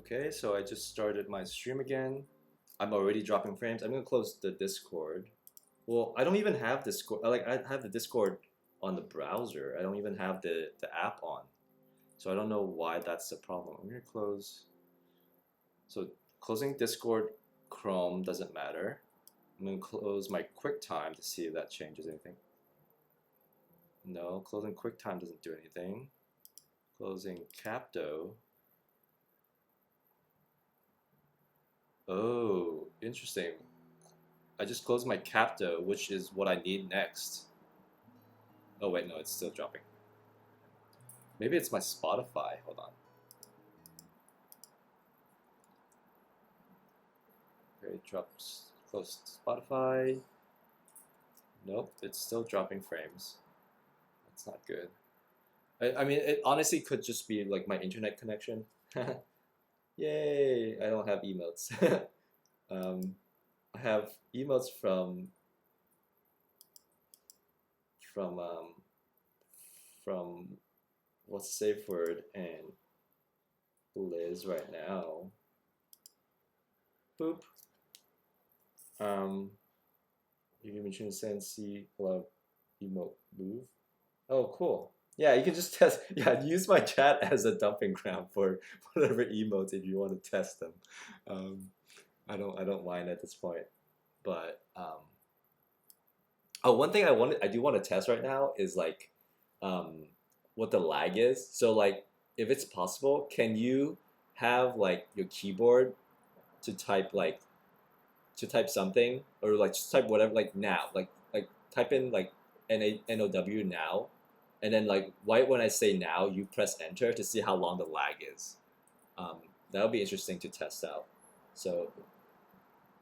Okay, so I just started my stream again. I'm already dropping frames. I'm gonna close the Discord. Well, I don't even have Discord. I have the Discord on the browser. I don't even have the app on. So I don't know why that's the problem. I'm gonna close. So closing Discord Chrome doesn't matter. I'm gonna close my QuickTime to see if that changes anything. No, closing QuickTime doesn't do anything. Closing Capto. Oh, interesting. I just closed my Capto, which is what I need next. Oh wait, no, it's still dropping. Maybe it's my Spotify. Hold on. Okay, drops. Close Spotify. Nope, it's still dropping frames. That's not good. I mean, it honestly could just be like my internet connection. Yay! I don't have emotes. I have emotes from um, from what's Safeword and Liz right now. Boop. You can mention Sensi Club emote move. Oh, cool. Yeah, you can just test. Yeah, use my chat as a dumping ground for whatever emotes if you want to test them. Um, I don't mind at this point. But oh, one thing I do want to test right now is like um, what the lag is. So like if it's possible, can you have like your keyboard to type something or like just type whatever like now like type in like NOW now, and then like right when I say now you press enter to see how long the lag is. Um, that'll be interesting to test out. So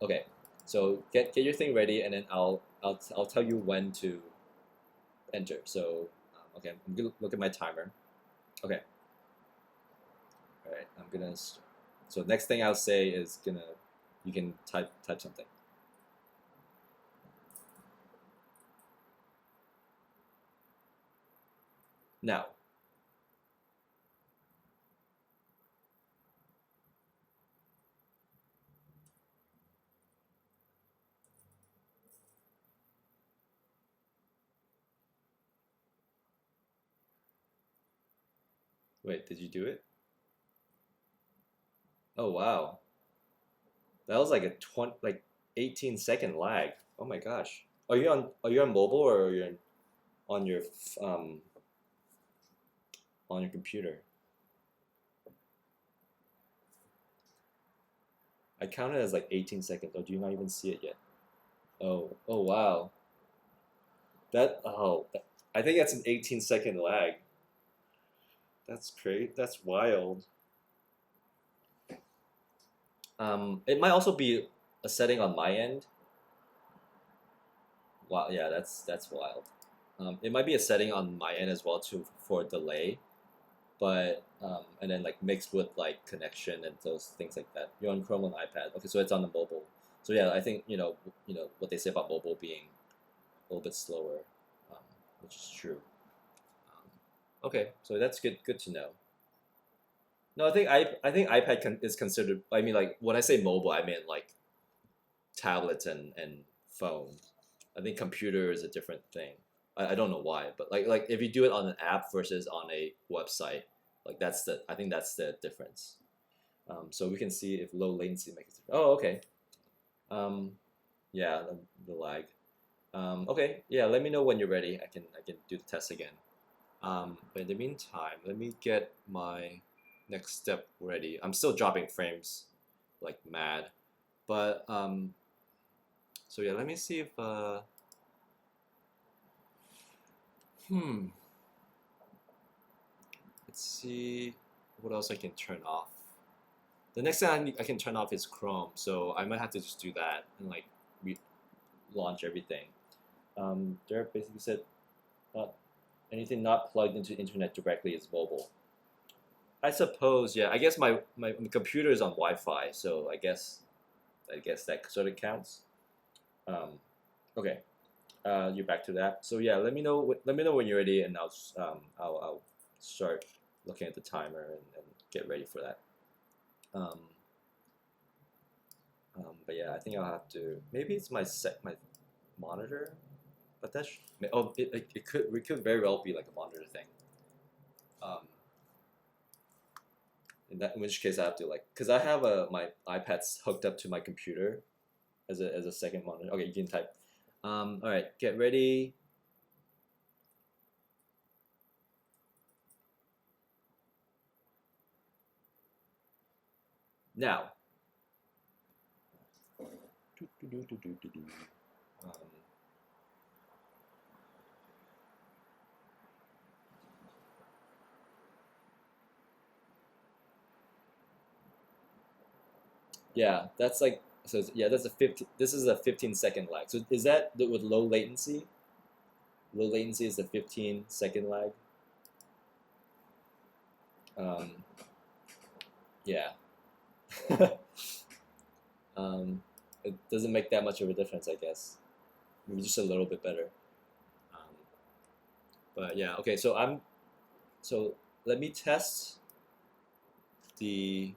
okay, so get your thing ready, and then I'll tell you when to enter. So okay, I'm gonna look at my timer. Okay, all right, I'm gonna. So next thing I'll say is you can type something. Now. Wait, did you do it? Oh wow, that was like a 18-second lag. Oh my gosh. Are you on mobile or are you on your um on your computer? I counted as like 18 seconds. Oh, do you not even see it yet? Oh wow. I think that's an 18-second lag. That's great. That's wild. It might also be a setting on my end. Wow, yeah, that's wild. It might be a setting on my end as well too for delay, but and then like mixed with like connection and those things like that. You're on Chrome on iPad. Okay, so it's on the mobile. So yeah, I think you know what they say about mobile being a little bit slower, um, which is true. Okay, so that's good to know. No, I think iPad is considered. I mean, like when I say mobile, I mean like tablets and phone. I think computer is a different thing. I don't know why, but like if you do it on an app versus on a website, like I think that's the difference. So we can see if low latency makes it. Oh, okay. Um, yeah, the lag. Okay, yeah. Let me know when you're ready. I can do the test again. But in the meantime, let me get my next step ready. I'm still dropping frames like mad, but so yeah. Let me see if hmm. Let's see what else I can turn off. The next thing I can turn off is Chrome, so I might have to just do that and like launch everything. Derek basically said not anything not plugged into the internet directly is mobile. I suppose, yeah. I guess my computer is on Wi-Fi, so I guess that sort of counts. Um, okay, you're back to that. So yeah, let me know when you're ready, and I'll start looking at the timer and get ready for that. Um, but yeah, I think I'll have to. Maybe it's my monitor, but that's it could very well be like a monitor thing. Um, in which case I have to like, because I have my iPad's hooked up to my computer as a second monitor. Okay, you can type. All right, get ready. Now. Um, yeah, that's like so. Yeah, that's a 15. This is a 15-second lag. So is that with low latency? Low latency is a 15-second lag. Um, yeah. It doesn't make that much of a difference, I guess. Maybe just a little bit better. Um, but yeah, okay. So let me test the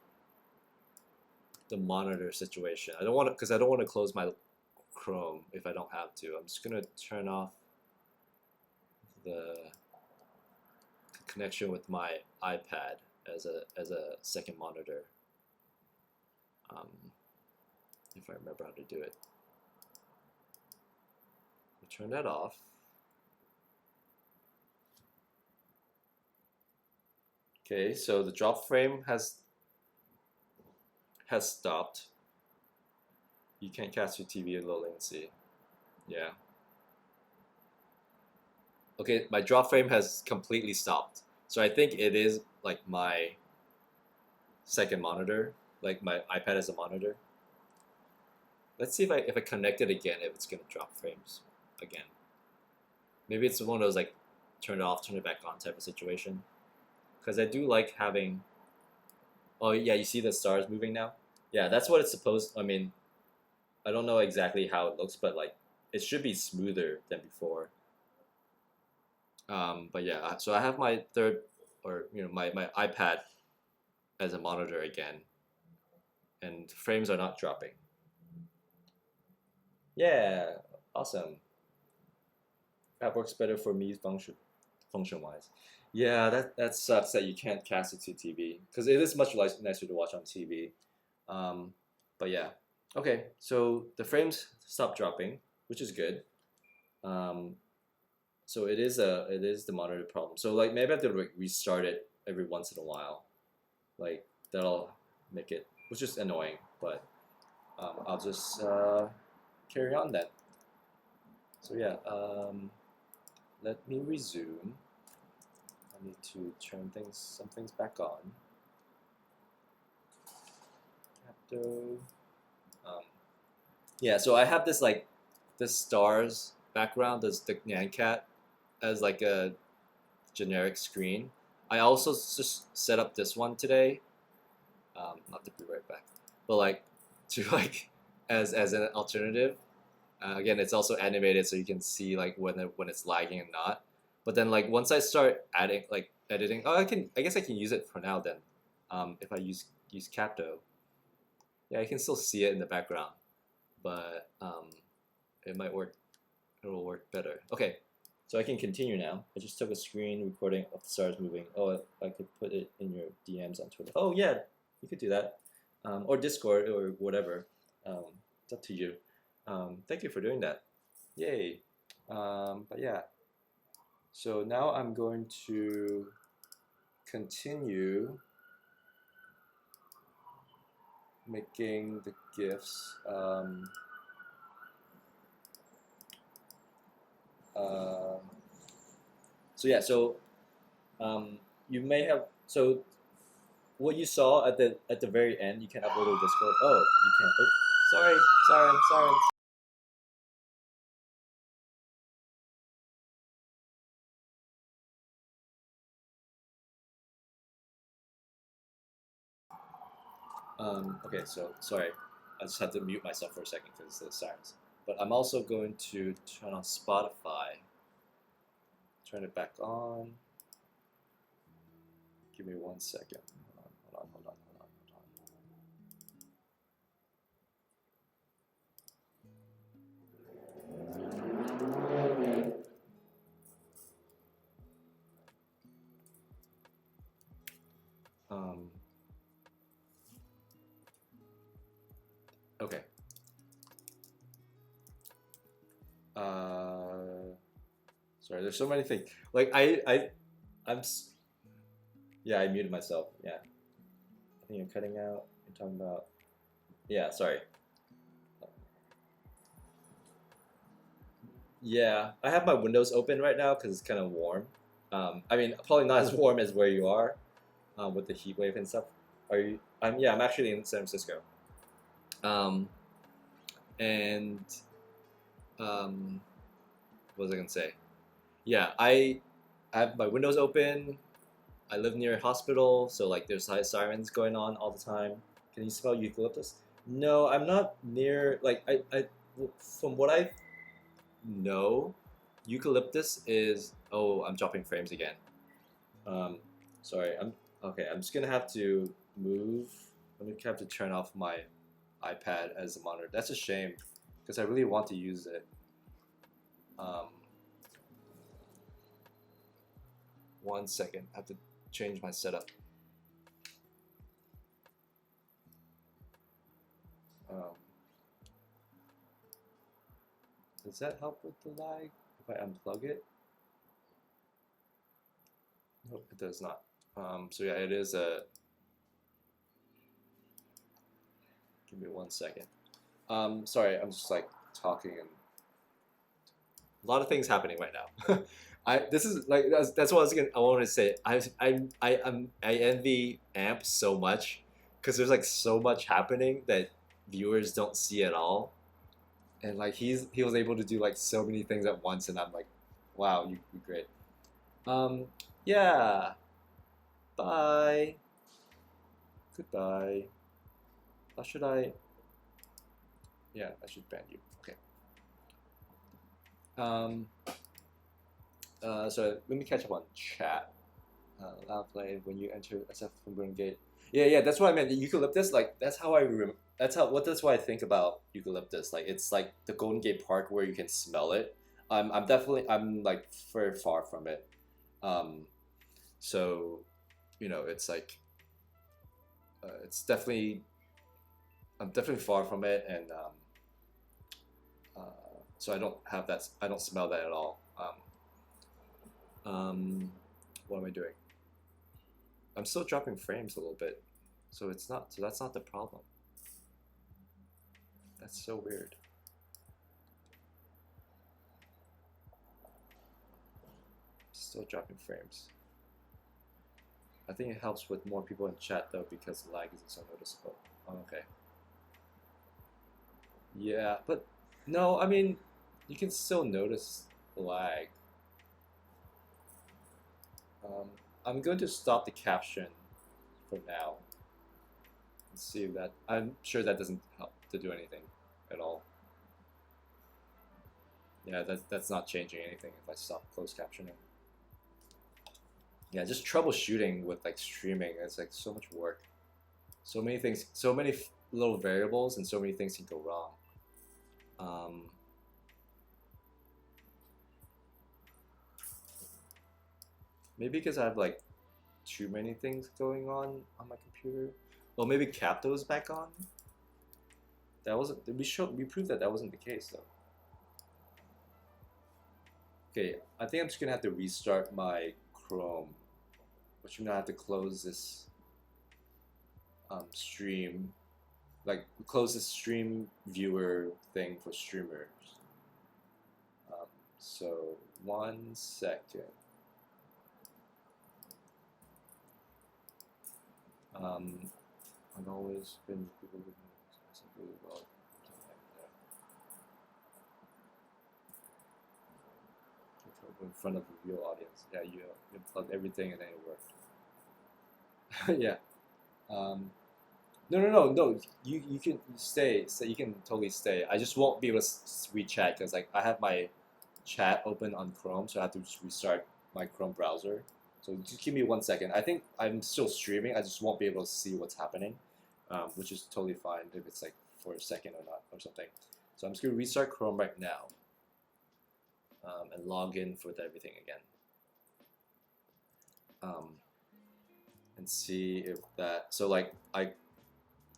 the monitor situation. I don't want to because I don't want to close my Chrome if I don't have to. I'm just gonna turn off the connection with my iPad as a second monitor. Um, if I remember how to do it. We'll turn that off. Okay, so the drop frame has stopped. You can't cast your TV at low latency. Yeah. Okay, my drop frame has completely stopped. So I think it is like my second monitor, like my iPad as a monitor. Let's see if I connect it again, if it's gonna drop frames again. Maybe it's one of those like turn it off, turn it back on type of situation. Because I do like having. Oh yeah, you see the stars moving now? Yeah, that's what it's supposed. I mean, I don't know exactly how it looks, but like it should be smoother than before. But yeah, so I have my third, or my iPad as a monitor again, and frames are not dropping. Yeah, awesome. That works better for me function wise. Yeah, that sucks that you can't cast it to TV because it is much nicer to watch on TV. Um, but yeah, okay. So the frames stop dropping, which is good. Um, so it is the monitor problem. So like maybe I have to restart it every once in a while. Like that'll make it, which is annoying, but I'll just carry on then. So yeah, let me resume. I need to turn some things back on. Um, yeah, so I have this like this stars background, this the Nyan Cat as like a generic screen. I also just set up this one today. Not to be right back, but like to like as an alternative. Again, it's also animated, so you can see like when it's lagging and not. But then like once I start adding like editing, oh I guess I can use it for now then. If I use Capto, yeah, I can still see it in the background, but it might work. It will work better. Okay, so I can continue now. I just took a screen recording of the stars moving. Oh, I could put it in your DMs on Twitter. Oh yeah, you could do that, or Discord or whatever. It's up to you. Thank you for doing that. Yay. But yeah, so now I'm going to continue making the GIFs. So yeah, so you may have what you saw at the very end. You can upload to Discord. Oh, you can. Oh, sorry. Okay, so sorry, I just had to mute myself for a second because of the sirens. But I'm also going to turn on Spotify. Turn it back on. Give me 1 second. Hold on. Okay. Sorry, there's so many things. Like I'm. Yeah, I muted myself. Yeah, I think you're cutting out. You're talking about. Yeah, sorry. Yeah, I have my windows open right now because it's kind of warm. I mean, probably not as warm as where you are, with the heat wave and stuff. Are you? Yeah, I'm actually in San Francisco. Um, and what was I gonna say? Yeah, I have my windows open. I live near a hospital, so like there's sirens going on all the time. Can you smell eucalyptus? No, I'm not near. Like from what I know, eucalyptus is. Oh, I'm dropping frames again. Um, sorry. I'm okay. I'm just gonna have to move. I'm gonna have to turn off my iPad as a monitor. That's a shame, because I really want to use it. Um, 1 second. I have to change my setup. Um, does that help with the lag if I unplug it? Nope, it does not. So yeah, it is a. Give me 1 second. Sorry, I'm just like talking and a lot of things happening right now. This is like that's what I wanted to say. I envy AMP so much because there's like so much happening that viewers don't see at all, and like he was able to do like so many things at once, and I'm like, wow, you're great. Um, yeah. Bye. Goodbye. How should I? Yeah, I should ban you. Okay. Um. So let me catch up on chat. Loud play when you enter SF from Burn Gate. Yeah, that's what I meant. The eucalyptus, like that's how I that's why I think about eucalyptus. Like it's like the Golden Gate Park where you can smell it. I'm like very far from it. Um, so, it's like it's definitely I'm definitely far from it, and so I don't have that. I don't smell that at all. What am I doing? I'm still dropping frames a little bit, so it's not. So that's not the problem. That's so weird. Still dropping frames. I think it helps with more people in chat though, because the lag isn't so noticeable. Oh, okay. Yeah, but no, I mean, you can still notice the lag. I'm going to stop the caption for now. Let's see if that. I'm sure that doesn't help to do anything at all. Yeah, that's not changing anything if I stop closed captioning. Yeah, just troubleshooting with like streaming. It's like so much work. So many things, so many little variables, and so many things can go wrong. Maybe because I have like too many things going on my computer. Well, maybe Capto is back on. That wasn't. We proved that wasn't the case though. Okay, I think I'm just gonna have to restart my Chrome, which I'm gonna have to close this stream, like close the stream viewer thing for streamers. So 1 second. I've always been people who really well. In front of a real audience. Yeah, you plugged everything and then it worked. Yeah. No. You can stay. So you can totally stay. I just won't be able to read chat because like I have my chat open on Chrome, so I have to just restart my Chrome browser. So just give me 1 second. I think I'm still streaming. I just won't be able to see what's happening, which is totally fine if it's like for a second or not or something. So I'm just gonna restart Chrome right now. And log in with everything again, and see if that. So like I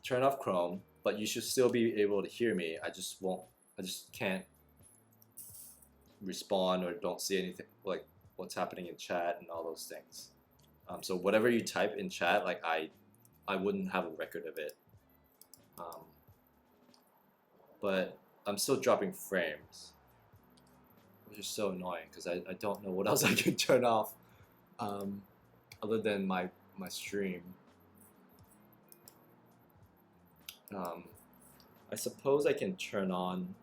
turn off Chrome, but you should still be able to hear me. I just can't respond or don't see anything like what's happening in chat and all those things. So whatever you type in chat, like I wouldn't have a record of it. But I'm still dropping frames, which is so annoying because I don't know what else I can turn off other than my stream. I suppose I can turn on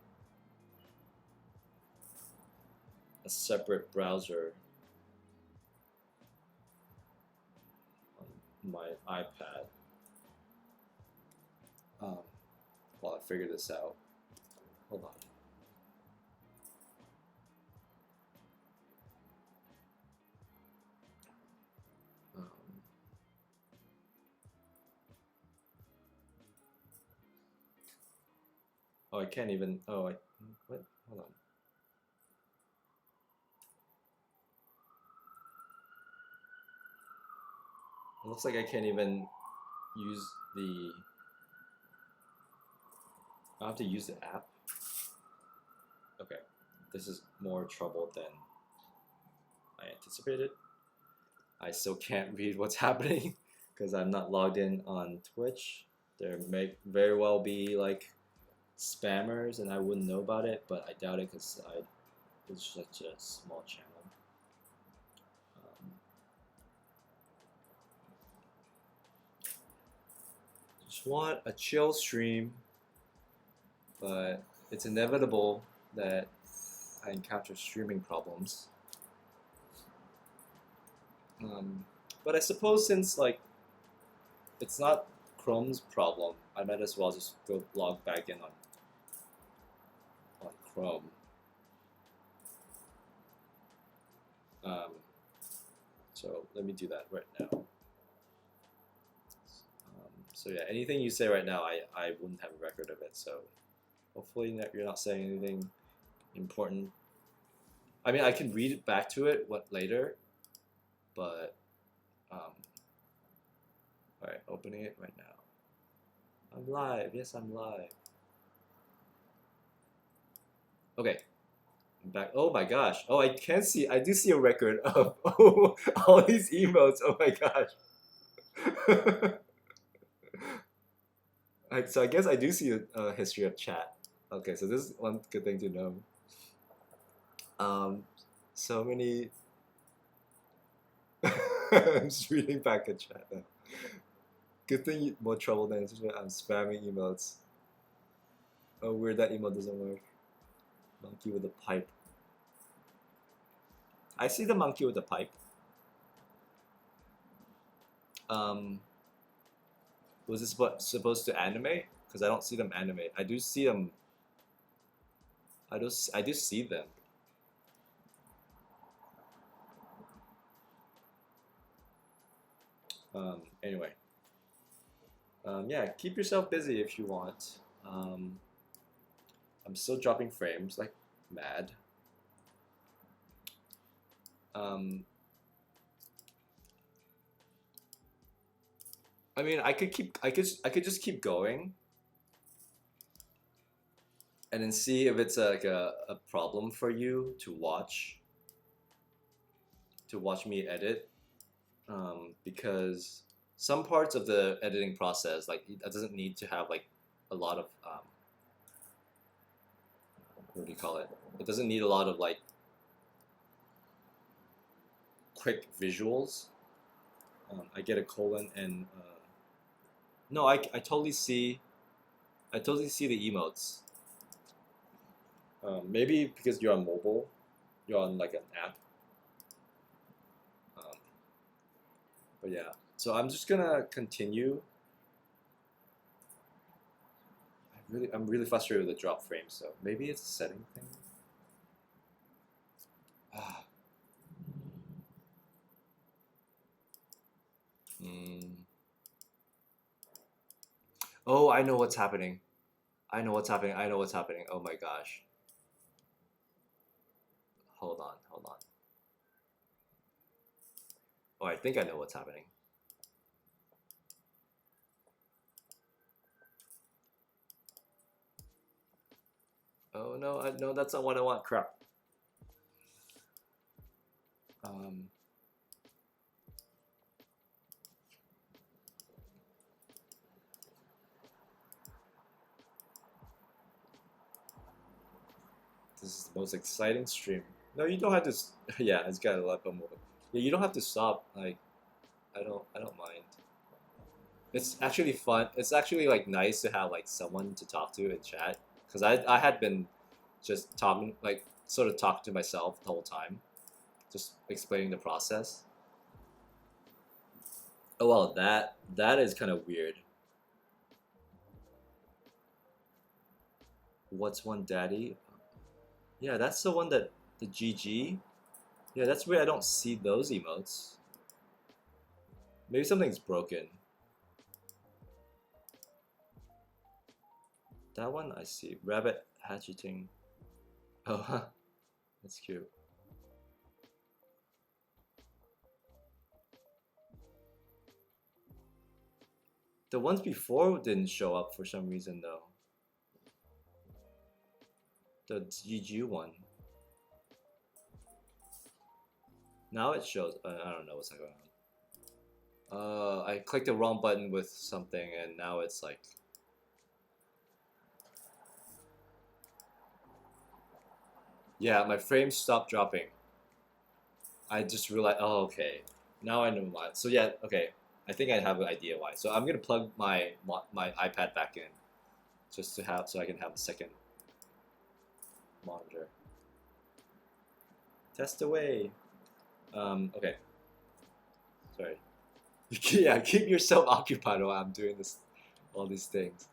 a separate browser on my iPad while I figure this out. Hold on. Oh, I can't even. Oh, what? Hold on. It looks like I can't even use the. I have to use the app. Okay, this is more trouble than I anticipated. I still can't read what's happening because I'm not logged in on Twitch. There may very well be like spammers and I wouldn't know about it, but I doubt it because it's such a small channel. Just want a chill stream, but it's inevitable that I encounter streaming problems. But I suppose since like it's not Chrome's problem, I might as well just go log back in on Chrome. So let me do that right now. So yeah, anything you say right now, I wouldn't have a record of it. So hopefully you're not saying anything important. I mean, I can read it back to it later, but all right, opening it right now. I'm live. Yes, I'm live. Okay, I'm back. Oh my gosh. Oh, I can see. I do see a record of all these emails. Oh my gosh. So I guess I do see a history of chat. Okay, so this is one good thing to know. So many. I'm just reading back a chat now. Good thing more trouble than I'm spamming emails. Oh, weird, that email doesn't work. Monkey with a pipe. I see the monkey with the pipe. Was this supposed to animate? Because I don't see them animate. I do see them. I do see them. Anyway. Yeah, keep yourself busy if you want. I'm still dropping frames like mad. I mean, I could just keep going, and then see if it's like a problem for you to watch me edit, because some parts of the editing process, like it doesn't need to have like a lot of what do you call it? It doesn't need a lot of like quick visuals. I get a colon and no, I totally see the emotes. Maybe because you're on mobile, you're on like an app. But yeah, so I'm just gonna continue. I'm really frustrated with the drop frame, so maybe it's a setting thing. Oh, I know what's happening. I know what's happening. Oh my gosh. Hold on. Oh, I think I know what's happening. Oh no, no, that's not what I want. Crap. Um, this is the most exciting stream. No, you don't have to. Yeah, it's got a lot of movement. Yeah, you don't have to stop. Like, I don't mind. It's actually fun. It's actually like nice to have like someone to talk to in chat, because I had been just talking like sort of talking to myself the whole time, just explaining the process. Oh well, that is kind of weird. What's one daddy? Yeah, that's the one that the GG. Yeah, that's where I don't see those emotes. Maybe something's broken. That one I see. Rabbit hatcheting. Oh, that's cute. The ones before didn't show up for some reason though. The GG one. Now it shows. I don't know what's going on. I clicked the wrong button with something, and now it's like. Yeah, my frames stopped dropping. I just realized. Oh, okay. Now I know why. So yeah, okay. I think I have an idea why. So I'm gonna plug my iPad back in, just to have so I can have a second monitor. Test away. Okay. Sorry. Yeah, keep yourself occupied while I'm doing this, all these things.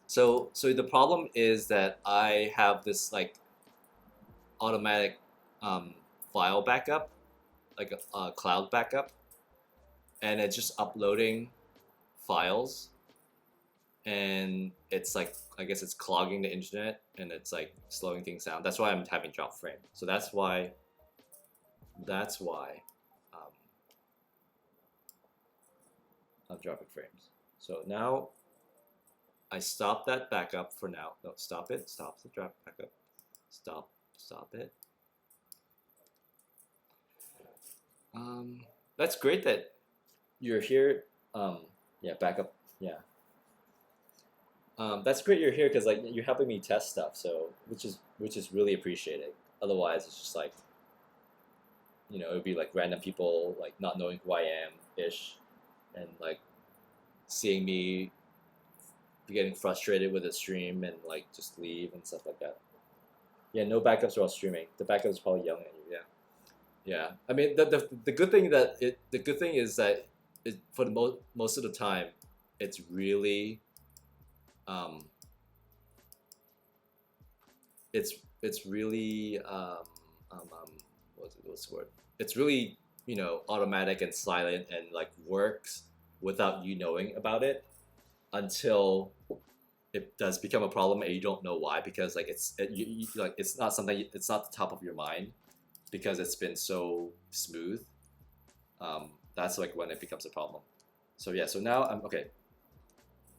So the problem is that I have this like automatic file backup, like a cloud backup, and it's just uploading files, and it's like I guess it's clogging the internet and it's like slowing things down. That's why I'm having drop frame. So that's why I'm dropping frames. So now I stop that backup for now. No, stop it. Stop the drop backup. Stop it. That's great that you're here. Yeah, backup. Yeah. That's great you're here because like you're helping me test stuff. So which is really appreciated. Otherwise, it's just like it would be like random people like not knowing who I am ish, and like seeing me getting frustrated with the stream and like just leave and stuff like that. Yeah, no backups while streaming. The backup is probably yelling at you. Yeah. Yeah, I mean the good thing is that for the most of the time, it's really, it's really what's the word? It's really automatic and silent and like works without you knowing about it until it does become a problem and you don't know why, because like like it's not something, it's not the top of your mind because it's been so smooth. That's like when it becomes a problem. So yeah, so now I'm okay.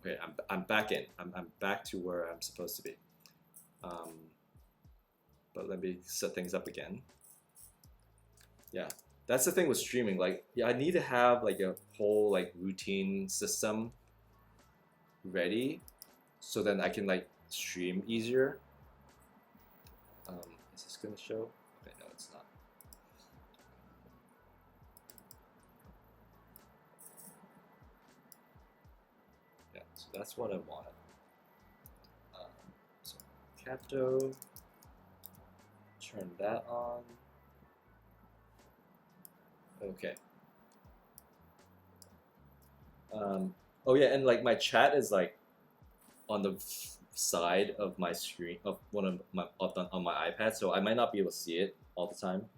Okay, I'm back in. I'm back to where I'm supposed to be. But let me set things up again. Yeah, that's the thing with streaming. Like, yeah, I need to have like a whole like routine system ready, so then I can like stream easier. Is this gonna show? Okay, no, it's not. Yeah, so that's what I want. So Capto, turn that on. Okay. Oh yeah, and like my chat is like on the side of my screen of one of my on my iPad, so I might not be able to see it all the time.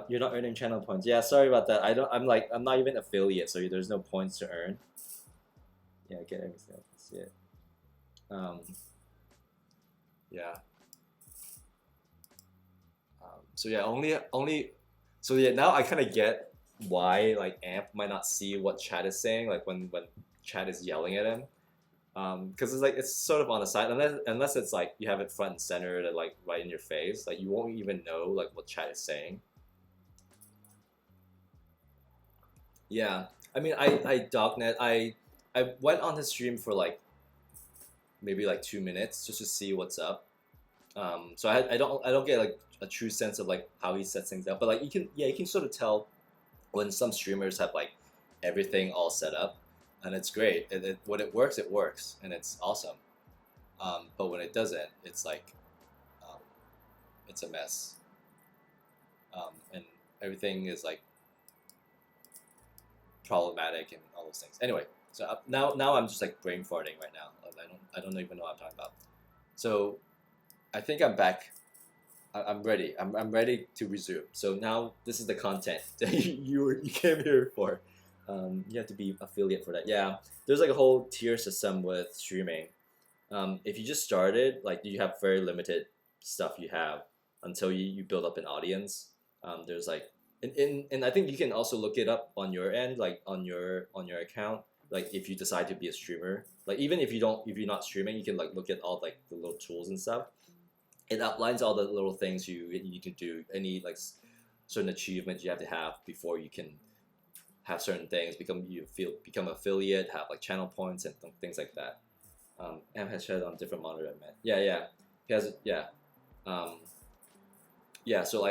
You're not earning channel points. Yeah, sorry about that. I'm not even affiliate, so there's no points to earn. Yeah, I get everything. I can see it. Yeah. So yeah, only. So yeah, now I kind of get why like Amp might not see what chat is saying, like when chat is yelling at him. Because it's like it's sort of on the side, unless it's like you have it front and center, to like right in your face, like you won't even know like what chat is saying. Yeah, I mean, I dognet. I went on his stream for like maybe like 2 minutes just to see what's up. So I don't get like a true sense of like how he sets things up, but like you can sort of tell when some streamers have like everything all set up, and it's great. When it works, and it's awesome. But when it doesn't, it's like um, it's a mess, and everything is like problematic and all those things. Anyway, so now I'm just like brain farting right now. I don't even know what I'm talking about. So I think I'm back. I'm ready. I'm ready to resume. So now this is the content that you came here for. You have to be affiliate for that. Yeah, there's like a whole tier system with streaming. If you just started, like you have very limited stuff you have until you build up an audience. There's like and I think you can also look it up on your end, like on your account. Like if you decide to be a streamer, like even if you're not streaming, you can like look at all like the little tools and stuff. It outlines all the little things you need to do, any like certain achievements you have to have before you can have certain things, become affiliate, have like channel points and things like that. M has shared on different monitor, man. Yeah. He has um, yeah. So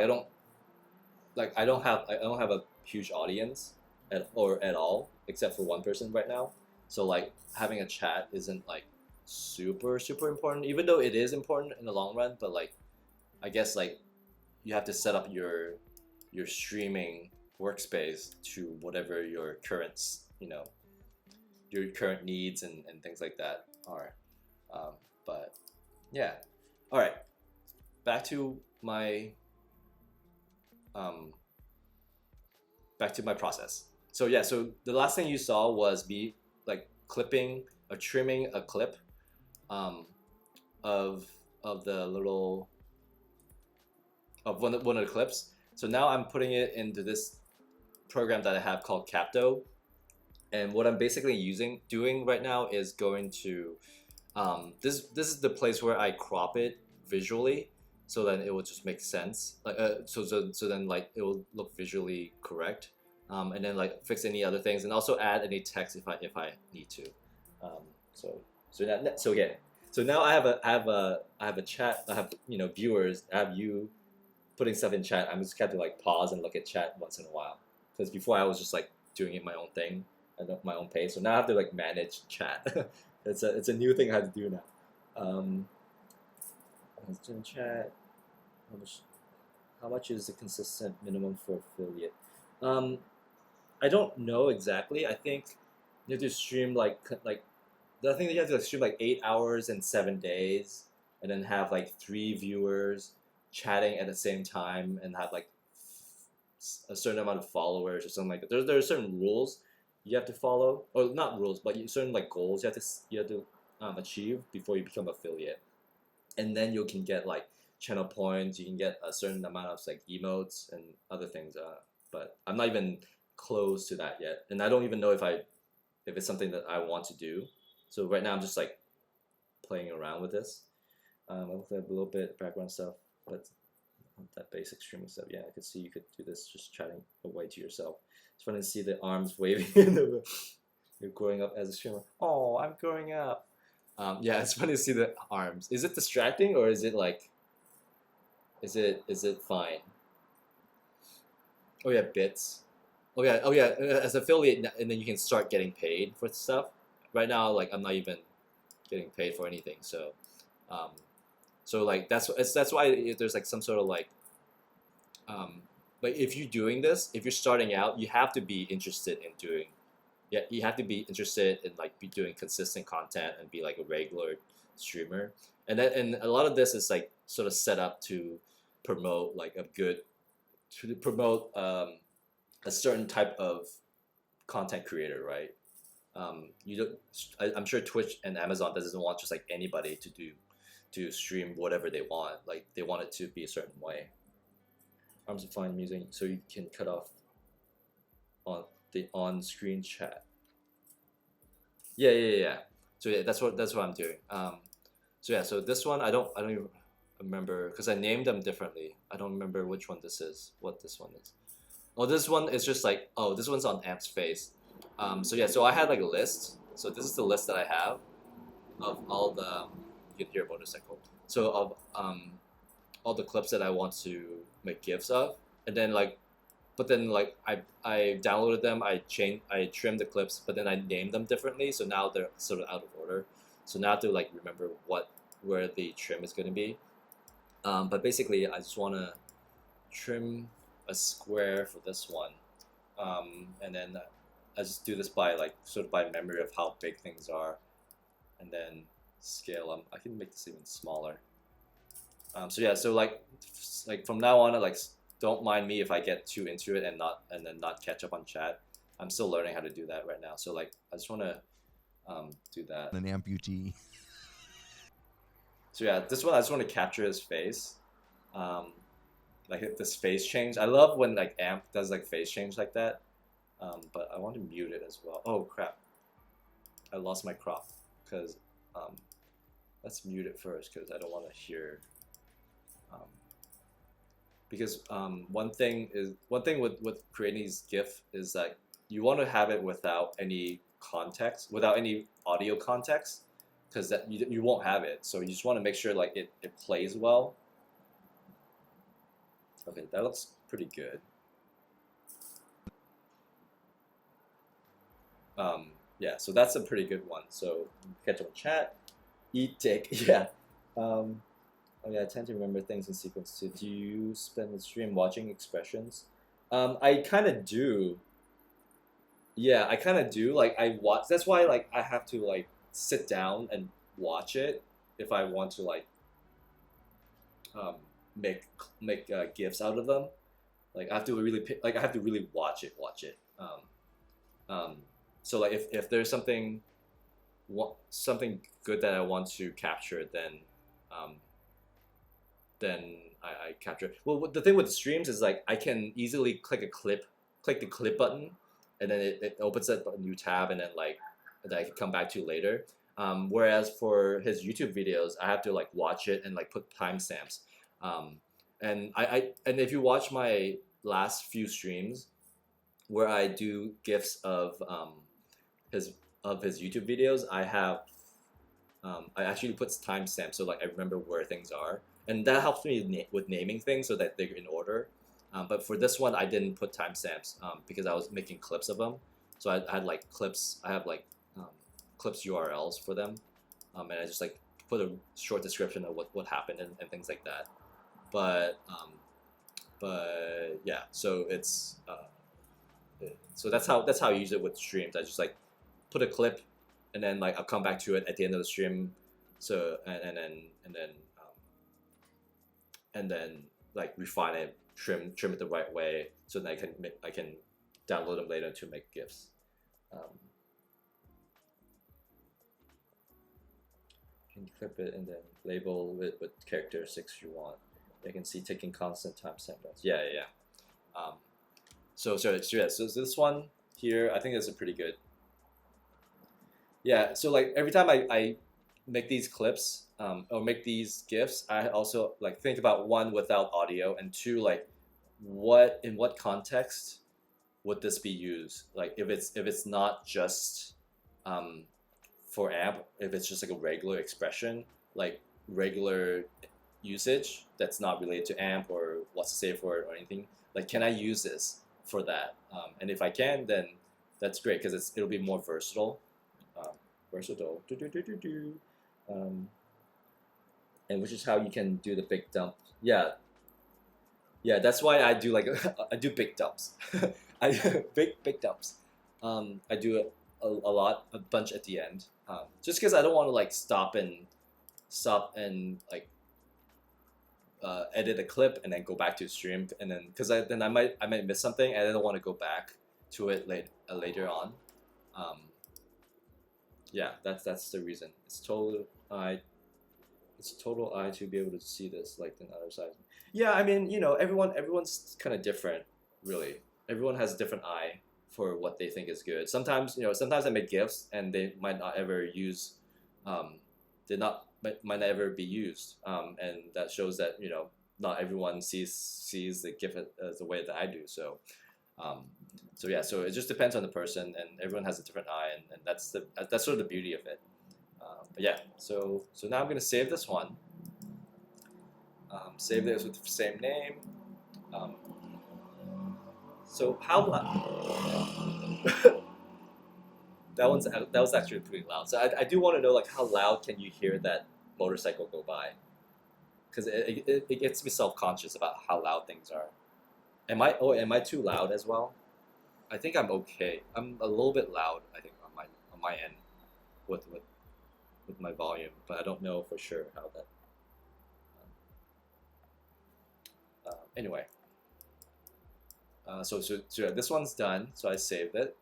like I don't have a huge audience at all except for one person right now. So like having a chat isn't like super important, even though it is important in the long run. But like I guess like you have to set up your streaming workspace to whatever your current your current needs and things like that are. But yeah, all right. Back to my um, back to my process. So yeah, so the last thing you saw was me like clipping or trimming a clip um, of the little of one of the clips. So now I'm putting it into this program that I have called Capto, and what I'm basically doing right now is going to this is the place where I crop it visually, so then it will just make sense. Like so then like it will look visually correct, and then like fix any other things, and also add any text if I need to. Um, so yeah. So now I have a chat. I have viewers. I have you putting stuff in chat. I'm just have to like pause and look at chat once in a while, because before I was just like doing it my own thing at my own pace. So now I have to like manage chat. It's a new thing I have to do now. In chat. How much is the consistent minimum for affiliate? Um, I don't know exactly. I think you have to stream like I think you have to like stream like 8 hours in 7 days, and then have like 3 viewers chatting at the same time, and have like a certain amount of followers or something like that. There are certain rules you have to follow, or not rules, but certain like goals you have to achieve before you become affiliate, and then you can get like channel points. You can get a certain amount of like emotes and other things. But I'm not even close to that yet, and I don't even know if it's something that I want to do. So right now I'm just like playing around with this. I looked at a little bit background stuff, but that basic streaming stuff. Yeah, I could see you could do this just chatting away to yourself. It's funny to see the arms waving. You're growing up as a streamer. Oh, I'm growing up. Yeah, it's funny to see the arms. Is it distracting, or is it like? Is it fine? Oh yeah, bits. Oh yeah. As affiliate, and then you can start getting paid for stuff. Right now, like I'm not even getting paid for anything. Um, so like that's why there's like some sort of like if you're doing this, if you're starting out, you have to be interested in doing. Yeah, you have to be interested in like be doing consistent content and be like a regular streamer. And a lot of this is like sort of set up to promote like to promote a certain type of content creator, right? You don't. I'm sure Twitch and Amazon doesn't want just like anybody to stream whatever they want. Like they want it to be a certain way. Arms are fine using so you can cut off on the on-screen chat. Yeah. So yeah, that's what I'm doing. So yeah, so this one I don't even remember because I named them differently. I don't remember which one this is. What this one is. Oh, this one is just like, oh, this one's on Amp's face. So yeah, so I had like a list. So this is the list that I have of all the, you can hear a motorcycle. So of all the clips that I want to make GIFs of, and then like, but then like I downloaded them, I trimmed the clips, but then I named them differently. So now they're sort of out of order. So now I have to like remember where the trim is going to be. But basically, I just want to trim a square for this one, and then I just do this by like sort of by memory of how big things are, and then scale them. I can make this even smaller. So yeah, so like from now on, like don't mind me if I get too into it and then not catch up on chat. I'm still learning how to do that right now. So like I just want to do that. An amputee. So yeah, this one I just want to capture his face. Like this face change. I love when like Amp does like face change like that. But I want to mute it as well. Oh crap! I lost my crop because let's mute it first because I don't want to hear. Because one thing with creating these GIF is that you want to have it without any context, without any audio context, because that you won't have it. So you just want to make sure like it plays well. Okay, that looks pretty good. Yeah, so that's a pretty good one. So catch up on chat, eat, take, yeah. Oh yeah, I tend to remember things in sequence too. Do you spend the stream watching expressions? I kind of do. Yeah, I kind of do. Like I watch. That's why like I have to like sit down and watch it if I want to like um, make gifs out of them. Like I have to really like I have to really watch it. So like if there's something good that I want to capture, um, then I capture it. Well, the thing with the streams is like I can easily click the clip button, and then it opens up a new tab, and then like that I can come back to later. Whereas for his YouTube videos, I have to like watch it and like put timestamps. And and if you watch my last few streams, where I do gifs of his YouTube videos, I actually put timestamps so like I remember where things are, and that helps me with naming things so that they're in order. But for this one, I didn't put timestamps because I was making clips of them. So I had like clips. I have like clips URLs for them, and I just like put a short description of what happened and things like that. But yeah, so it's so that's how I use it with streams. I just like put a clip, and then like I'll come back to it at the end of the stream. So and then like refine it, trim it the right way, so that I can download them later to make GIFs. You can clip it and then label it with characteristics you want. You can see taking constant timestamp. Yeah. So this one here, I think is a pretty good. Yeah, so like every time I make these clips or make these GIFs, I also like think about one without audio, and two like in what context would this be used? Like if it's not just for AMP, if it's just like a regular expression, like regular usage that's not related to AMP or what's the Safeword or anything, like can I use this for that? And if I can, then that's great because it'll be more versatile. And which is how you can do the big dump. Yeah, that's why I do like I do big dumps. I do big dumps. I do a bunch at the end, just because I don't want to like stop and like edit a clip and then go back to stream, and then because then I might miss something and I don't want to go back to it later on. Yeah, that's the reason. It's total eye to be able to see this like the other side. Yeah, I mean, everyone's kind of different, really. Everyone has a different eye for what they think is good. Sometimes I make GIFs and they might not ever use did not might never be used, and that shows that not everyone sees the GIF as the way that I do. Um, so yeah, so it just depends on the person, and everyone has a different eye, and that's sort of the beauty of it. But yeah, so now I'm gonna save this one. Save this with the same name. Um, so how that was actually pretty loud. So I do want to know like how loud can you hear that motorcycle go by? Because it gets me self conscious about how loud things are. Am I too loud as well? I think I'm okay. I'm a little bit loud. I think on my end with my volume, but I don't know for sure how that. Anyway, so yeah, this one's done. So I saved it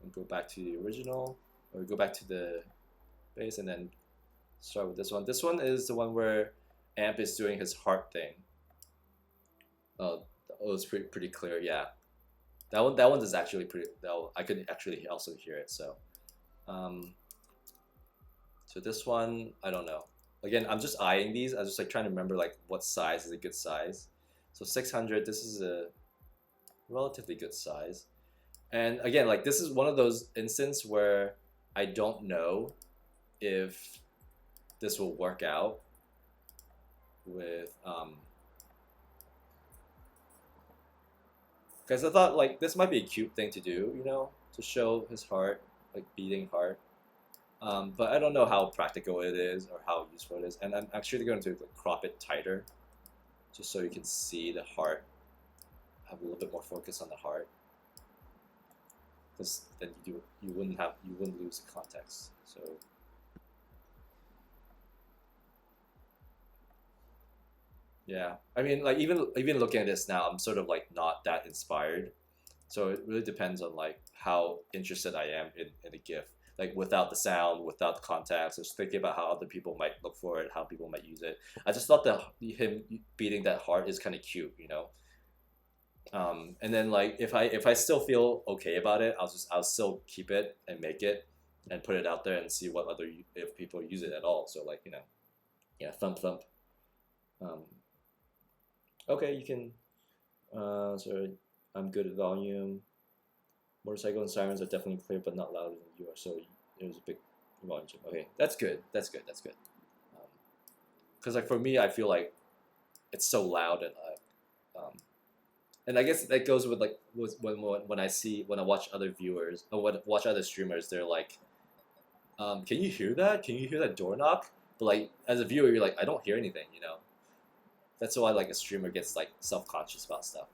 and go back to the original, or go back to the base, and then start with this one. This one is the one where Amp is doing his heart thing. Oh, it's pretty clear. Yeah, that one is actually pretty. I could actually also hear it. Um, so this one I don't know. Again, I'm just eyeing these. I'm just like trying to remember like what size is a good size. So 600. This is a relatively good size. And again, like this is one of those instances where I don't know if this will work out with because I thought like this might be a cute thing to do, to show his heart, like beating heart. But I don't know how practical it is or how useful it is, and I'm actually going to like, crop it tighter, just so you can see the heart. Have a little bit more focus on the heart, because then you wouldn't lose the context. So yeah, I mean, like even looking at this now, I'm sort of like not that inspired. So it really depends on like how interested I am in a GIF. Like without the sound, without the context, just thinking about how other people might look for it, how people might use it. I just thought that him beating that heart is kind of cute. And then like if I still feel okay about it, I'll still keep it and make it and put it out there and see what other if people use it at all. So like yeah, thump thump. Um, okay, you can. Sorry, I'm good at volume. Motorcycle and sirens are definitely clear, but not louder than you are. So there's a big volume change. Okay, that's good. That's good. That's good. Because like for me, I feel like it's so loud and I guess that goes with like when I watch other viewers or watch other streamers, they're like, can you hear that? Can you hear that door knock? But like as a viewer, you're like, I don't hear anything. That's why like a streamer gets like self conscious about stuff.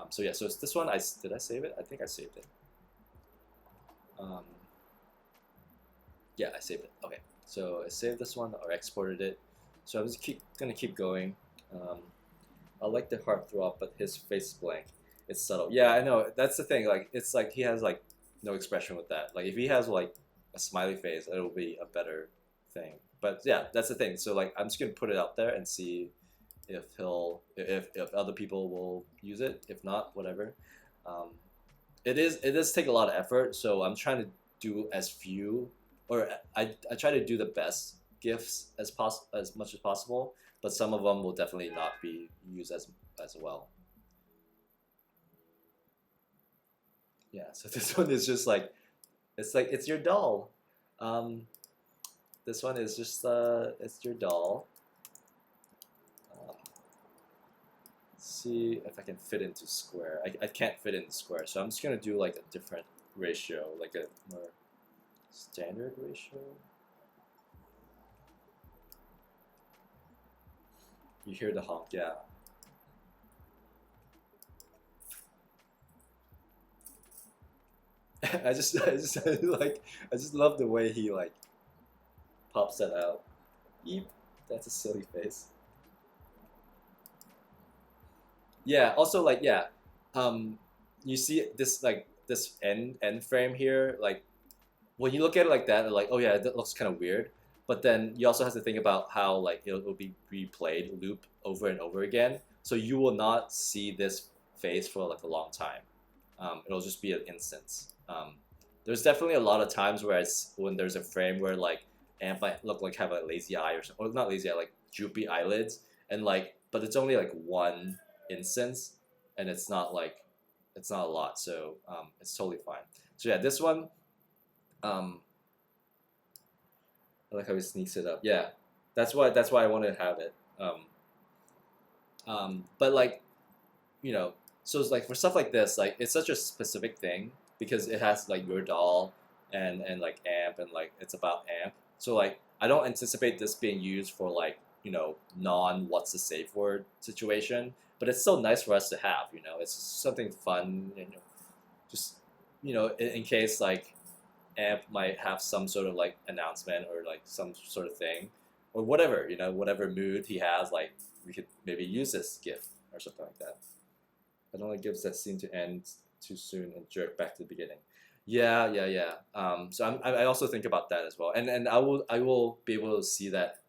So yeah, so it's this one. Did I save it? I think I saved it. Um, yeah, I saved it. Okay, so I saved this one or exported it. So I'm just gonna keep going. I like the heart throb, but his face is blank. It's subtle. Yeah, I know. That's the thing. Like it's like he has like no expression with that. Like if he has like a smiley face, it'll be a better thing. But yeah, that's the thing. So like I'm just gonna put it out there and see if other people will use it. If not, whatever. Um, it does take a lot of effort, so I'm trying to do as few, or I try to do the best GIFs as much as possible, but some of them will definitely not be used as well. Yeah, so this one is just like it's your doll. Um, this one is just it's your doll. See if I can fit into square. I can't fit in square, so I'm just gonna do like a different ratio, like a more standard ratio. You hear the honk, yeah. I just love the way he like pops that out. Eep, that's a silly face. Yeah. Also, like, yeah, you see this like this end frame here. Like when you look at it like that, like, oh yeah, that looks kind of weird. But then you also have to think about how like it'll be replayed, loop over and over again. So you will not see this face for like a long time. It'll just be an instance. There's definitely a lot of times where when there's a frame where like amp might look like have a lazy eye or something, or not lazy eye, like droopy eyelids, and like, but it's only like one instance, and it's not a lot, so it's totally fine. So yeah, this one, um, I like how he sneaks it up. Yeah, that's why I wanted to have it. But like, you know, so it's like for stuff like this, like it's such a specific thing because it has like your doll and like amp and like it's about amp. So like I don't anticipate this being used for like, you know, non what's the safe word situation, but it's still nice for us to have. You know, it's something fun and just, you know, in case like amp might have some sort of like announcement or like some sort of thing or whatever, you know, whatever mood he has, like we could maybe use this GIF or something like that. I don't like GIFs that seem to end too soon and jerk back to the beginning. Yeah, yeah, yeah. So I also think about that as well, and I will be able to see that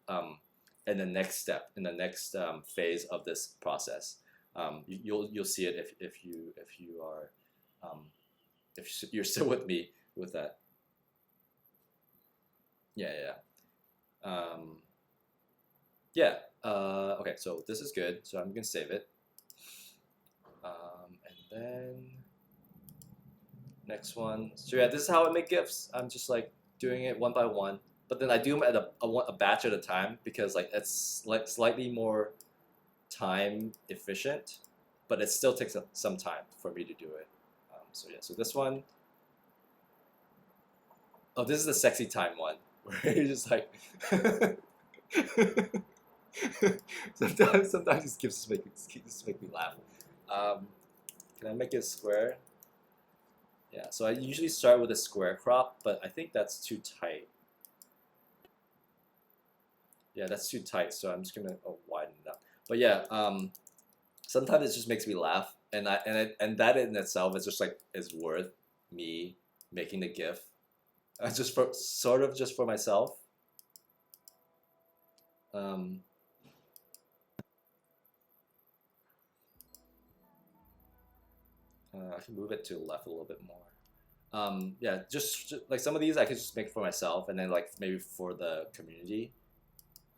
in the next step, in the next phase of this process. You'll see it if you are if you're still with me with that. Yeah, yeah, yeah. Yeah. Okay, so this is good. So I'm gonna save it. And then next one. So yeah, this is how I make GIFs. I'm just like doing it one by one, but then I do them at a batch at a time because like it's like slightly more time efficient, but it still takes some time for me to do it. So yeah, so this one. Oh, this is the sexy time one where you're just like. Sometimes these GIFs just make me laugh. Um, can I make it square? Yeah, so I usually start with a square crop, but I think that's too tight. Yeah, that's too tight, so I'm just gonna widen it up. But yeah, sometimes it just makes me laugh, and that in itself is just like is worth me making the GIF, just for sort of just for myself. Um, I can move it to the left a little bit more. Yeah, just like some of these I could just make for myself, and then like maybe for the community.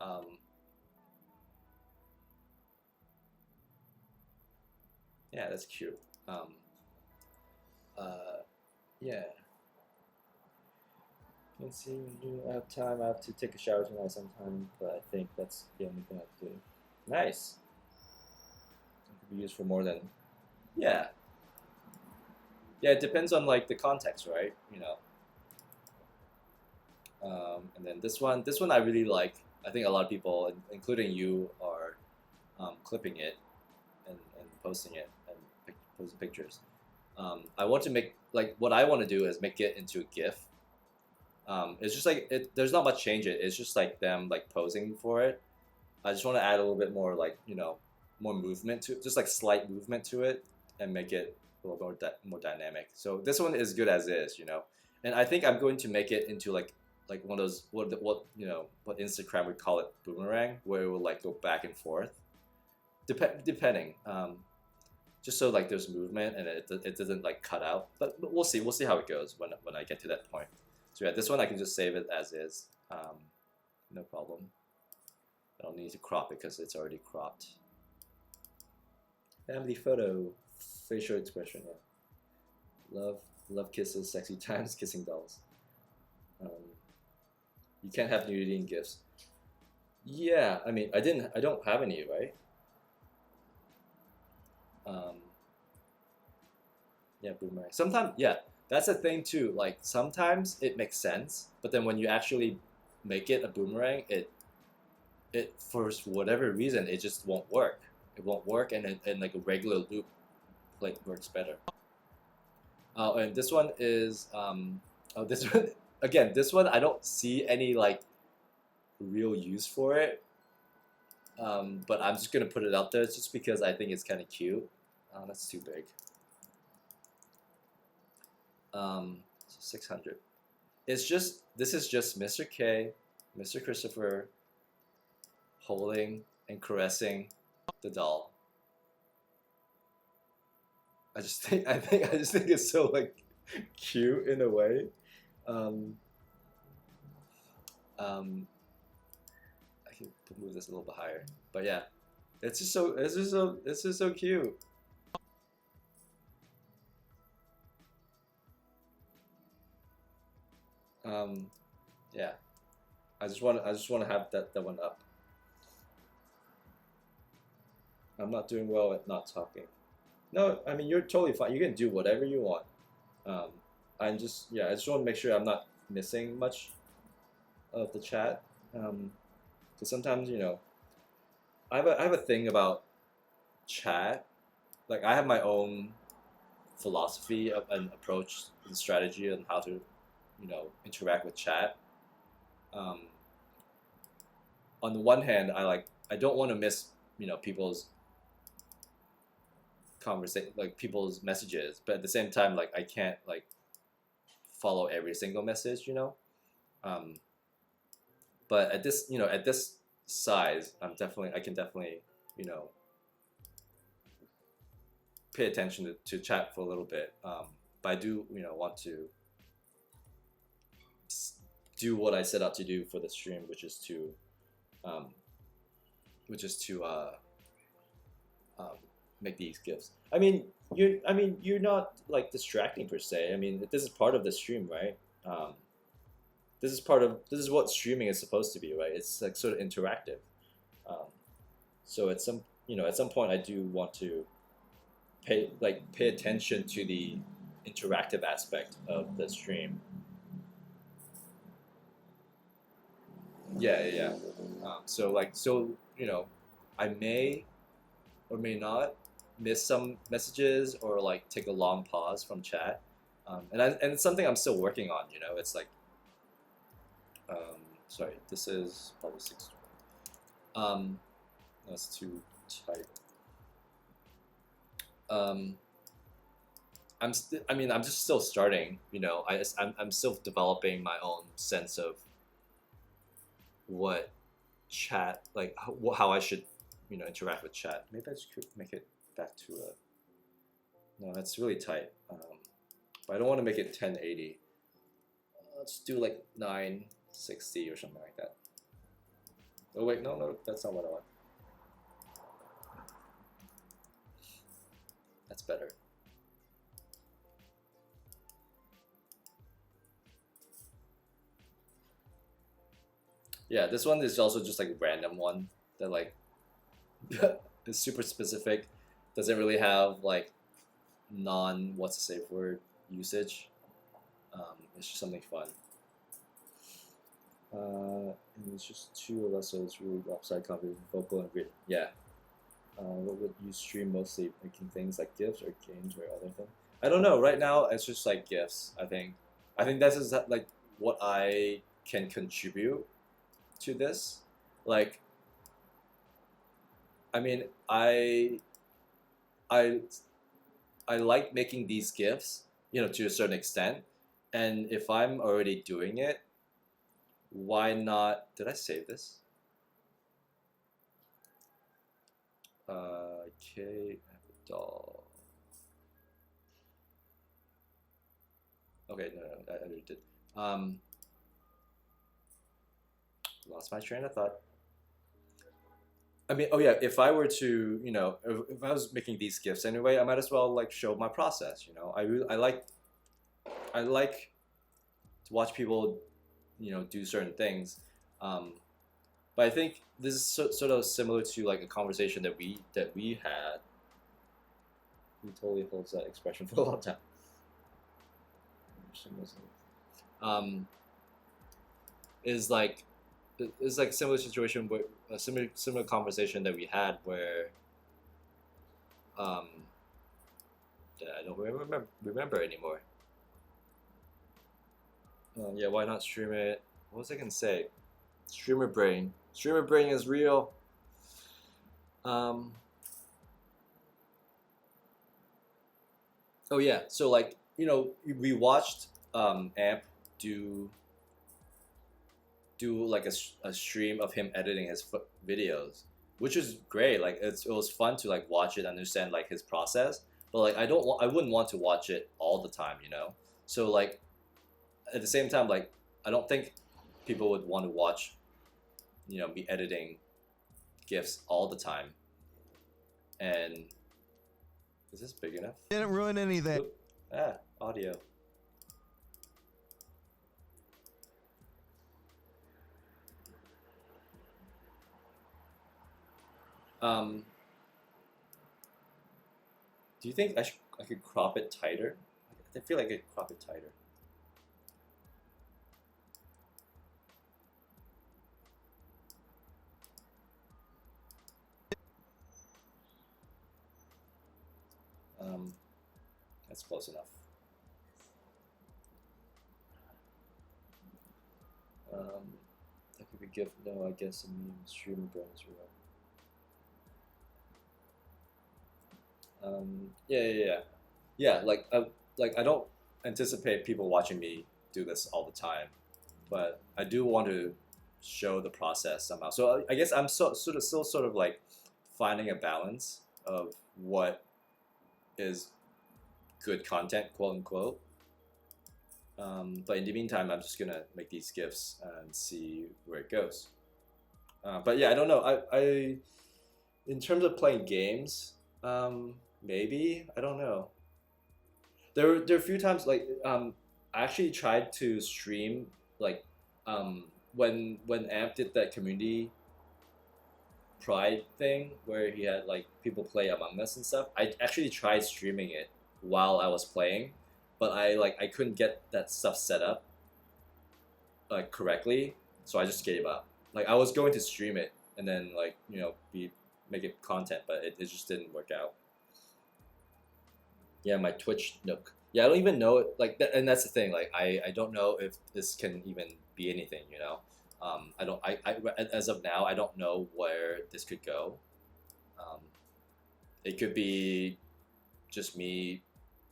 Um, yeah, that's cute. Uh, yeah. Let's see, when I have time, I have to take a shower tonight sometime, but I think that's the only thing I have to do. Nice. It could be used for more than. Yeah. Yeah, it depends on like the context, right? You know. And then this one I really like. I think a lot of people, including you, are clipping it and posting it and posting pictures. I want to make like what I want to do is make it into a GIF. It's just like it. There's not much change. It's just like them like posing for it. I just want to add a little bit more like more movement to just like slight movement to it and make it a little more dynamic. So this one is good as is, and I think I'm going to make it into like one of those what what Instagram would call it boomerang, where it will like go back and forth, depending. Just so like there's movement and it doesn't like cut out. But we'll see. We'll see how it goes when I get to that point. So yeah, this one I can just save it as is. No problem. I don't need to crop it because it's already cropped. Family photo, facial expression. Yeah. Love kisses, sexy times, kissing dolls. You can't have nudity in GIFs. Yeah, I mean, I don't have any, right? Yeah, boomerang. Sometimes, yeah, that's a thing too. Like sometimes it makes sense, but then when you actually make it a boomerang, it for whatever reason it just won't work. It won't work, and like a regular loop like works better. And this one is oh, this one again. This one I don't see any like real use for it. But I'm just gonna put it out there just because I think it's kind of cute. That's too big. So 600. This is just Mr. K, Mr. Christopher holding and caressing the doll. I just think it's so like cute in a way. Um, I can move this a little bit higher, but yeah, it's just so cute. Yeah, I just want to have that one up. I'm not doing well at not talking. No, I mean you're totally fine. You can do whatever you want. Um, I just want to make sure I'm not missing much of the chat. Because sometimes I have a thing about chat. Like I have my own philosophy and approach and strategy on how to interact with chat. Um, on the one hand, I don't want to miss people's conversation, like people's messages, but at the same time, like I can't like follow every single message. Um, but at this size, I can definitely you know pay attention to chat for a little bit. But I do want to do what I set out to do for the stream, um, which is to um, make these GIFs. I mean, you're not like distracting per se. I mean, this is part of the stream, right? This is what streaming is supposed to be, right? It's like sort of interactive. Um, so at some point, I do want to pay attention to the interactive aspect of the stream. Yeah. So I may or may not miss some messages or like take a long pause from chat, and it's something I'm still working on. It's like, sorry, this is probably 6. That's too tight. I'm just still starting. I'm still developing my own sense of what chat, like how I should interact with chat. Maybe I just could make it back to a, no, that's really tight. But I don't want to make it 1080. Let's do like 960 or something like that. Oh wait, no, that's not what I want. That's better. Yeah, this one is also just like a random one that like is super specific. Doesn't really have like what's the safe word usage. It's just something fun. And it's just 2 of us, so it's really lopsided conversation, vocal and written. Yeah. What would you stream mostly? Making things like GIFs or games or other things? I don't know. Right now, it's just like GIFs. I think that's just like what I can contribute to this. Like, I mean, I like making these GIFs, to a certain extent. And if I'm already doing it, why not? Did I save this? K doll. Okay, no, I already did. Lost my train of thought. I mean, oh yeah, if I were to, if I was making these GIFs anyway, I might as well like show my process. I like to watch people, do certain things. But I think this is sort of similar to like a conversation that we had. He totally holds that expression for a long time. Is like it's like similar situation where a similar conversation that we had where that I don't remember anymore. Yeah, why not stream it? What was I gonna say? Streamer brain is real. Oh yeah, so like we watched Amp do like a stream of him editing his videos, which is great. Like it was fun to like watch it, understand like his process. But like I wouldn't want to watch it all the time. So like at the same time, like I don't think people would want to watch, me editing GIFs all the time. And is this big enough? Didn't ruin anything. Oop. Audio. Do you think I could crop it tighter? I feel like I could crop it tighter. That's close enough. That could be gift. No, I guess a meme streaming brands were. Yeah. Like I don't anticipate people watching me do this all the time, but I do want to show the process somehow. So I guess I'm still sort of like finding a balance of what is good content, quote unquote. But in the meantime, I'm just gonna make these GIFs and see where it goes. But yeah, I don't know. I in terms of playing games, maybe, I don't know. There are a few times like I actually tried to stream like when Amp did that community pride thing where he had like people play Among Us and stuff. I actually tried streaming it while I was playing, but I couldn't get that stuff set up like correctly, so I just gave up. Like I was going to stream it and then like make it content, but it just didn't work out. Yeah, my Twitch Nook. Yeah, I don't even know it like that, and that's the thing. Like I don't know if this can even be anything. I don't. I as of now, I don't know where this could go. It could be just me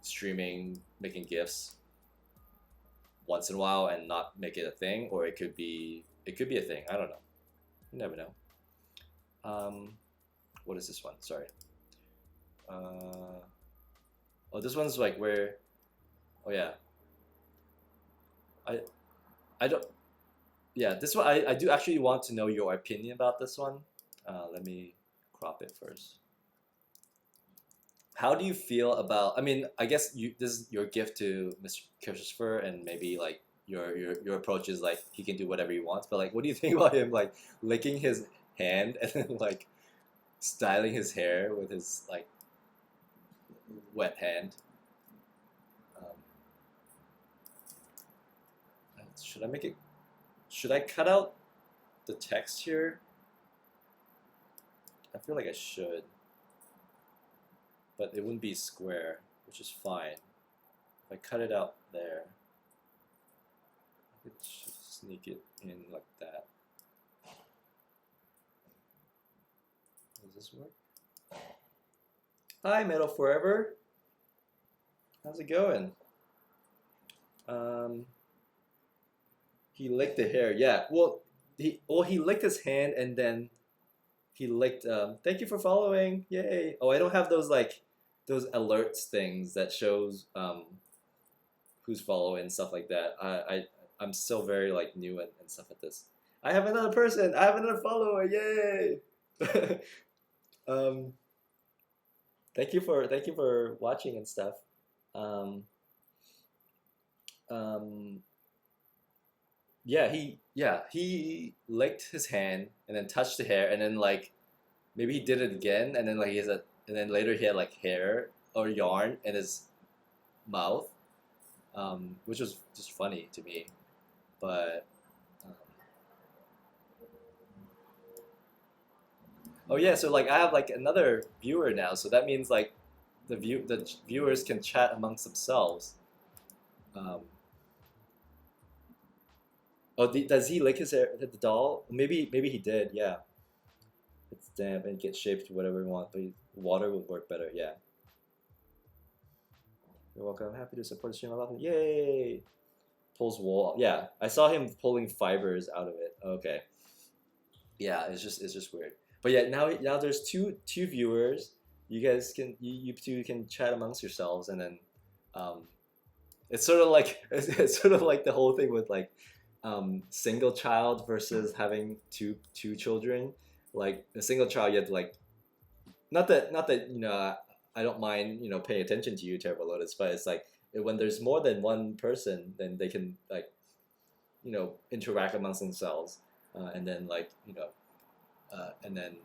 streaming, making GIFs once in a while and not make it a thing, or it could be a thing. I don't know. You never know. What is this one? Sorry. Oh, this one's like where. Oh yeah. I don't. Yeah, this one I do actually want to know your opinion about this one. Let me crop it first. How do you feel about? I mean, I guess this is your gift to Mr. Christopher, and maybe like your approach is like he can do whatever he wants. But like, what do you think about him like licking his hand and then like styling his hair with his like wet hand? Should I make it? Should I cut out the text here? I feel like I should, but it wouldn't be square, which is fine. If I cut it out there, I could sneak it in like that. Does this work? Hi, Metal Forever. How's it going? He licked the hair. Yeah. Well, he licked his hand and then he licked. Thank you for following. Yay. Oh, I don't have those like those alerts things that shows who's following and stuff like that. I'm still very like new and stuff at this. I have another person. I have another follower. Yay. Thank you for watching and stuff. He licked his hand and then touched the hair and then like maybe he did it again and then like and then later he had like hair or yarn in his mouth, which was just funny to me, but oh yeah, so like I have like another viewer now, so that means like the viewers can chat amongst themselves. Oh, does he lick his hair, the doll? Maybe he did. Yeah. It's damp and get shaped to whatever you want, but water would work better. Yeah. You're welcome. I'm happy to support the stream. I love it. Yay! Pulls wool. Yeah, I saw him pulling fibers out of it. Okay. Yeah, it's just weird. But yeah, now there's two viewers. You guys can you two can chat amongst yourselves, and then it's sort of like the whole thing with like single child versus having two children. Like a single child, you have to like not that I don't mind paying attention to you, Terrible Lotus, but it's like when there's more than one person, then they can like interact amongst themselves, and then like and then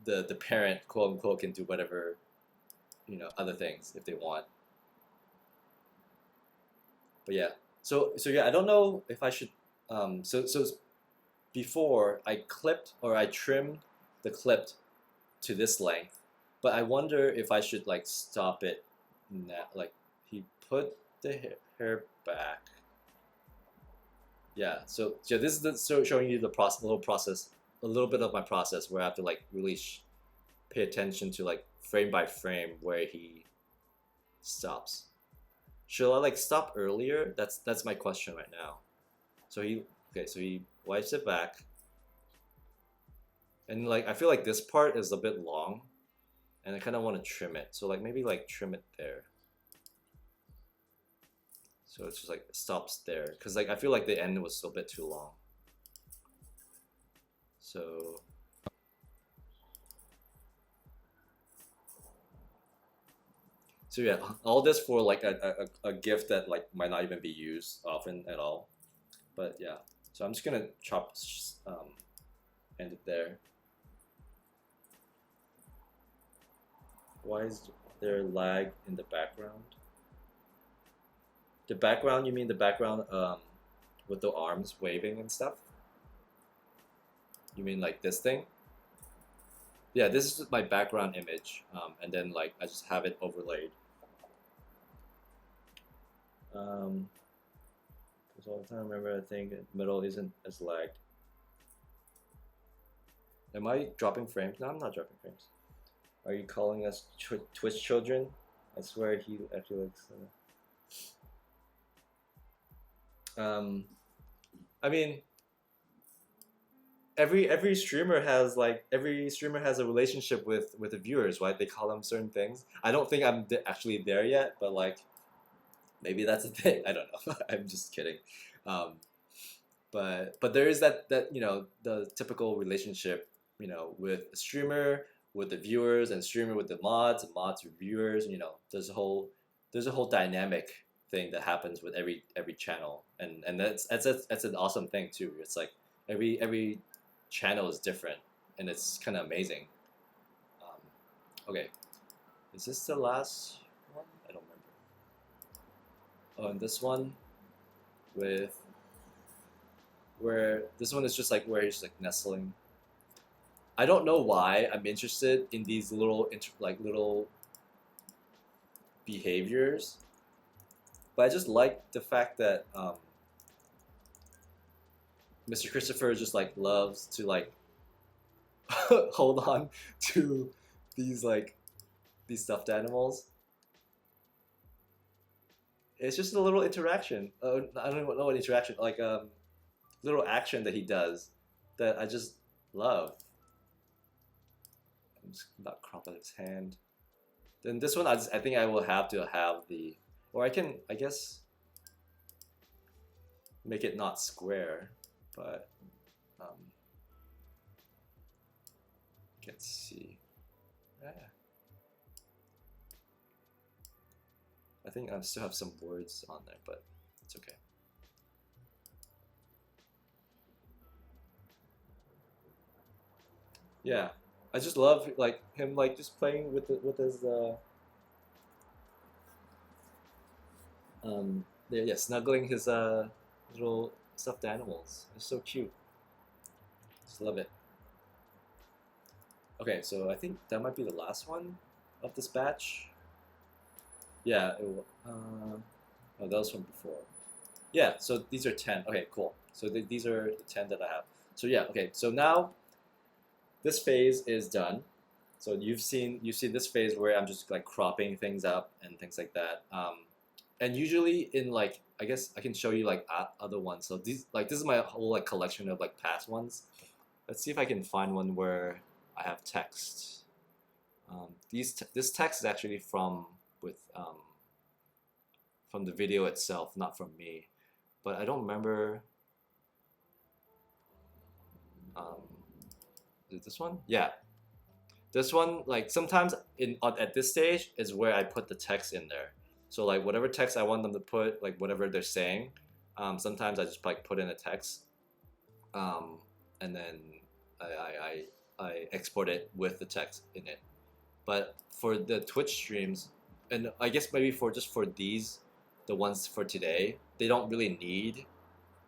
the parent quote unquote can do whatever other things if they want. But yeah, so yeah, I don't know if I should so before I clipped or I trimmed the clip to this length, but I wonder if I should like stop it now. Like he put the hair back. Yeah, so yeah, this is showing you the process, a little bit of my process where I have to like really pay attention to like frame by frame where he stops. Should I like stop earlier? That's my question right now. So he wipes it back, and like I feel like this part is a bit long, and I kind of want to trim it. So like maybe like trim it there. So it's just like stops there, because like I feel like the end was a bit too long. So yeah, all this for like a GIF that like might not even be used often at all. But yeah, so I'm just gonna end it there. Why is there lag in the background? The background, you mean the background with the arms waving and stuff? You mean like this thing? Yeah, this is my background image, and then like I just have it overlaid. Because all the time, remember, I think middle isn't as lagged. Am I dropping frames? No, I'm not dropping frames. Are you calling us Twitch children? I swear he actually likes. I mean, every streamer has a relationship with the viewers, right? They call them certain things. I don't think I'm actually there yet, but like maybe that's a thing. I don't know. I'm just kidding. But there is that the typical relationship with a streamer with the viewers, and streamer with the mods, and mods with viewers. There's a whole dynamic thing that happens with every channel, and that's an awesome thing too. It's like every channel is different, and it's kind of amazing. Okay, is this the last one? I don't remember. Oh, and this one where this one is just like where he's like nestling. I don't know why I'm interested in these little little behaviors, but I just like the fact that Mr. Christopher just like loves to like hold on to these stuffed animals. It's just a little interaction. I don't even know what interaction, like little action that he does that I just love. I'm just about cropping his hand. Then this one, I think I will have to have the, or I guess make it not square, but let's see. Yeah. I think I still have some words on there, but it's okay. Yeah, I just love like him like just playing with his yeah, snuggling his little stuffed animals. It's so cute. Just love it. Okay, so I think that might be the last one of this batch. Yeah, oh, that was from before. Yeah, so these are 10. Okay, cool. So these are the 10 that I have. So yeah, okay. So now this phase is done. So you've seen this phase where I'm just like cropping things up and things like that. And usually in like, I guess I can show you like other ones. So this is my whole like collection of like past ones. Let's see if I can find one where I have text. This text is actually from the video itself, not from me. But I don't remember Um, is it this one? Yeah. This one, like sometimes at this stage is where I put the text in there. So like whatever text I want them to put, like whatever they're saying, sometimes I just like put in a text, and then I export it with the text in it. But for the Twitch streams, and I guess maybe for just for these, the ones for today, they don't really need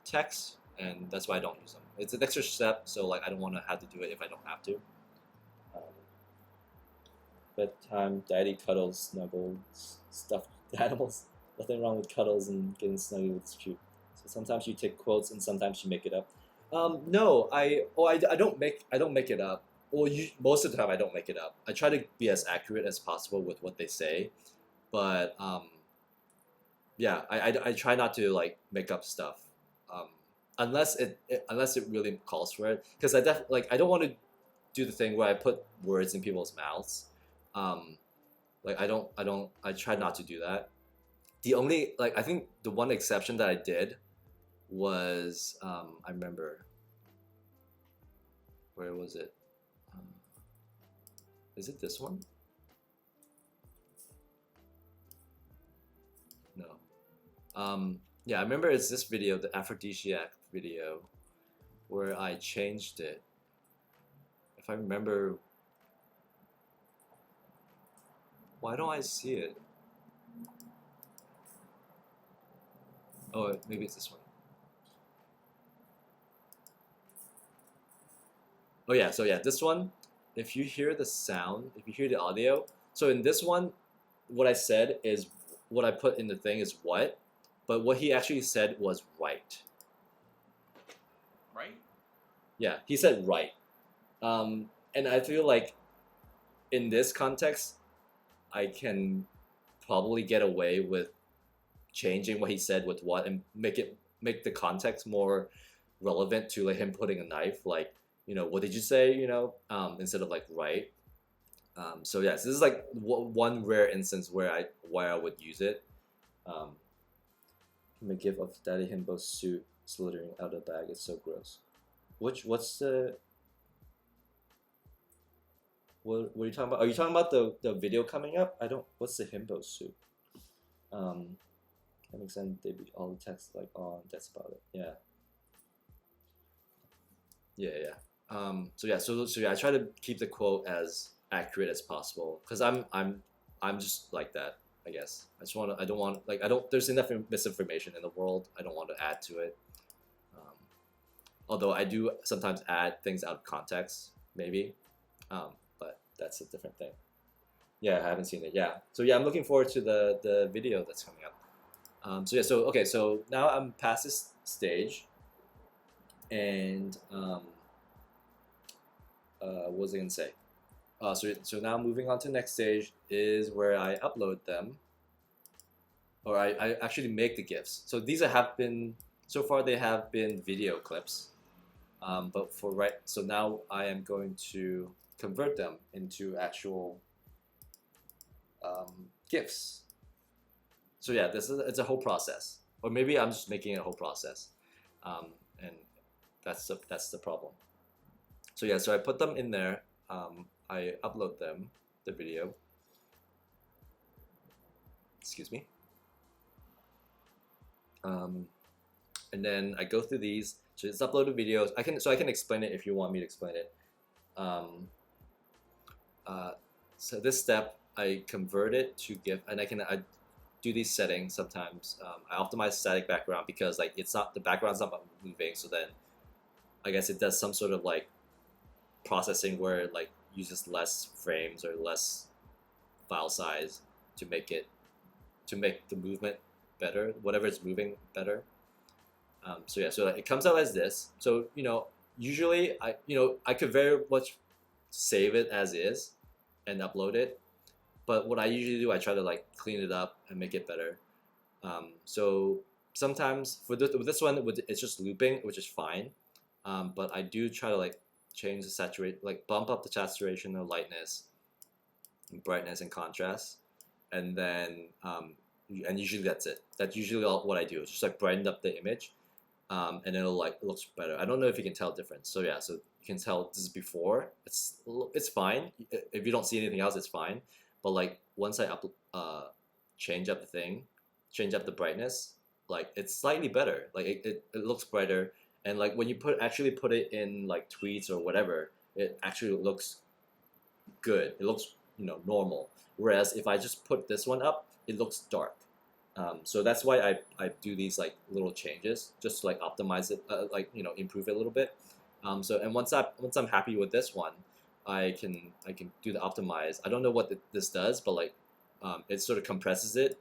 text, and that's why I don't use them. It's an extra step, so like I don't want to have to do it if I don't have to. Um, Bedtime, daddy cuddles, snuggles, stuffed animals. Nothing wrong with cuddles and getting snuggy with Stu. So sometimes you take quotes and sometimes you make it up. No, I don't make it up. Well, most of the time I don't make it up. I try to be as accurate as possible with what they say, but yeah, I try not to like make up stuff, um, unless it really calls for it. Because I don't want to do the thing where I put words in people's mouths. Um, like I try not to do that. The only I think the one exception that I did was I remember, where was it? Um, is it this one? No. Yeah, I remember it's this video, the aphrodisiac video, where I changed it. If I remember, why don't I see it? Oh, maybe it's this one. Oh yeah, so yeah, this one, if you hear the sound, if you hear the audio, so in this one, what I said is, what I put in the thing is what, but what he actually said was right. Right? Yeah, he said right. And I feel like in this context, I can probably get away with changing what he said with what and make the context more relevant to like him putting a knife, like, what did you say, instead of like right. So yes, this is like one rare instance where I would use it. Him a gif of Daddy Himbo's suit slithering out of the bag. It's so gross. What's the what are you talking about? Are you talking about the video coming up? I don't. What's the Himbo suit? That makes sense. They be all the text like on. That's about it. Yeah. Yeah. So yeah. So yeah. I try to keep the quote as accurate as possible because I'm just like that. I guess I just want to. I don't want like I don't. There's enough misinformation in the world. I don't want to add to it. Although I do sometimes add things out of context, maybe. But that's a different thing. Yeah, I haven't seen it. Yeah. So yeah, I'm looking forward to the video that's coming up. So yeah, so okay, so now I'm past this stage, and what was I gonna say? So now moving on to the next stage is where I upload them, or I actually make the GIFs. So these have been so far they have been video clips, but so now I am going to convert them into actual GIFs. So yeah, it's a whole process, or maybe I'm just making it a whole process, and that's the problem. So yeah, so I put them in there. I upload them, the video. Excuse me. And then I go through these. So it's uploaded videos. I can explain it if you want me to explain it. So this step, I convert it to GIF, and I do these settings sometimes. I optimize static background because like the background's not moving, so then I guess it does some sort of like processing where it like uses less frames or less file size to make the movement better, whatever it's moving better. So yeah, so it comes out as this. So usually I could very much save it as is and upload it, but what I usually do, I try to like clean it up and make it better. So sometimes with this one, it's just looping, which is fine. But I do try to like change the saturate, like bump up the saturation or lightness, and brightness and contrast, and then and usually that's it. That's usually what I do. It's just like brighten up the image, and it'll like it looks better. I don't know if you can tell difference. So yeah, so you can tell this is before. It's fine. If you don't see anything else, it's fine. But like once I change up the thing, change up the brightness, like it's slightly better. Like it looks brighter. And like when you actually put it in like tweets or whatever, it actually looks good. It looks normal. Whereas if I just put this one up, it looks dark. So that's why I do these like little changes just to like optimize it, like improve it a little bit. So and once I'm happy with this one, I can do the optimize. I don't know what this does, but like it sort of compresses it,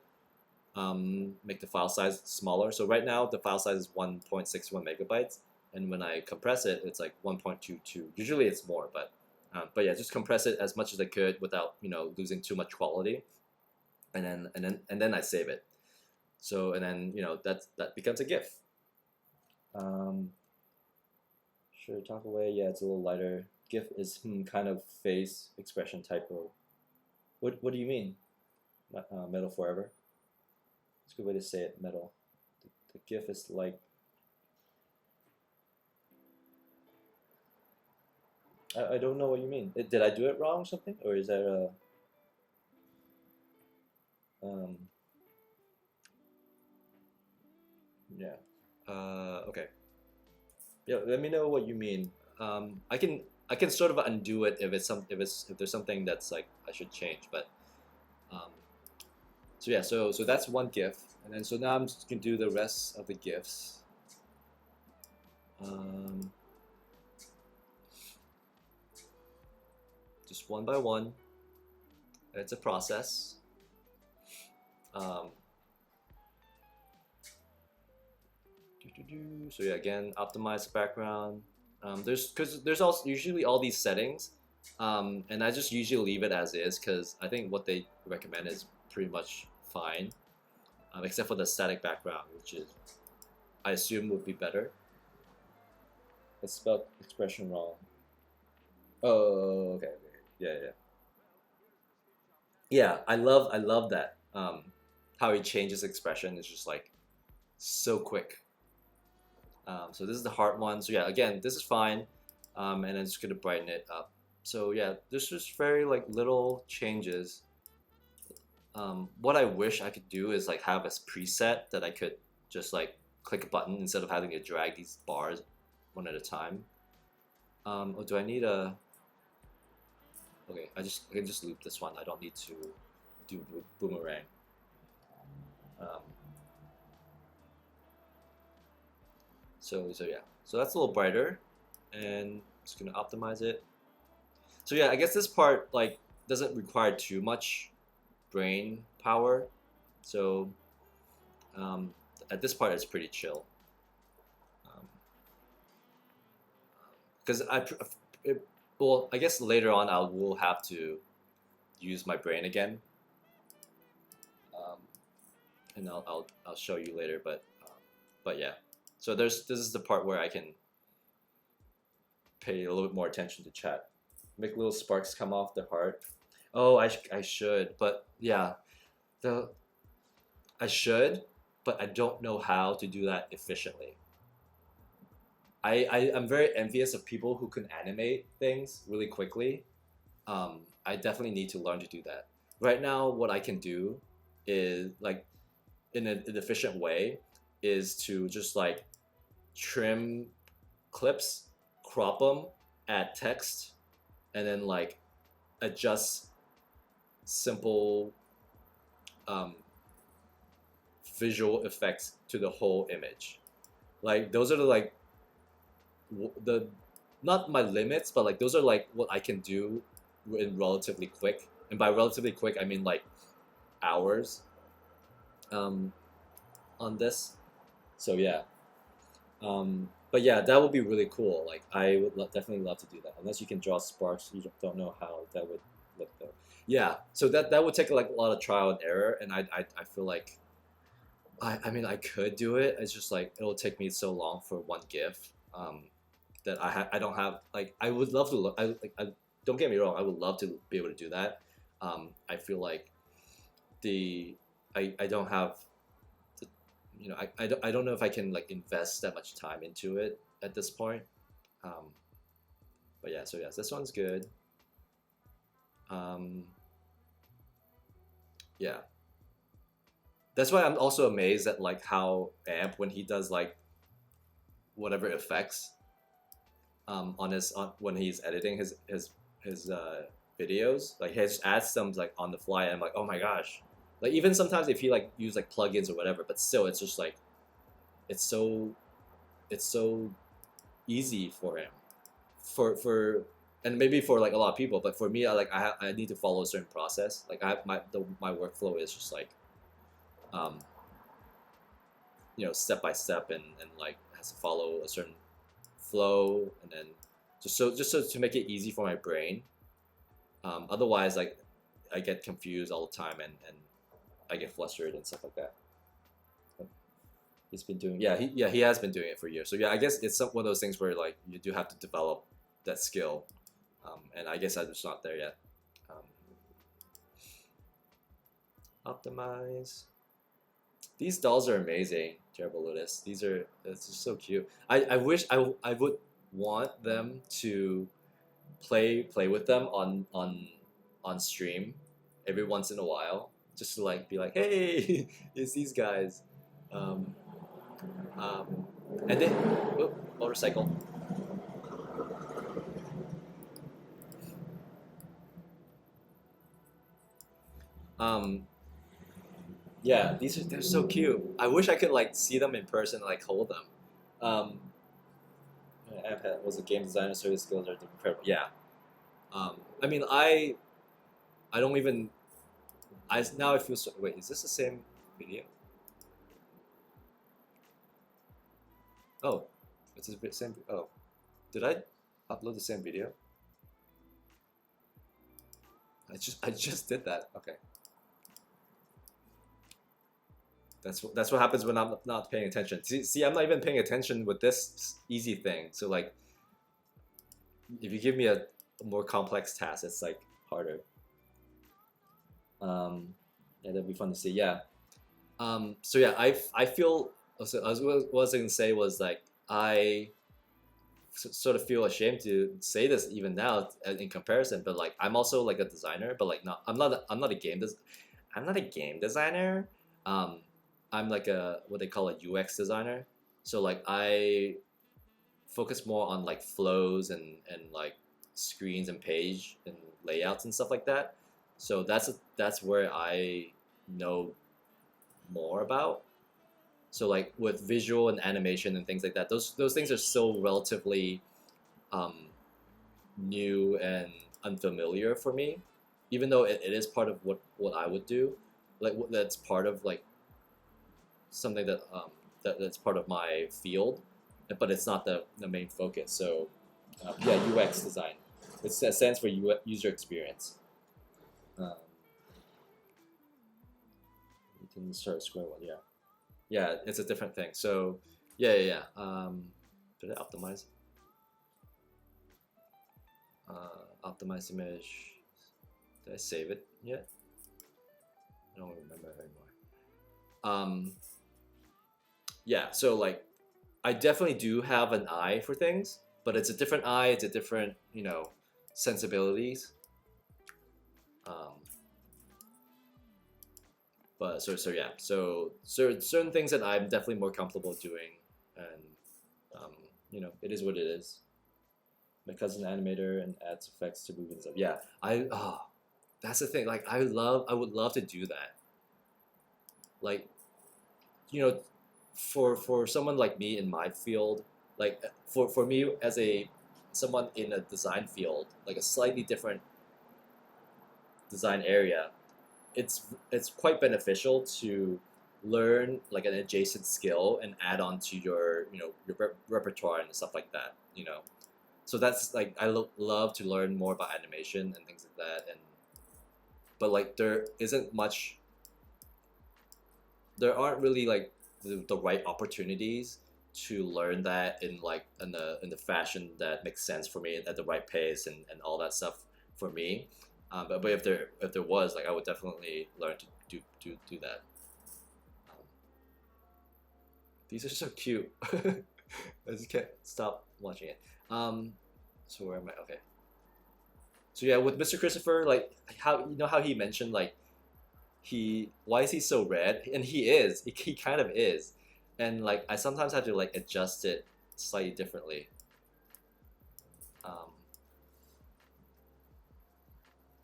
make the file size smaller. So right now the file size is 1.61 megabytes, and when I compress it, it's like 1.22. Usually it's more, but yeah, just compress it as much as I could without losing too much quality, and then I save it. So and then that becomes a GIF. Sure, talk away. Yeah, it's a little lighter. GIF is kind of face expression type of. What do you mean? Metal forever. It's a good way to say it. Metal. The GIF is like. I don't know what you mean. Did I do it wrong or something, or is that a? Yeah. Okay. Yeah. Let me know what you mean. I can sort of undo it if there's something that's like I should change, but um, so yeah. So that's one GIF, and then so now I'm just gonna do the rest of the GIFs. Just one by one. It's a process. Um, So yeah, again, optimize the background. There's also usually all these settings, and I just usually leave it as is because I think what they recommend is pretty much fine, except for the static background, which is I assume would be better. I spelled expression wrong. Oh, okay. Yeah, yeah. Yeah, I love that. How he changes expression is just like so quick. So this is the heart one. So yeah, again, this is fine, and I'm just gonna brighten it up. So yeah, there's just very like little changes. What I wish I could do is like have a preset that I could just like click a button instead of having to drag these bars one at a time. Or do I need a? Okay, I can just loop this one. I don't need to do boomerang. Um, so yeah, so that's a little brighter, and just gonna optimize it. So yeah, I guess this part like doesn't require too much brain power, so um, at this part it's pretty chill. Because well, I guess later on I will have to use my brain again, um, and I'll show you later. But yeah, so this is the part where I can pay a little bit more attention to chat, make little sparks come off the heart. Oh, I should, but yeah, the I should, but I don't know how to do that efficiently. I'm very envious of people who can animate things really quickly. I definitely need to learn to do that. Right now, what I can do is like in an efficient way is to just like trim clips, crop them, add text, and then like adjust simple um, visual effects to the whole image. Like those are the not my limits, but like those are like what I can do in relatively quick. And by relatively quick, I mean like hours um, on this. So yeah, but yeah, that would be really cool. Like I would definitely love to do that. Unless you can draw sparks, you don't know how that would look though. Yeah, so that would take like a lot of trial and error, and I feel like I mean I could do it. It's just like it'll take me so long for one GIF. That I don't have like I would love to look I don't get me wrong, I would love to be able to do that. I feel like I don't have the you know, I don't know if I can like invest that much time into it at this point. Um, but yeah, so yes, this one's good. Um, yeah, that's why I'm also amazed at like how Amp, when he does like whatever effects on his when he's editing his videos, like he just adds them like on the fly, and I'm like, oh my gosh, like even sometimes if he like use like plugins or whatever, but still it's just like it's so it's so easy for him for and maybe for like a lot of people, but for me I need to follow a certain process. Like I have my workflow is just like um you know, step by step, and like has to follow a certain flow, and then just so to make it easy for my brain. Otherwise, like I get confused all the time, and I get flustered and stuff like that. But he's been doing, he has been doing it for years. So yeah, I guess it's one of those things where like you do have to develop that skill, and I guess I'm just not there yet. Um, Optimize. These dolls are amazing, Terrible Lotus. It's just so cute. I wish I would want them to play with them on stream every once in a while, just to like be like, hey, it's these guys. Um, um, and then motorcycle. Um, yeah, they're so cute. I wish I could like see them in person and like hold them. Um, iPad was a game designer, so his skills are incredible. Yeah. I mean, I don't even. Now I feel so. Wait, is this the same video? Oh, it's the same. Oh, did I upload the same video? I just did that. Okay. That's what happens when I'm not paying attention. See, I'm not even paying attention with this easy thing. So like, if you give me a more complex task, it's like harder. Yeah, that'd be fun to see. Yeah. So yeah, I feel. So what I was gonna say was like I sort of feel ashamed to say this even now in comparison, but like I'm also like a designer, but like not I'm not a I'm not a game designer. Um, I'm like a what they call a UX designer. So like I focus more on like flows and like screens and page and layouts and stuff like that. So that's where I know more about. So like with visual and animation and things like that, those things are still relatively um, new and unfamiliar for me, even though it is part of what I would do. Like that's part of like something that's part of my field, but it's not the main focus. So yeah, UX design. It stands for user experience. Um, you can start a square one. Yeah, yeah, it's a different thing. So yeah. Did I optimize? Optimize image. Did I save it yet? I don't remember anymore. Yeah, so like I definitely do have an eye for things, but it's a different eye. It's a different, you know, sensibilities. Um, but so yeah, so certain things that I'm definitely more comfortable doing, and um, you know, it is what it is. My cousin animator and adds effects to movies and stuff. Yeah, that's the thing. Like I would love to do that. Like, you know, for someone like me in my field, like for me as a someone in a design field, like a slightly different design area, it's quite beneficial to learn like an adjacent skill and add on to your, you know, your repertoire and stuff like that, you know. So that's like I love to learn more about animation and things like that, and but like there aren't really like the right opportunities to learn that in like in the fashion that makes sense for me at the right pace and all that stuff for me. But if there was, like I would definitely learn to do that. Um, These are so cute. I just can't stop watching it. So where am I? Okay. So yeah, with Mr. Christopher, like how how he mentioned like why is he so red? And he is. He kind of is. And like I sometimes have to like adjust it slightly differently. Um,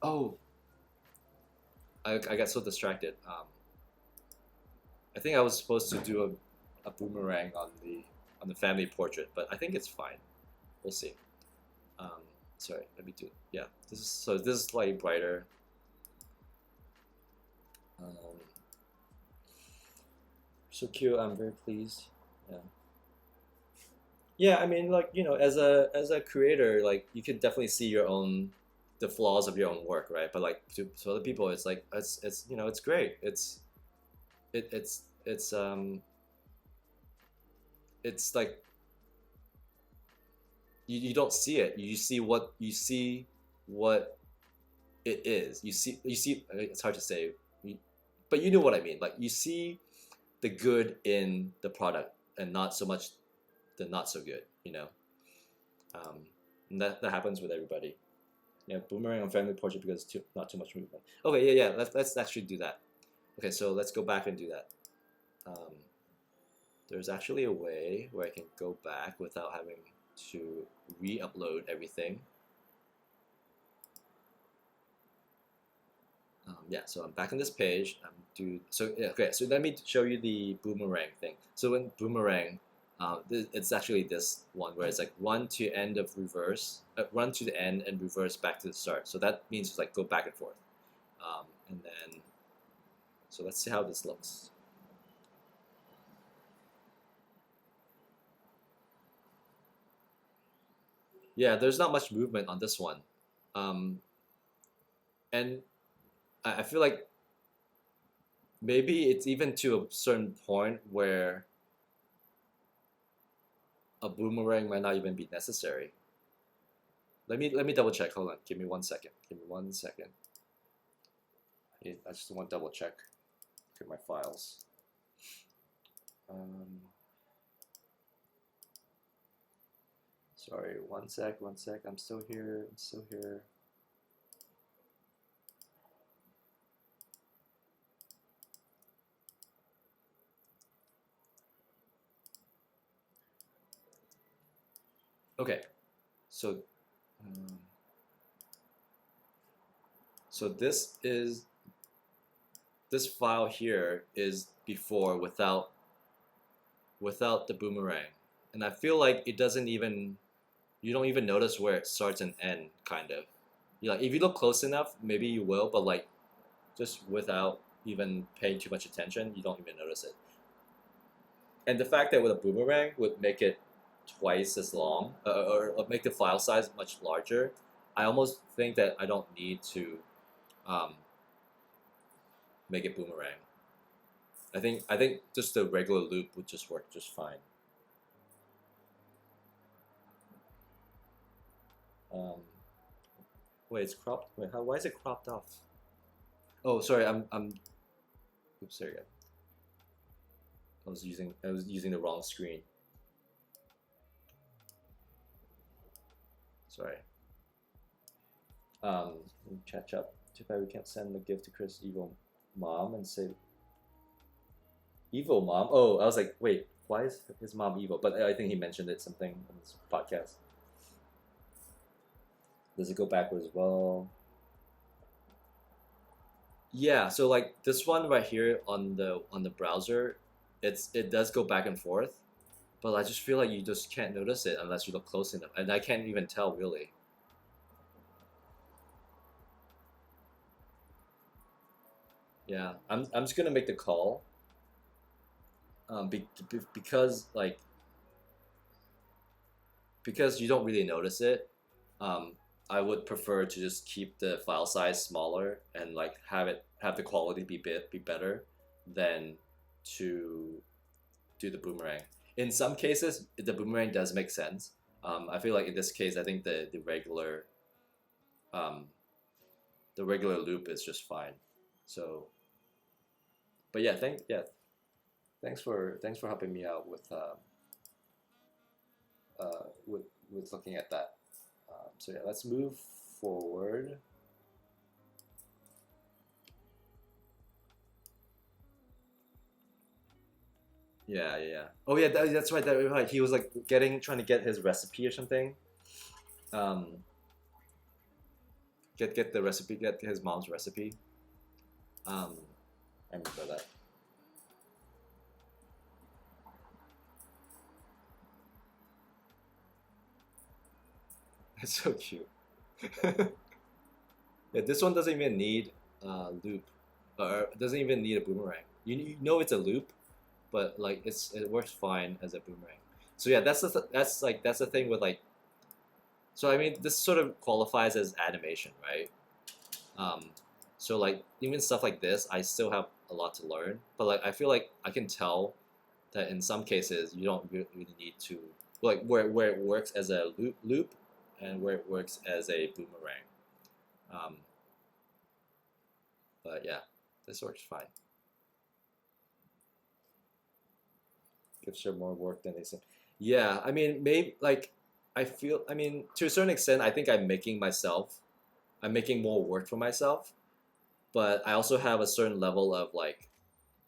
oh, I got so distracted. I think I was supposed to do a boomerang on the family portrait, but I think it's fine. We'll see. Um, sorry, let me do. Yeah, this is slightly brighter. Um, so cute. I'm very pleased. Yeah. Yeah, I mean, like as a creator, like you can definitely see your own the flaws of your own work, right? But like to other people, it's like it's it's great. It's like you don't see it. You see what it is. You see. It's hard to say, but you know what I mean. Like you see the good in the product and not so much the not so good. Um, and that happens with everybody. Yeah, boomerang on family portrait because not too much movement. Okay, yeah. Let's actually do that. Okay, so let's go back and do that. Um, there's actually a way where I can go back without having to re-upload everything. Yeah, so I'm back on this page. Okay. So let me show you the boomerang thing. So in boomerang, it's actually this one where it's like run to end of reverse, run to the end and reverse back to the start. So that means it's like go back and forth. And then, so let's see how this looks. Yeah, there's not much movement on this one, and I feel like maybe it's even to a certain point where a boomerang might not even be necessary. Let me double check. Hold on. Give me 1 second. Give me 1 second. I just want to double check. Look at my files. Sorry. 1 sec. 1 sec. I'm still here. I'm still here. Okay. So so this file here is before without the boomerang, and I feel like it doesn't even you don't even notice where it starts and end kind of. Like if you look close enough, maybe you will, but like just without even paying too much attention, you don't even notice it. And the fact that with a boomerang would make it twice as long, or make the file size much larger, I almost think that I don't need to um, make it boomerang. I think just the regular loop would just work just fine. Um, wait, it's cropped. Wait, why is it cropped off? Oh, sorry. Oops, sorry. I was using the wrong screen. Sorry. Catch up. Too bad we can't send the gift to Chris' evil mom and say evil mom. Oh, I was like, wait, why is his mom evil? But I think he mentioned it something on this podcast. Does it go backwards as well? Yeah, so like this one right here on the browser, it does go back and forth, but I just feel like you just can't notice it unless you look close enough, and I can't even tell really. Yeah, I'm just gonna make the call, because like because you don't really notice it. Um, I would prefer to just keep the file size smaller and like have the quality be better than to do the boomerang. In some cases, the boomerang does make sense. I feel like in this case, I think um, the regular loop is just fine. So, but yeah, Thanks for helping me out with looking at that. So yeah, let's move forward. Yeah, yeah, yeah. Oh yeah, that's right. Right. He was like trying to get his recipe or something. Um, get the recipe, get his mom's recipe. I remember that. It's so cute. Yeah, this one doesn't even need loop, or doesn't even need a boomerang. You know it's a loop, but like it works fine as a boomerang. So yeah, that's the thing with like. So I mean, this sort of qualifies as animation, right? Um, so like even stuff like this, I still have a lot to learn. But like I feel like I can tell that in some cases you don't really need to like where it works as a loop and where it works as a boomerang. Um, but yeah, this works fine. GIFs are more work than they seem. Yeah, I mean, maybe like I mean, to a certain extent, I think I'm making more work for myself, but I also have a certain level of like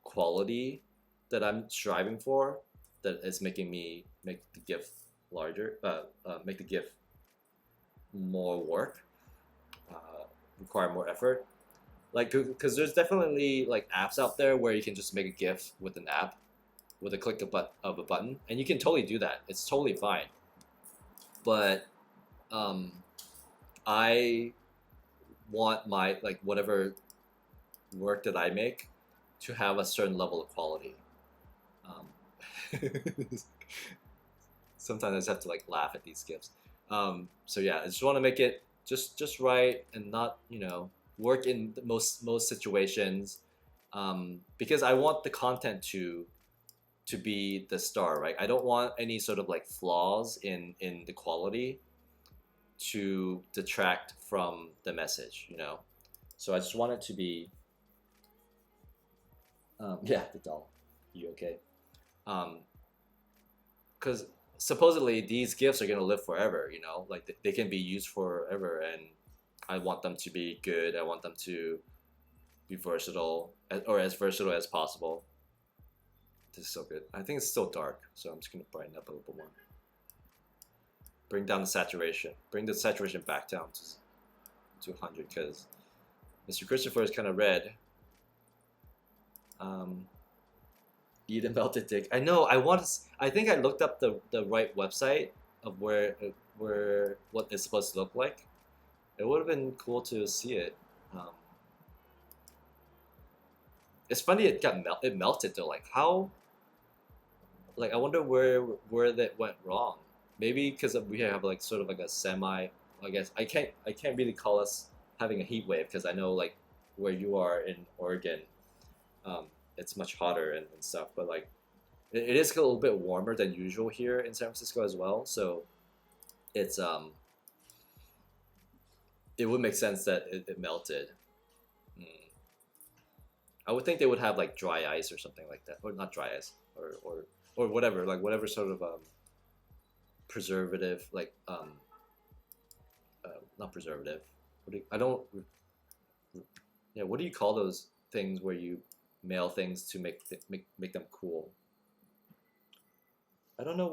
quality that I'm striving for that is making me make the GIF larger, make the GIF more work, require more effort. Like, because there's definitely like apps out there where you can just make a GIF with an app, with a click of a button, and you can totally do that. It's totally fine. But um, I want my like whatever work that I make to have a certain level of quality. Um, sometimes I just have to like laugh at these GIFs. So yeah, I just want to make it just right and not work in the most situations, because I want the content to be the star, right? I don't want any sort of like flaws in the quality to detract from the message, you know. So I just want it to be, yeah, the doll. You okay? Because supposedly these gifts are gonna live forever, you know, like they can be used forever, and I want them to be good. I want them to be versatile, or as versatile as possible. This is so good. I think it's still dark, so I'm just gonna brighten up a little bit more. Bring down the saturation. Bring the saturation back down to 100 because Mr. Christopher is kind of red. Eat a melted dick. I know. I think I looked up the right website of where what it's supposed to look like. It would have been cool to see it. Um, it's funny it melted though. Like how? Like I wonder where that went wrong. Maybe because we have like sort of like a semi. I guess I can't really call us having a heat wave because I know like where you are in Oregon, um, it's much hotter and stuff. But like it is a little bit warmer than usual here in San Francisco as well. So it's it would make sense that it melted. Mm. I would think they would have like dry ice or something like that, or not dry ice, or whatever, like whatever sort of preservative, like not preservative. I don't. Yeah, what do you call those things where you mail things to make them cool? I don't know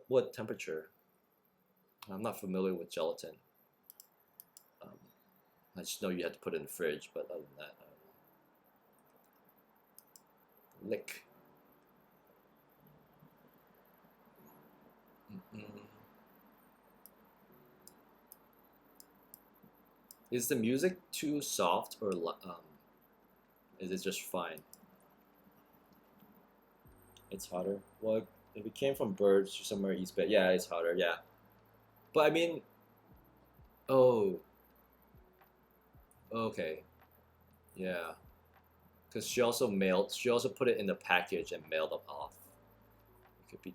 what temperature. I'm not familiar with gelatin. Um, I just know you had to put it in the fridge, but other than that, I don't know. Lick. Mm-mm. Is the music too soft or is it just fine? It's hotter. Well, if it came from birds or somewhere east bay, yeah, it's hotter. Yeah, but I mean, oh, okay, yeah, because she also put it in the package and mailed it off. It could be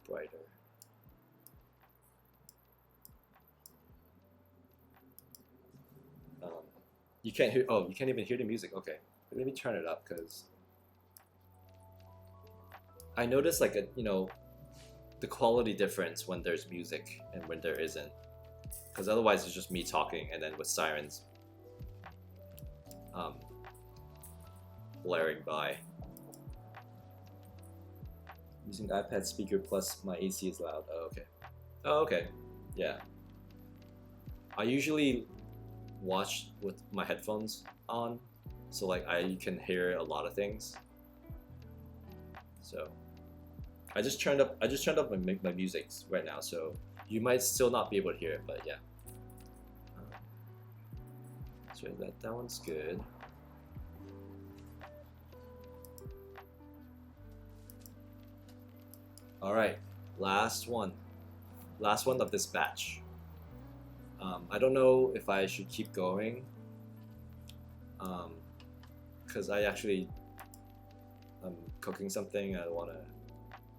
brighter. Um, you can't hear. Oh, you can't even hear the music. Okay, let me turn it up because I noticed like the quality difference when there's music and when there isn't, because otherwise it's just me talking and then with sirens blaring by. Using iPad speaker plus my AC is loud. Oh, okay. Oh, okay. Yeah. I usually watch with my headphones on, so like I can hear a lot of things. So I just turned up my music right now, so you might still not be able to hear it, but yeah. So that one's good. All right, last one of this batch. I don't know if I should keep going, because I actually I'm cooking something. I want to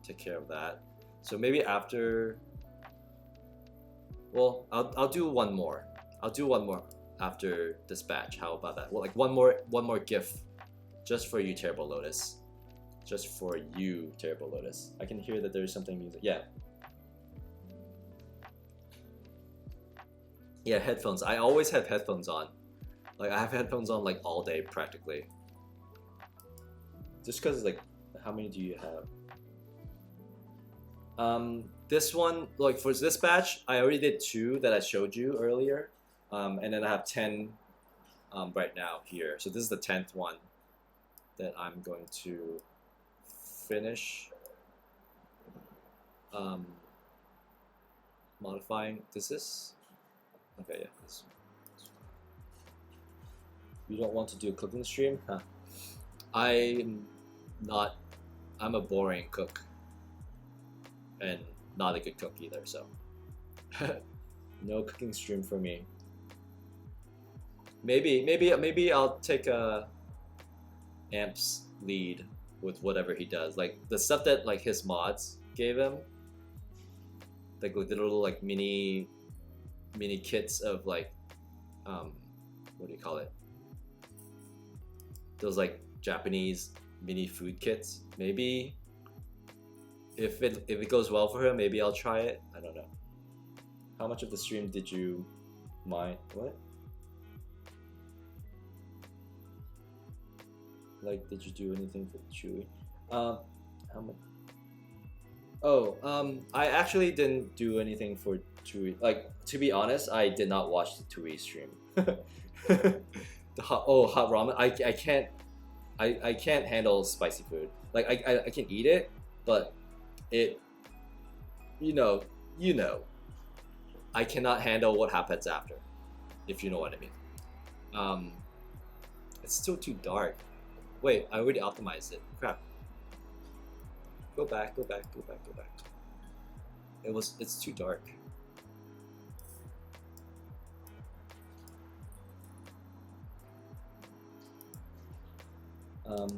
take care of that. So maybe after. Well, I'll do one more. I'll do one more after this batch. How about that? Well, like one more GIF, just for you, Terrible Lotus. Just for you, Terrible Lotus. I can hear that there's something music. Yeah. Yeah, headphones. I always have headphones on. Like I have headphones on like all day practically. Just because like, how many do you have? This one, like for this batch, I already did 2 that I showed you earlier, and then I have 10 right now here. So this is the 10th one that I'm going to finish modifying. This okay, yeah. You don't want to do a cooking stream, huh? I'm a boring cook and not a good cook either, so no cooking stream for me. Maybe I'll take a Amp's lead with whatever he does, like the stuff that like his mods gave him, like the little like mini kits of like what do you call it, those like Japanese mini food kits. Maybe if it goes well for him, maybe I'll try it. I don't know. How much of the stream did you mind? What? Like, did you do anything for Chewy? How much? Oh, I actually didn't do anything for Chewy. Like, to be honest, I did not watch the Chewy stream. Hot ramen. I can't handle spicy food. Like I can eat it, but it, you know, I cannot handle what happens after, if you know what I mean. It's still too dark. Wait, I already optimized it. Crap. Go back. It's too dark.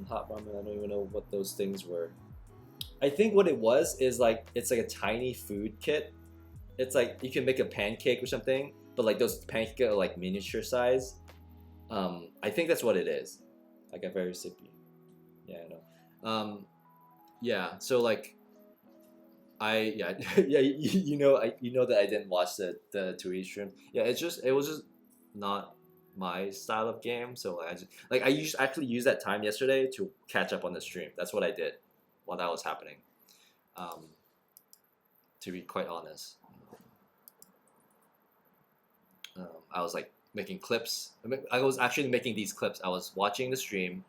Hot ramen, I don't even know what those things were. I think what it was is like, it's like a tiny food kit. It's like you can make a pancake or something, but like those pancakes are like miniature size. I think that's what it is. Like a very sippy. Yeah, I know. Yeah, so like yeah, you know that I didn't watch the Twitch stream. Yeah, it was just not my style of game. So I actually used that time yesterday to catch up on the stream. That's what I did while that was happening. To be quite honest, I was like making clips. I was actually making these clips. I was watching the stream,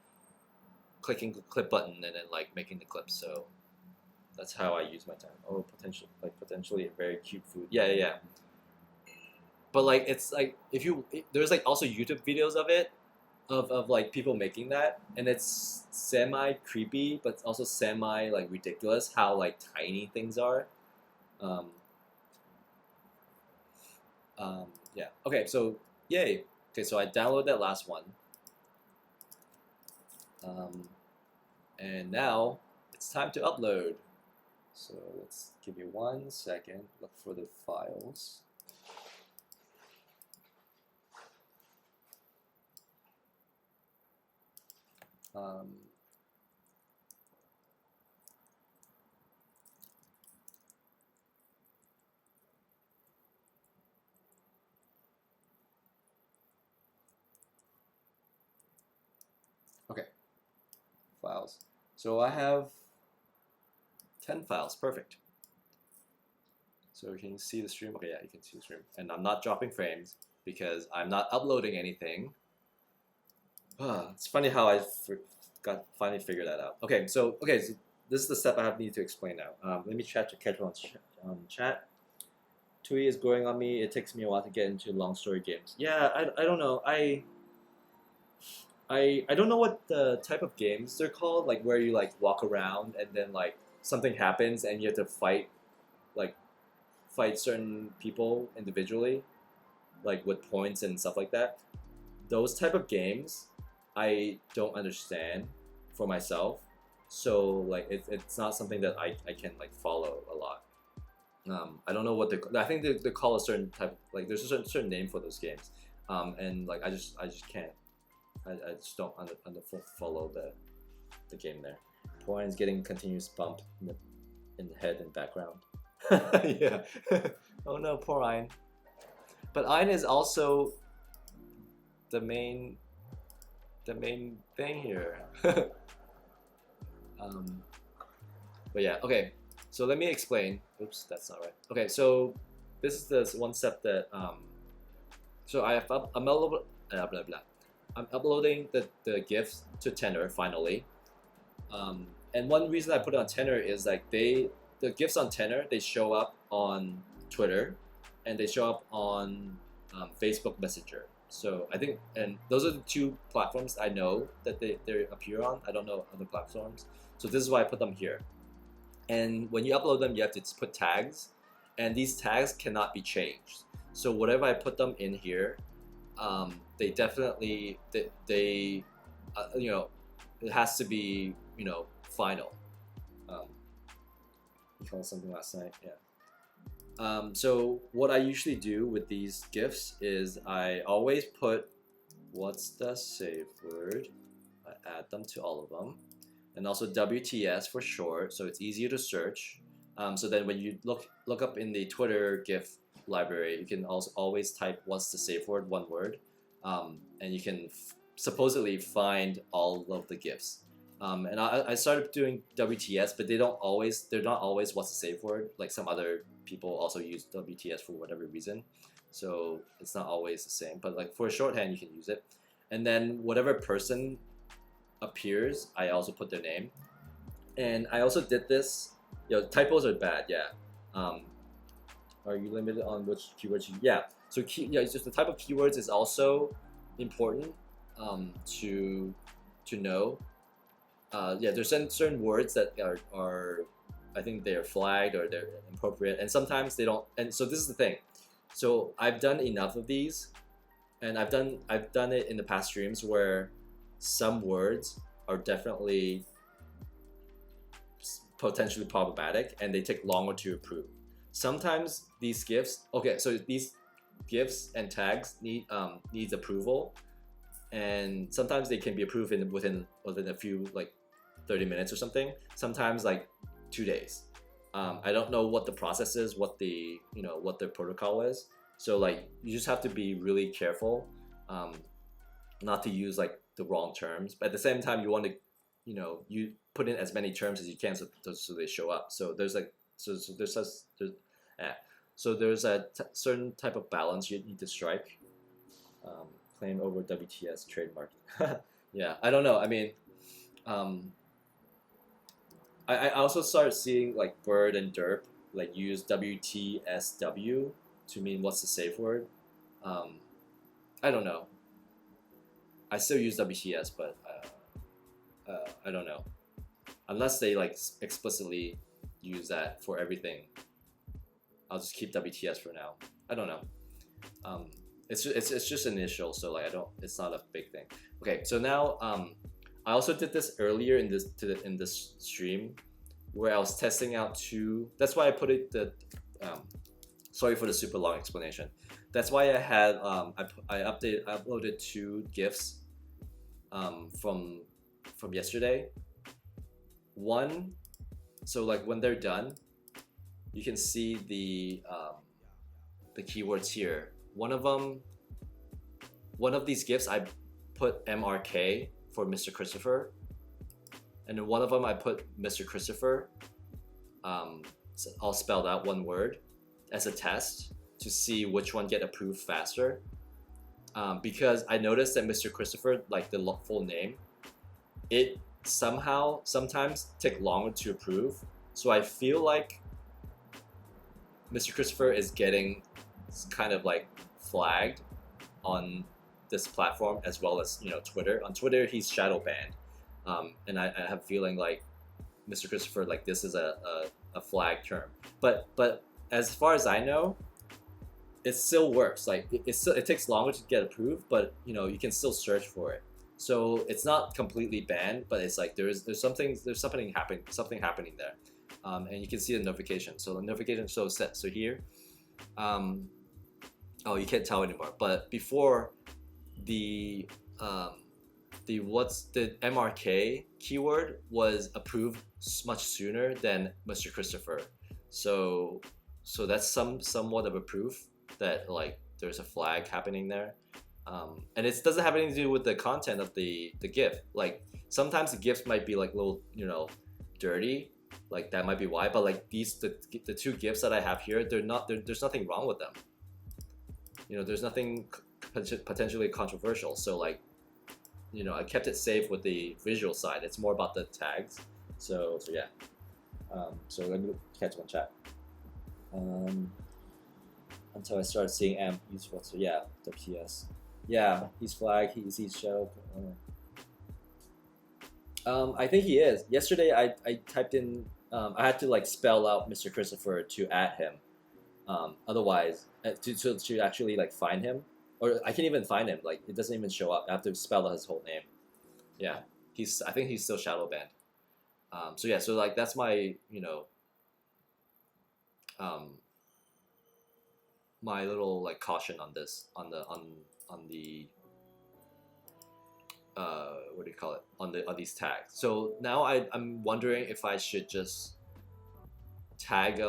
clicking the clip button, and then like making the clips. So that's how I use my time. Oh, potentially a very cute food. Yeah. But like it's like there's like also YouTube videos of it, of like people making that, and it's semi creepy, but also semi like ridiculous how like tiny things are. Yeah. Okay. So yay. Okay. So I downloaded that last one. And now it's time to upload. So let's give you 1 second. Look for the files. files. So I have 10 files. Perfect. So can you see the stream? Okay, yeah, you can see the stream. And I'm not dropping frames because I'm not uploading anything. It's funny how I finally figured that out. Okay, so this is the step I need to explain now. Let me catch on chat. Tui is growing on me. It takes me a while to get into long story games. Yeah, I don't know. I don't know what the type of games they're called. Like where you like walk around and then like something happens and you have to fight certain people individually, like with points and stuff like that. Those type of games, I don't understand for myself. So like it's not something that I can like follow a lot. I don't know what I think they call a certain type of, like there's a certain name for those games. And like I just can't. I just don't follow the game there. Points getting continuous bump in the head and background. Yeah. Oh no, poor Ein. But Ein is also the main thing here. But yeah, okay. So let me explain. Oops, that's not right. Okay, so this is the one step that so I'm uploading the GIFs to Tenor finally. And one reason I put it on Tenor is like the GIFs on Tenor, they show up on Twitter and they show up on Facebook Messenger. So I think, and those are the two platforms I know that they appear on. I don't know other platforms. So this is why I put them here. And when you upload them, you have to put tags, and these tags cannot be changed. So whatever I put them in here, they definitely they you know, it has to be, you know, final. You called something last night, yeah. So what I usually do with these GIFs is I always put what's the safe word. I add them to all of them, and also WTS for short, so it's easier to search. So then when you look up in the Twitter GIF library, you can also always type what's the safe word, one word, and you can supposedly find all of the GIFs. And I started doing WTS, but they're not always what's the safe word. Like some other people also use WTS for whatever reason, so it's not always the same. But like for a shorthand, you can use it. And then whatever person appears, I also put their name. And I also did this. Typos are bad. Yeah. Are you limited on which keywords you? Yeah. So it's just the type of keywords is also important to know. Yeah, there's certain words that are I think they're flagged or they're inappropriate, and sometimes they don't. And so this is the thing. So I've done enough of these, and I've done it in the past streams where some words are definitely potentially problematic and they take longer to approve. Sometimes these GIFs, okay, so these GIFs and tags needs approval, and sometimes they can be approved within a few, like 30 minutes or something. Sometimes like 2 days. I don't know what the process is, what the protocol is. So like you just have to be really careful, not to use like the wrong terms. But at the same time, you want to, you put in as many terms as you can so they show up. So there's like there's a certain type of balance you need to strike. Claim over WTS trademark. Yeah, I don't know. I mean, I also started seeing like bird and derp like use WTSW to mean what's the safe word. I don't know. I still use WTS, but I don't know. Unless they like explicitly use that for everything, I'll just keep WTS for now. I don't know. It's just initial, so like it's not a big thing. Okay, so now I also did this earlier in this stream where I was testing out two. That's why I put it sorry for the super long explanation. That's why I had I uploaded two GIFs from yesterday. One, so like when they're done, you can see the keywords here. One of these GIFs I put MRK for Mr. Christopher, and in one of them I put Mr. Christopher, all spelled out one word, as a test to see which one get approved faster. Because I noticed that Mr. Christopher, like the full name, it sometimes take longer to approve. So I feel like Mr. Christopher is getting kind of like flagged on this platform as well as Twitter. On Twitter, he's shadow banned, and I have a feeling like Mr. Christopher, like this is a flag term. But as far as I know, it still works. Like it takes longer to get approved, but you can still search for it. So it's not completely banned, but it's like there's something happening there, and you can see the notification. So the notification shows set. So here, oh, you can't tell anymore. But before the MRK keyword was approved much sooner than Mr. Christopher. So that's somewhat of a proof that like there's a flag happening there. And it doesn't have anything to do with the content of the GIF. Like sometimes the GIFs might be like a little dirty, like that might be why. But like the two GIFs that I have here, there's nothing wrong with them. There's nothing potentially controversial. So like I kept it safe with the visual side. It's more about the tags. So yeah. So let me catch one chat. Until I started seeing amp useful. So yeah, WTS. Yeah, he's flagged. He's shadow. I think he is. Yesterday I typed in. I had to like spell out Mr. Christopher to add him. Otherwise, to actually like find him, or I can't even find him. Like it doesn't even show up. I have to spell out his whole name. Yeah, I think he's still shadow banned. So yeah, so like that's my my little like caution on this on the what do you call it, on these tags. So now I'm wondering if I should just tag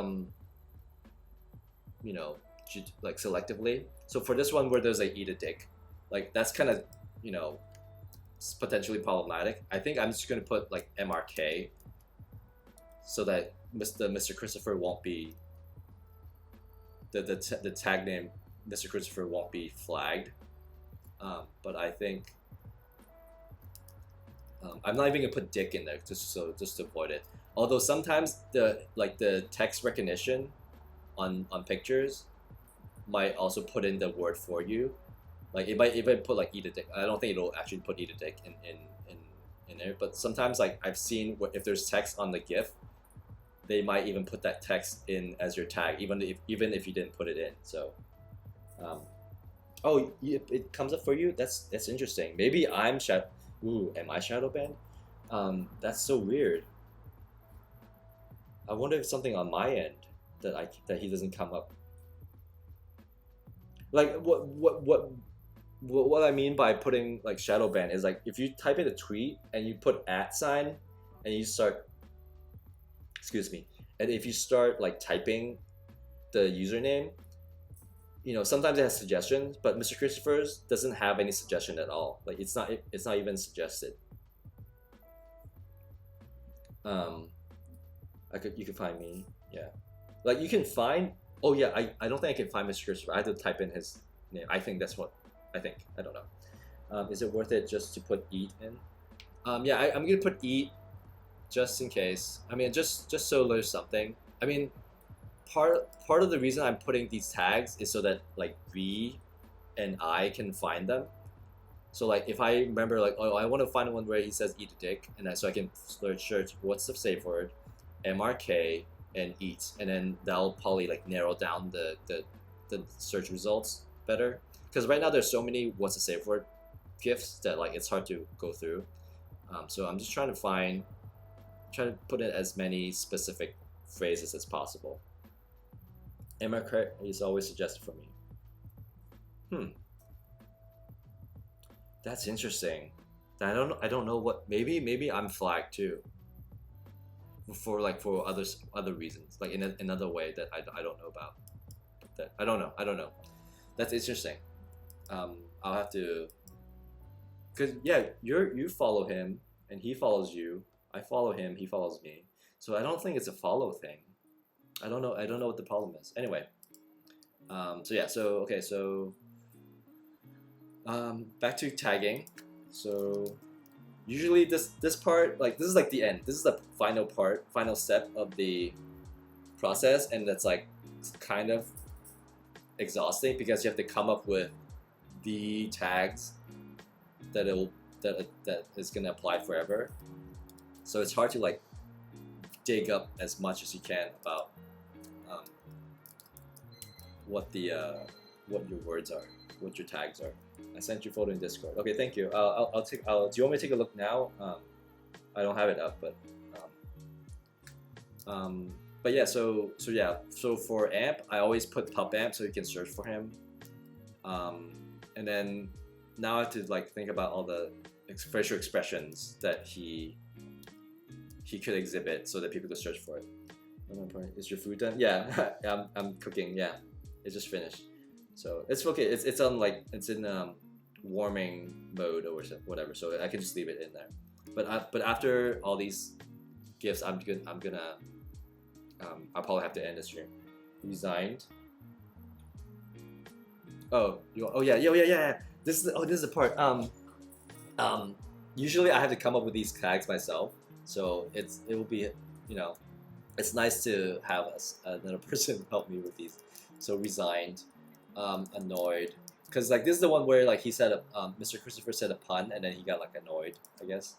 like selectively. So for this one where there's like eat a dick, like that's kind of potentially problematic. I think I'm just gonna put like MRK so that Mr. Christopher won't be the tag name Mr. Christopher won't be flagged. But I think I'm not even gonna put dick in there just to avoid it. Although sometimes the text recognition on pictures might also put in the word for you. Like it might even put like eat a dick. I don't think it'll actually put eat a dick in there. But sometimes like I've seen if there's text on the GIF, they might even put that text in as your tag, even if you didn't put it in. So, oh, it comes up for you. That's interesting. Maybe I'm am I shadow banned? That's so weird. I wonder if something on my end that he doesn't come up. Like what I mean by putting like shadow ban is like if you type in a tweet and you put @ and you start, excuse me, and if you start like typing the username, sometimes it has suggestions, but Mr. Christopher's doesn't have any suggestion at all. Like it's not even suggested. You can find me, yeah. Like you can find. Oh yeah, I don't think I can find Mr. Christopher. I have to type in his name. I think that's what I think. I don't know. Is it worth it just to put eat in? Yeah, I'm gonna put eat just in case. I mean, just so there's something. I mean, part of the reason I'm putting these tags is so that like V and I can find them. So like if I remember like, oh, I want to find one where he says eat a dick, and so I can search what's the safe word, MRK, and eat, and then that'll probably like narrow down the search results better. Because right now there's so many what's the safe word GIFs that like it's hard to go through. So I'm just trying to put in as many specific phrases as possible. MRK is always suggested for me. That's interesting. I don't know what. Maybe I'm flagged too. For other reasons, like in another way that I don't know about. That I don't know. That's interesting. I'll have to. Cause yeah, you follow him and he follows you. I follow him, he follows me. So I don't think it's a follow thing. I don't know what the problem is. Anyway, so yeah, so okay, so back to tagging. So usually this part, like this is like the end. This is the final part, final step of the process, and that's like kind of exhausting because you have to come up with the tags that is gonna apply forever. So it's hard to like dig up as much as you can about what your words are, what your tags are. I sent you a photo in Discord. Okay, thank you. I'll take. Do you want me to take a look now? I don't have it up, but yeah. So for amp, I always put pub amp so you can search for him. And then now I have to like think about all the facial expressions that he could exhibit so that people could search for it. Is your food done? Yeah, I'm cooking. Yeah, it just finished. So it's okay. It's on like it's in warming mode or whatever. So I can just leave it in there. But after all these GIFs, I'll probably have to end the stream. Resigned. Oh, yeah. This is the part. Usually I have to come up with these tags myself. So it will be, it's nice to have another person help me with these. So resigned, annoyed, because like this is the one where like he said Mr. Christopher said a pun and then he got like annoyed, I guess.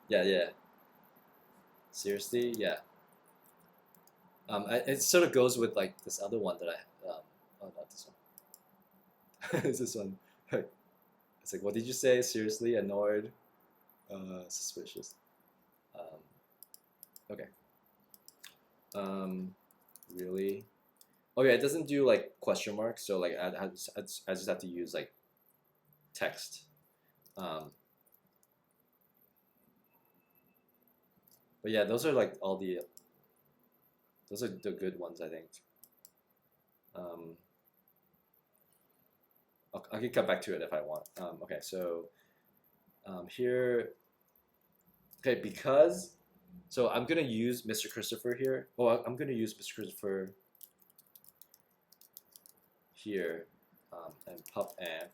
Yeah. Seriously, yeah. It sort of goes with like this other one that oh, not this one. It's this one. It's like, what did you say? Seriously, annoyed, suspicious. Okay. Really? Oh yeah, it doesn't do like question marks, so like I just have to use like text. But yeah, those are like those are the good ones, I think. I can come back to it if I want. Okay, so here, okay, so I'm gonna use Mr. Christopher here. Oh, I'm gonna use Mr. Christopher here, and pump amp.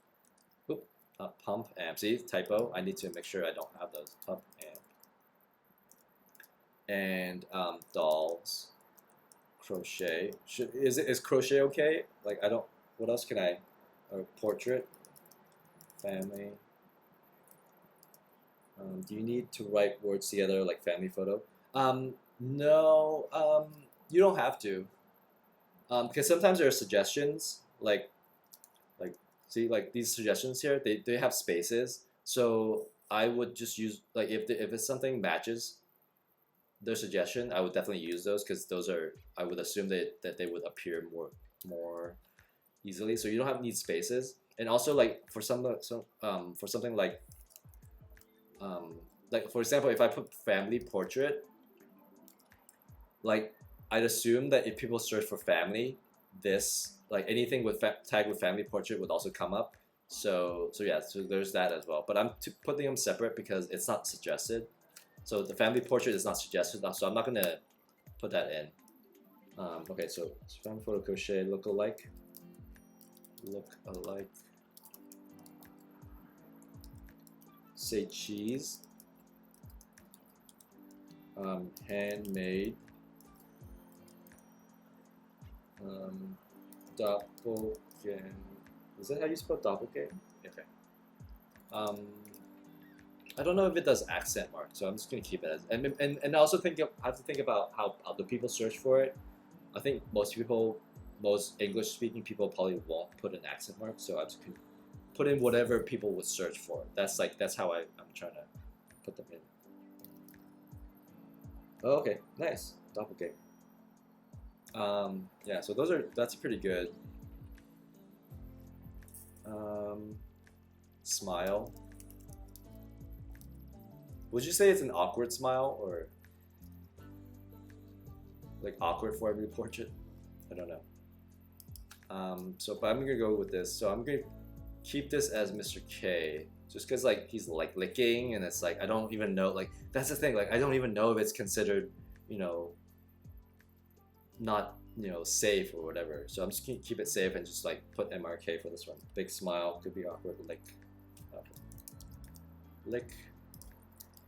Oop, pump amp. See, typo. I need to make sure I don't have those. Pump amp. And dolls, crochet. Is crochet okay? Like I don't. What else can I? Or portrait, family. Do you need to write words together like family photo? No. You don't have to. Because sometimes there are suggestions like see like these suggestions here. They have spaces. So I would just use like if it's something matches their suggestion, I would definitely use those because those are I would assume that they would appear more easily. So you don't need spaces. And also like for something like for example, if I put family portrait, like I'd assume that if people search for family, this like anything with tag with family portrait would also come up. So yeah, so there's that as well. But I'm putting them separate because it's not suggested. So the family portrait is not suggested, so I'm not gonna put that in. Okay, so family photo crochet look alike. Say cheese. Handmade. Doppelganger. Is that how you spell doppelganger? Okay. I don't know if it does accent mark, so I'm just gonna keep it as and I also have to think about how other people search for it. I think most English speaking people probably won't put an accent mark, so I'm just gonna put in whatever people would search for. That's how I'm trying to put them in. Oh, okay, nice doppelganger. Yeah, so that's pretty good. Smile. Would you say it's an awkward smile or like awkward for every portrait? I don't know. But I'm gonna go with this. So I'm gonna keep this as Mr. K. just because like he's like licking, and it's like I don't even know, like that's the thing, like I don't even know if it's considered, you know, not, you know, safe or whatever. So I'm just gonna keep it safe and just like put MRK for this one. Big smile could be awkward. Lick, lick,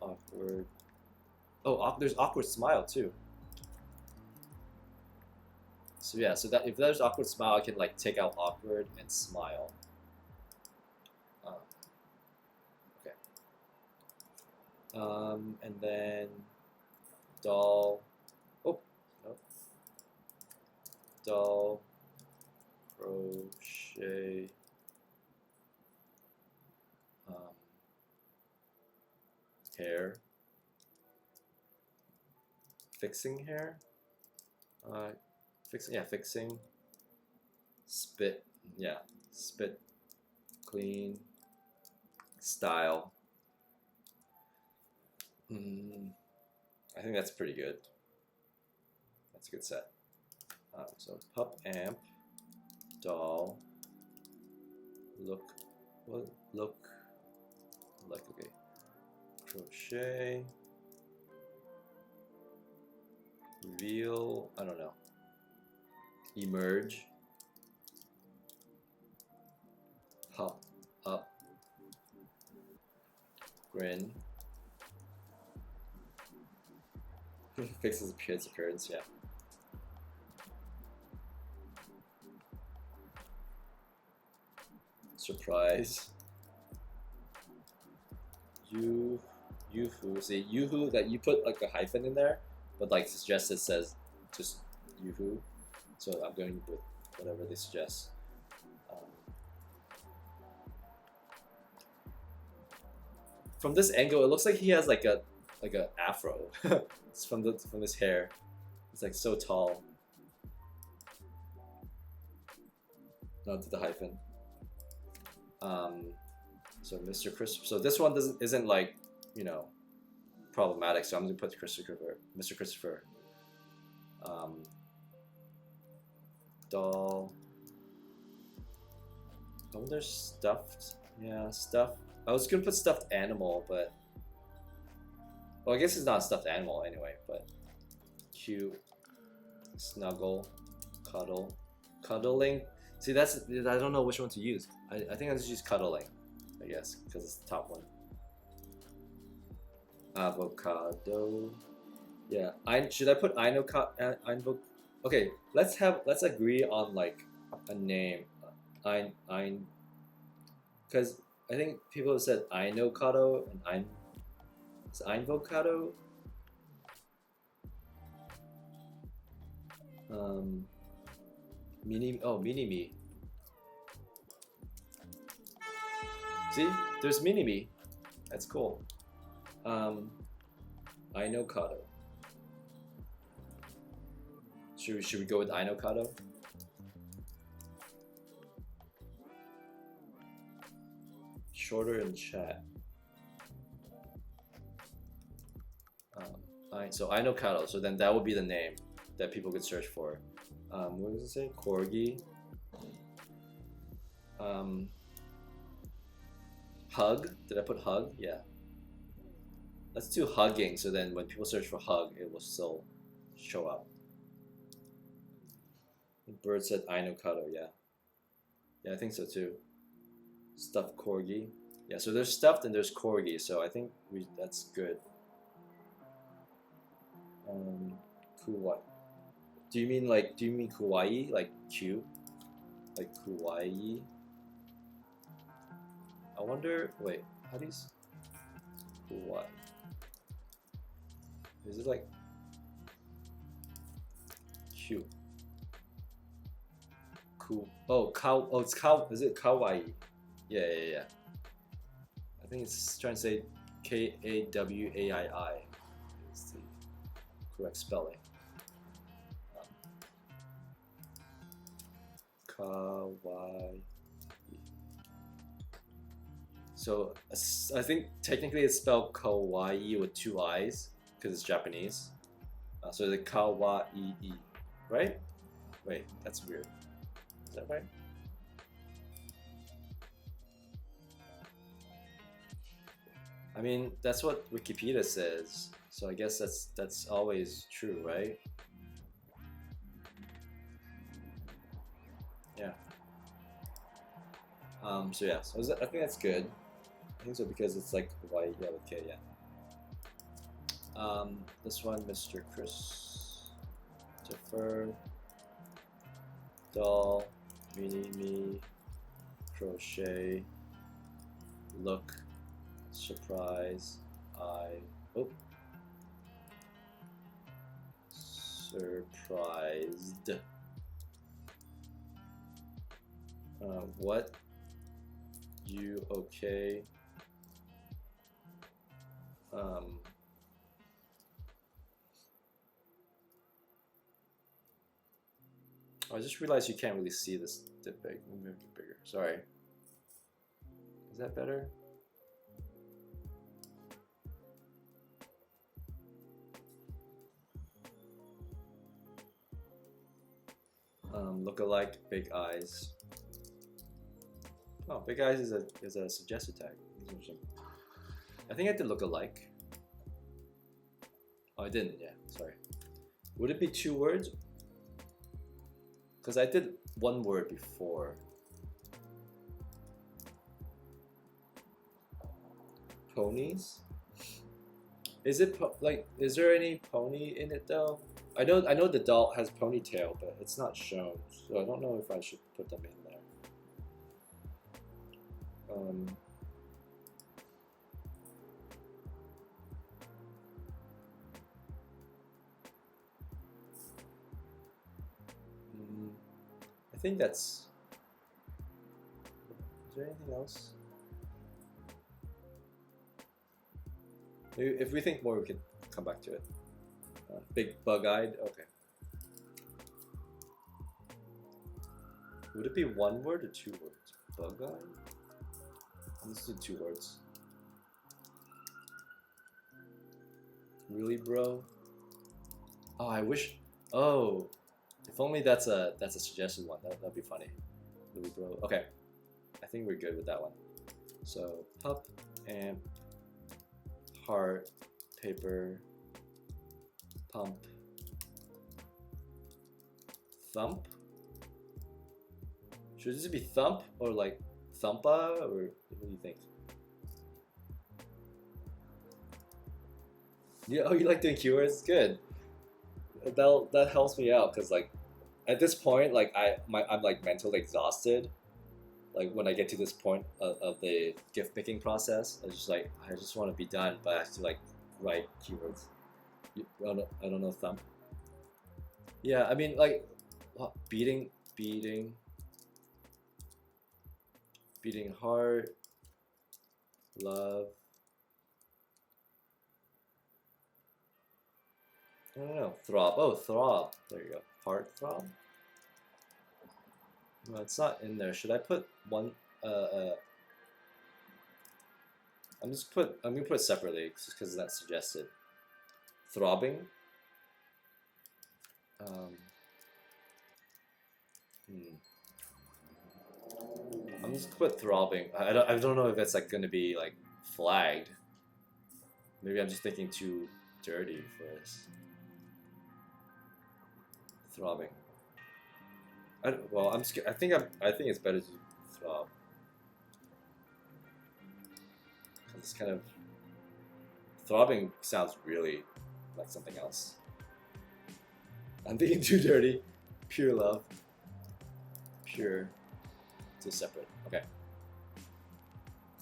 awkward. Oh, there's awkward smile too. So yeah, so that if there's awkward smile, I can like take out awkward and smile. Okay. And then doll. Oh, no. Doll. Crochet. Hair. Fixing hair. Fixing. Spit. Yeah, spit. Clean. Style. I think that's pretty good. That's a good set. So pup amp, doll, look, like okay, crochet, reveal, I don't know, emerge, hop up, grin. Fixes appearance, yeah. Surprise. Yoo-hoo. See, yoo-hoo, that you put like a hyphen in there, but like suggested says just yoo-hoo. So I'm going with whatever they suggest. From this angle, it looks like he has like a afro. It's from his hair. It's like so tall. Not to the hyphen. So Mr. Christopher. So this one isn't like, you know, problematic. So I'm gonna put Mr. Christopher. Doll. Oh, there's stuffed. Yeah, stuffed. I was gonna put stuffed animal, but well, I guess it's not a stuffed animal anyway. But cute, snuggle, cuddle, cuddling. See, I don't know which one to use. I think I'll just use cuddling, I guess, because it's the top one. Avocado. Yeah. Should I put Okay, let's agree on like a name. Because I think people have said Inocado and is Invocado. Mini-me. See, there's Mini-me. That's cool. Inocado. Should we go with Inocado? Shorter in chat. So Inocado. So then that would be the name that people could search for. What does it say? Corgi. Hug. Did I put hug? Yeah. Let's do hugging. So then when people search for hug, it will still show up. Bird said Inocado. Yeah. Yeah, I think so too. Stuffed corgi. Yeah. So there's stuffed and there's corgi. So I think that's good. What? Do you mean kawaii, like cute, like kawaii? I wonder. Wait, how do you? Kawaii. Is it like cute? Cool. Oh, it's cow. Is it kawaii? Yeah. I think it's trying to say Kawaii. Is the correct spelling. Kawaii. So I think technically it's spelled kawaii with 2 I's because it's Japanese. So the kawaii, right? Wait, that's weird. Is that right? I mean, that's what Wikipedia says, so I guess that's always true, right? Yeah. So yeah, so I think that's good. I think so because it's like white, yeah, with K, yeah. This one, Mr. Christopher, doll, mini me, crochet, look, surprise, oh, surprised. What? You okay? I just realized you can't really see this big. Let me make it bigger. Sorry. Is that better? Look-alike, big eyes. Oh, big eyes is a suggested tag. That's interesting. I think I did look-alike. Oh, I didn't. Yeah, sorry. Would it be 2 words? Because I did 1 word before. Ponies? Is it like? Is there any pony in it though? I know the doll has ponytail, but it's not shown, so I don't know if I should put them in there. I think that's. Is there anything else? Maybe if we think more, we can come back to it. Big bug-eyed. Okay. Would it be 1 word or 2 words? Bug-eyed. Let's do 2 words. Really, bro? Oh, I wish. Oh, if only that's a suggested one. That'd be funny. Really, bro? Okay, I think we're good with that one. So pup, amp, heart, paper, pump, thump. Should this be thump or like thumpa, or what do you think? Yeah, oh, you like doing keywords? Good. That helps me out because like at this point, like I'm like mentally exhausted. Like when I get to this point of the GIF picking process, I just want to be done, but I have to like write keywords. I don't know thump. Yeah, I mean like what, beating heart, love. I don't know, throb. Oh, throb. There you go. Heart throb. No, it's not in there. Should I put one? I'm gonna put it separately just because that's suggested. Throbbing. I'm just gonna put throbbing. I don't know if it's like gonna be like flagged. Maybe I'm just thinking too dirty for this. Throbbing. Well, I'm scared. I think it's better to throb. It's kind of throbbing sounds really like something else. I'm thinking too dirty. Pure love. Pure. Two separate. Okay.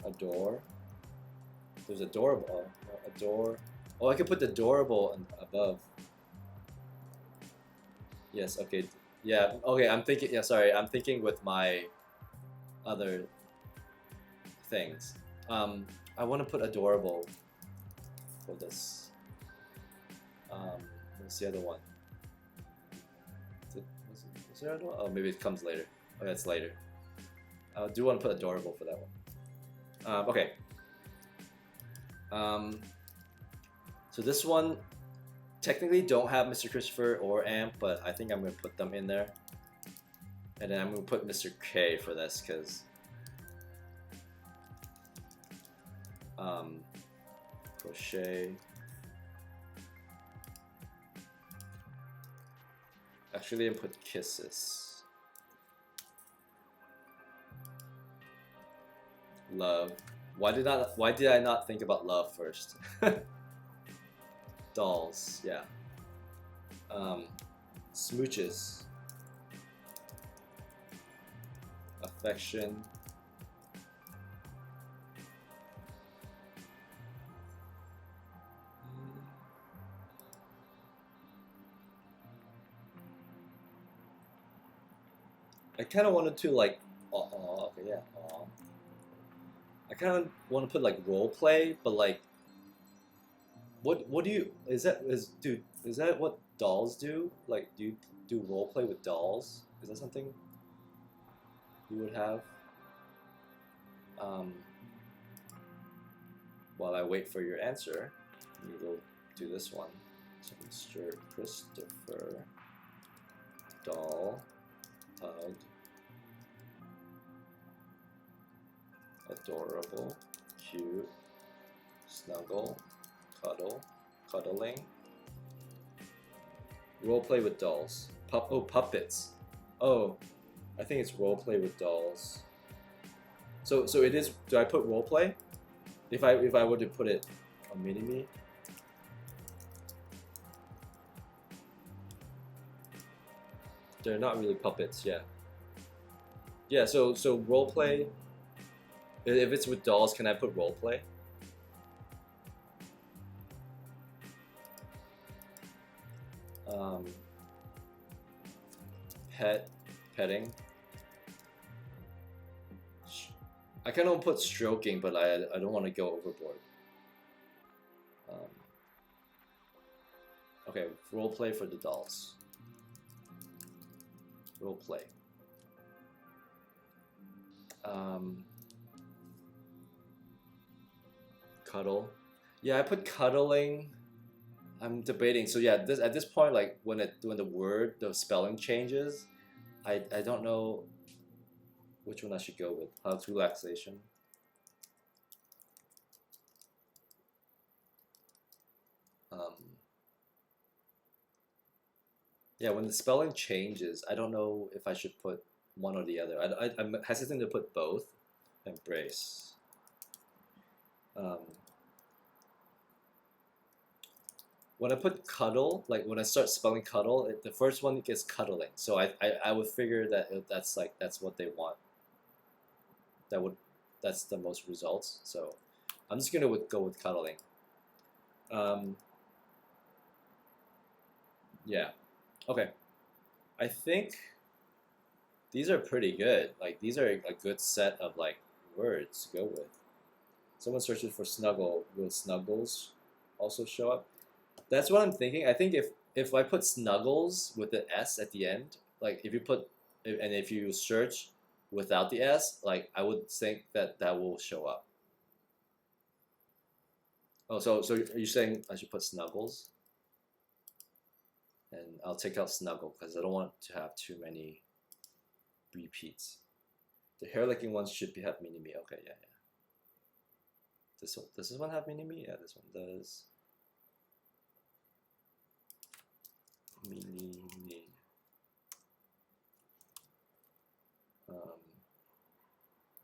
Adore. There's adorable. Adore. Oh, I could put the adorable above. Yes. Okay. Yeah. Okay. I'm thinking. Yeah. Sorry. I'm thinking with my other things. I want to put adorable for this. What's the other one? Is there another one? Oh, maybe it comes later. Oh, that's later. I do want to put adorable for that one. Okay. So this one technically don't have Mr. Christopher or Amp, but I think I'm gonna put them in there. And then I'm gonna put Mr. K for this because crochet. Actually, I put kisses. Love. Why did I not think about love first? Dolls, yeah. Smooches. Affection. I kind of wanted to like, okay, yeah. I kind of want to put like role play, but like, what do you is that what dolls do? Like, do you do role play with dolls? Is that something you would have? While I wait for your answer, let me go do this one. So Mr. Christopher, doll, hug, adorable, cute, snuggle, cuddle, cuddling. Role play with dolls. Puppets. Oh, I think it's role play with dolls. So it is. Do I put role play? If I were to put it on Mini-Me. They're not really puppets, yeah. Yeah, so role play. If it's with dolls, can I put role play? Petting. I kind of put stroking, but I don't want to go overboard. Okay, role play for the dolls. Role play. Cuddle. Yeah, I put cuddling. I'm debating. So yeah, at this point, like when the spelling changes, I don't know which one I should go with. Hug, relaxation. Yeah, when the spelling changes, I don't know if I should put one or the other. I'm hesitant to put both. Embrace. When I put cuddle, like when I start spelling cuddle, the first one gets cuddling. So I would figure that that's what they want. That's the most results. So I'm just gonna go with cuddling. Yeah. Okay. I think these are pretty good. Like these are a good set of like words to go with. Someone searches for snuggle. Will snuggles also show up? That's what I'm thinking. I think if I put snuggles with the S at the end, like if you search without the S, like I would think that will show up. Oh, so are you saying I should put snuggles? And I'll take out snuggle because I don't want to have too many repeats. The hair licking ones should have Mini-Me. Okay, yeah. Does this one have Mini-Me? Yeah, this one does. Mini-Me.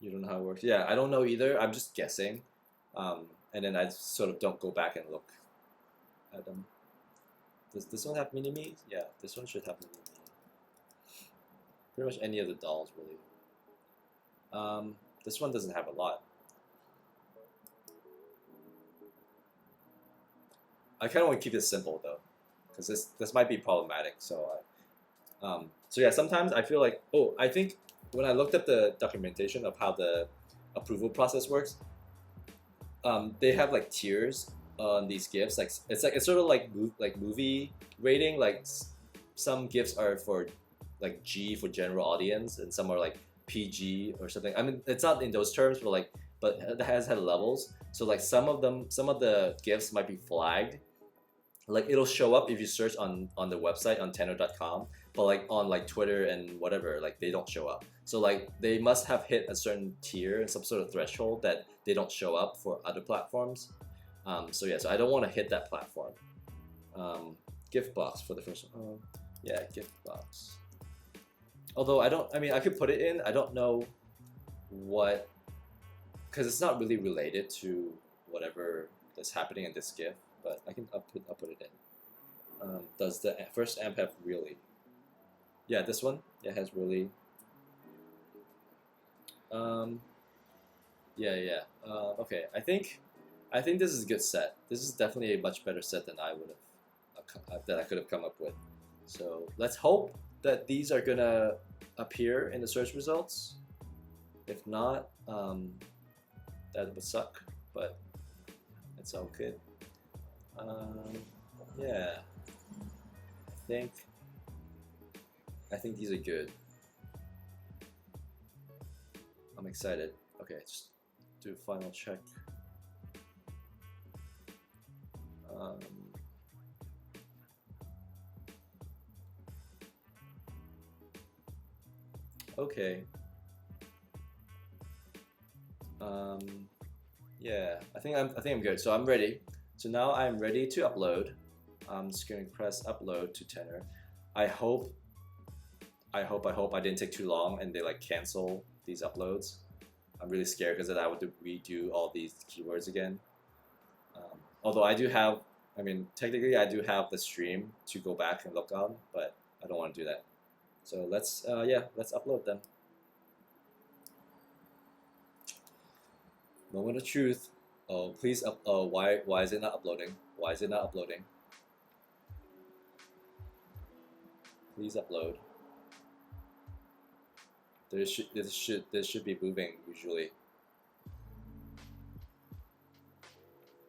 You don't know how it works? Yeah, I don't know either. I'm just guessing. And then I sort of don't go back and look at them. Does this one have Mini-Me? Yeah, this one should have Mini-Me. Pretty much any of the dolls, really. This one doesn't have a lot. I kind of want to keep it simple though, because this might be problematic. So yeah, sometimes I feel like, I think when I looked at the documentation of how the approval process works, they have like tiers on these GIFs. Like it's sort of like movie rating. Like some GIFs are for like G for general audience, and some are like PG or something. I mean, it's not in those terms, but it has had levels. So like some of the GIFs might be flagged. Like it'll show up if you search on the website on tenor.com, but like on like Twitter and whatever, like they don't show up. So like they must have hit a certain tier, some sort of threshold that they don't show up for other platforms. So yeah, so I don't want to hit that platform. GIF box for the first one. Yeah, GIF box. Although I mean, I could put it in. I don't know what, because it's not really related to whatever that's happening in this GIF, but I'll put it in. Does the first amp have really? Yeah, this one. It has really. Yeah. Okay, I think this is a good set. This is definitely a much better set than I would have that I could have come up with. So let's hope that these are gonna appear in the search results. If not, that would suck, but it's all good. Yeah, I think these are good. I'm excited. Okay, just do a final check. Okay. Yeah, I think I'm good. So I'm ready. So now I'm ready to upload. I'm just gonna press upload to Tenor. I hope I didn't take too long and they like cancel these uploads. I'm really scared because then I would redo all these keywords again. Although I do have, I mean, technically I do have the stream to go back and look on, but I don't want to do that. So let's upload them. Moment of truth. Oh, please why is it not uploading? Why is it not uploading? Please upload. This should be moving usually.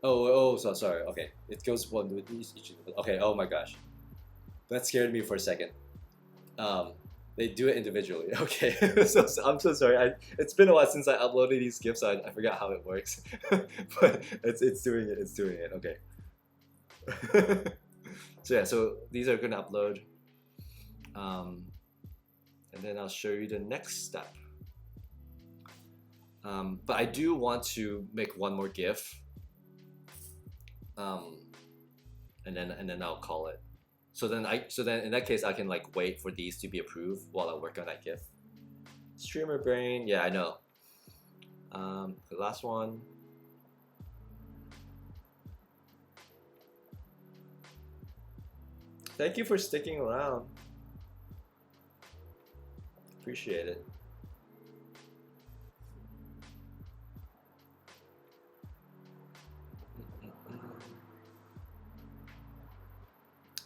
Oh, so sorry. Okay, it goes one with each. Okay. Oh my gosh, that scared me for a second. They do it individually. Okay, so I'm so sorry. It's been a while since I uploaded these GIFs, so I forgot how it works. But it's doing it. It's doing it. Okay. So yeah, so these are gonna upload, and then I'll show you the next step. But I do want to make one more GIF, and then I'll call it. So then in that case I can like wait for these to be approved while I work on that GIF. Streamer brain, yeah, I know. The last one. Thank you for sticking around. Appreciate it.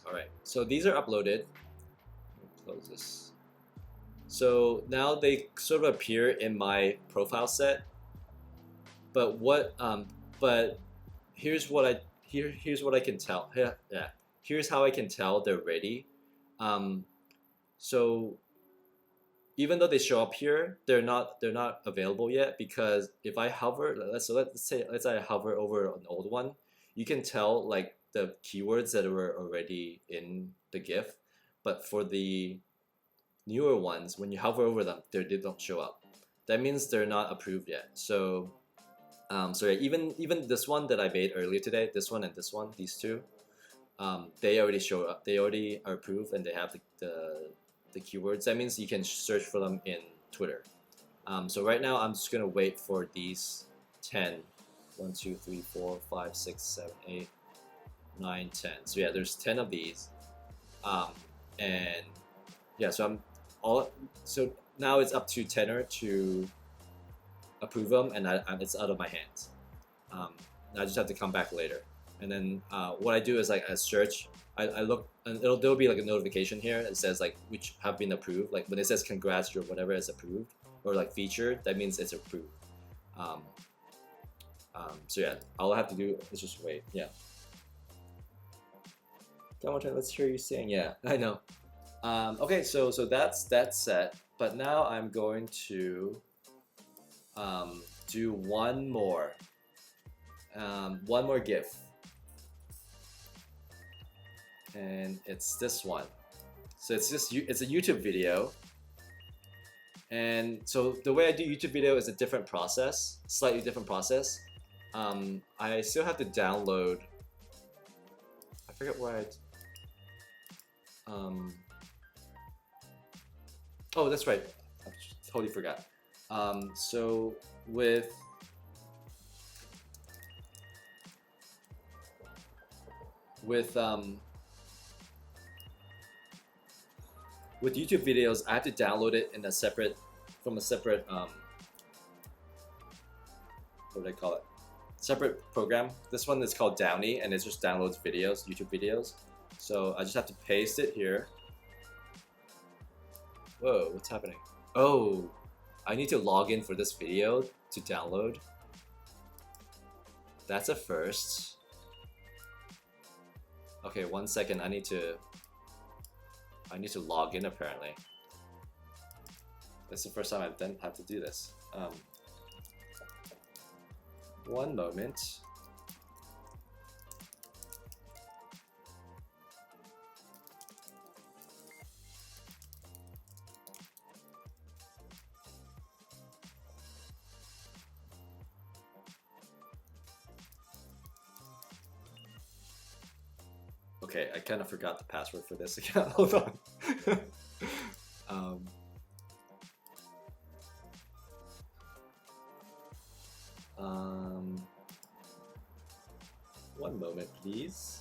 Alright, so these are uploaded. Close this. So now they sort of appear in my profile set. But here's what I can tell. Yeah. Here's how I can tell they're ready. So even though they show up here, they're not available yet, because if I hover, let's say I hover over an old one, you can tell like the keywords that were already in the GIF, but for the newer ones, when you hover over them, they don't show up. That means they're not approved yet. So so yeah, even this one that I made earlier today, this one and this one, these two, they already show up. They already are approved and they have the keywords. That means you can search for them in Twitter. So right now I'm just gonna wait for these 10. 1, 2, 3, 4, 5, 6, 7, 8, 9, 10. So yeah, there's 10 of these. And yeah, so so now it's up to Tenor to approve them, and it's out of my hands. I just have to come back later. And then what I do is like I search, I look, and there'll be like a notification here that says like which have been approved. Like when it says congrats or whatever is approved, or like featured, that means it's approved. So yeah, all I have to do is just wait. Yeah. Come on, let's hear you sing. Yeah, I know. Okay, so that's set. But now I'm going to do one more GIF, and it's this one. So it's a YouTube video, and so the way I do YouTube video is a different process, slightly different process. I still have to download. I forget where oh, that's right. I totally forgot. So with with YouTube videos, I have to download it in a separate from a separate what do they call it? Separate program. This one is called Downy, and it just downloads videos, YouTube videos. So I just have to paste it here. Whoa, what's happening? Oh, I need to log in for this video to download. That's a first. Okay, 1 second. I need to log in apparently. This is the first time I've had to do this. One moment. Okay, I kind of forgot the password for this account. Hold on. um, 1 moment, please.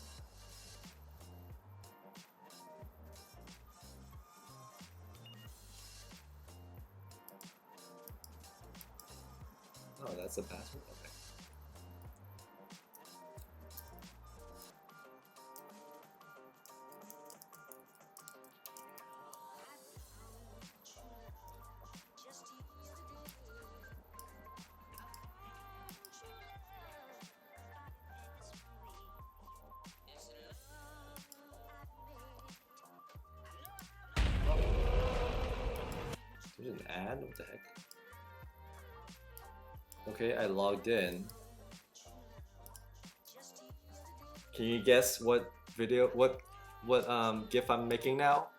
Oh, that's the password? Okay. There's an ad? What the heck? Okay, I logged in. Can you guess what video, what GIF I'm making now?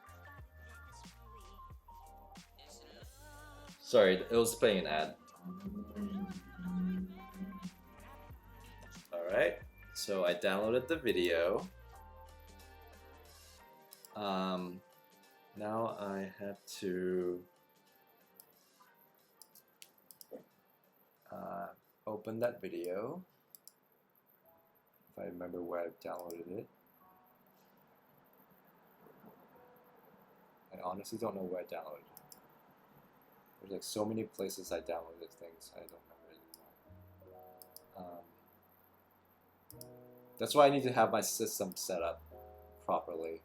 Sorry, it was playing an ad. Alright, so I downloaded the video. Now I have to open that video. If I remember where I downloaded it. I honestly don't know where I downloaded it. There's like so many places I downloaded things, I don't remember anymore. That's why I need to have my system set up properly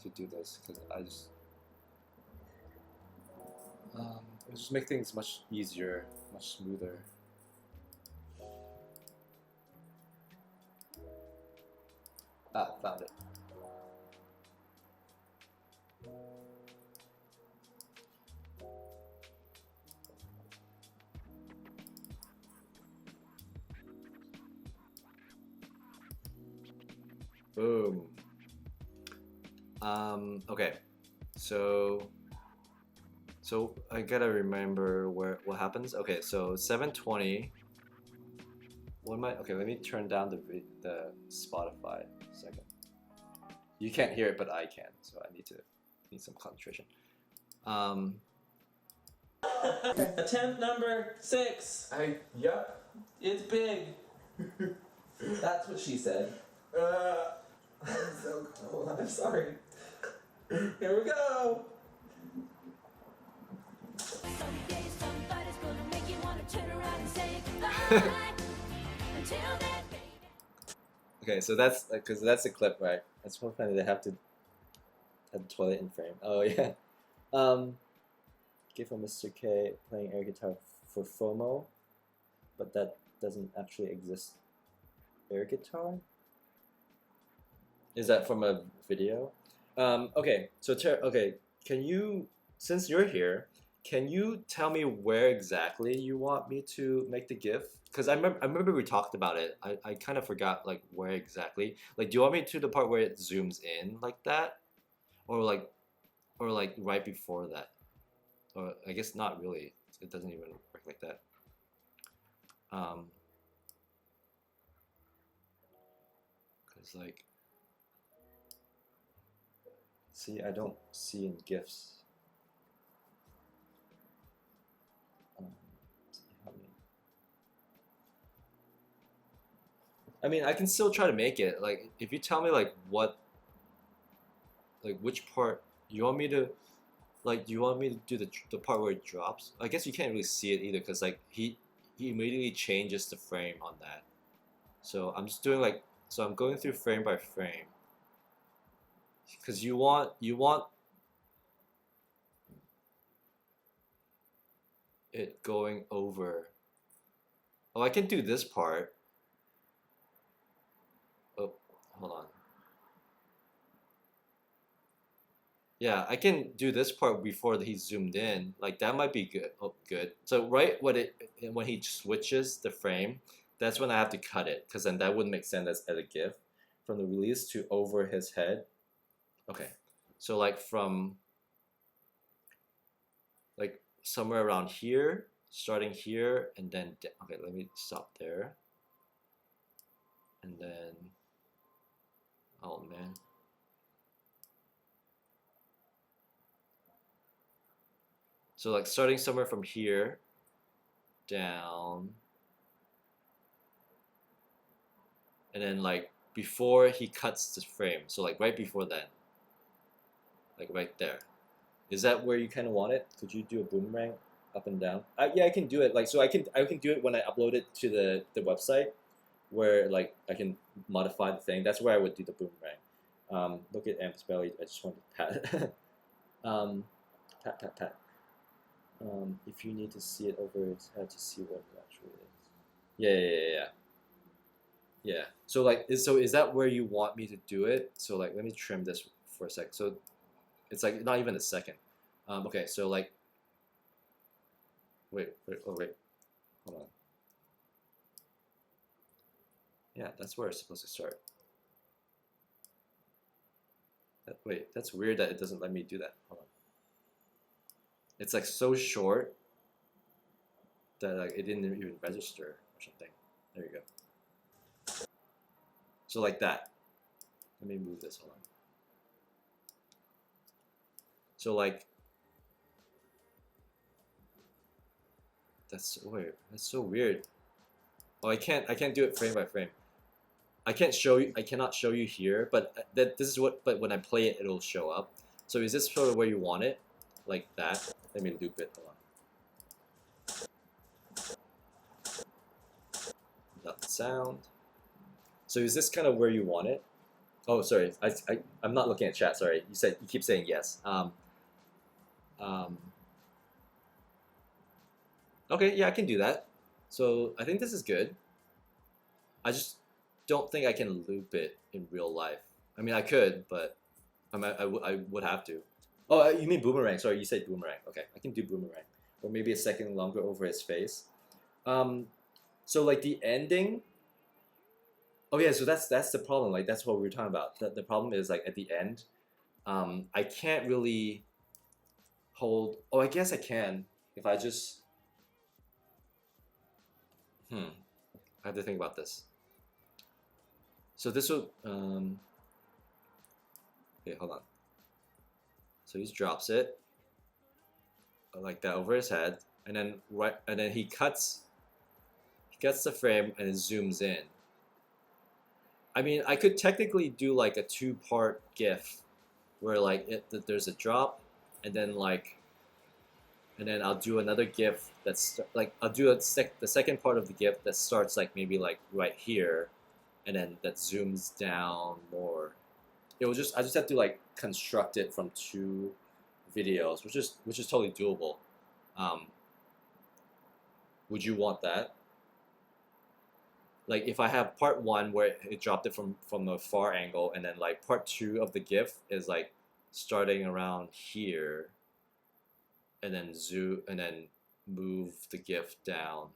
to do this, because I just it'll just make things much easier, much smoother. Ah, found it. Boom. Okay, so I gotta remember what happens. Okay, so 720. What am I? Okay, let me turn down the Spotify a second. You can't hear it, but I can, so I need some concentration. Attempt number 6. Yep. It's big. That's what she said. I'm so cold. I'm sorry. Here we go. Someday somebody's gonna make you wanna turn around and say goodbye. Until then, baby. Okay, so that's because that's the clip, right? That's one funny. They have to have the toilet in frame. Oh yeah. Give from Mr. K playing air guitar for FOMO, but that doesn't actually exist. Air guitar? Is that from a video? Okay, so okay, can you, since you're here, can you tell me where exactly you want me to make the GIF? Because I remember we talked about it. I kind of forgot like where exactly. Like, do you want me to the part where it zooms in like that, or like right before that? Or I guess not really. It doesn't even work like that. It's like, see, I don't see in GIFs. I mean, I can still try to make it. Like, if you tell me like which part you want me to, like, do you want me to do the part where it drops? I guess you can't really see it either because like he immediately changes the frame on that. So I'm just doing like, so I'm going through frame by frame because you want it going over. Oh, I can do this part. Oh, hold on. Yeah, I can do this part before he zoomed in. Like that might be good. Oh, good. So right when he switches the frame, that's when I have to cut it because then that wouldn't make sense as a GIF. From the release to over his head. Okay, so like from like somewhere around here, starting here, and then okay, let me stop there, and then oh man. So like starting somewhere from here down, and then like before he cuts the frame, so like right before that, like right there. Is that where you kind of want it? Could you do a boomerang up and down? Yeah, I can do it. Like so, I can do it when I upload it to the website, where like I can modify the thing. That's where I would do the boomerang. Look at Amp's belly. I just want to pat. Pat pat pat. If you need to see it over its head to see what it actually is. Yeah. Yeah. So like, is that where you want me to do it? So like, let me trim this for a sec. So it's like not even a second. Okay. So like, wait. Hold on. Yeah, that's where it's supposed to start. Wait, that's weird that it doesn't let me do that. Hold on. It's like so short that like it didn't even register or something. There you go. So like that. Let me move this. Hold on. So like that's weird. That's so weird. Oh, I can't do it frame by frame. I cannot show you here, but this is what. But when I play it, it'll show up. So is this sort of where you want it, like that? Let me loop it. Hold on. Without the sound. So is this kind of where you want it? Oh, sorry. I'm not looking at chat. Sorry. You keep saying yes. Okay, yeah, I can do that. So I think this is good. I just don't think I can loop it in real life. I mean, I could, but I would have to. Oh, you mean boomerang? Sorry, you said boomerang. Okay, I can do boomerang, or maybe a second longer over his face. So like the ending. Oh yeah, so that's the problem. Like that's what we were talking about. The problem is like at the end, I can't really hold. Oh, I guess I can if I just. I have to think about this. So this will. Okay, hold on. So he just drops it like that over his head, and then he cuts the frame and it zooms in. I mean, I could technically do like a two-part GIF where like there's a drop, and then I'll do another GIF that's like I'll do the second part of the GIF that starts like maybe like right here, and then that zooms down more. I just have to like construct it from two videos, which is totally doable. Would you want that? Like if I have part one where it dropped it from a far angle, and then like part two of the GIF is like starting around here, and then move the GIF down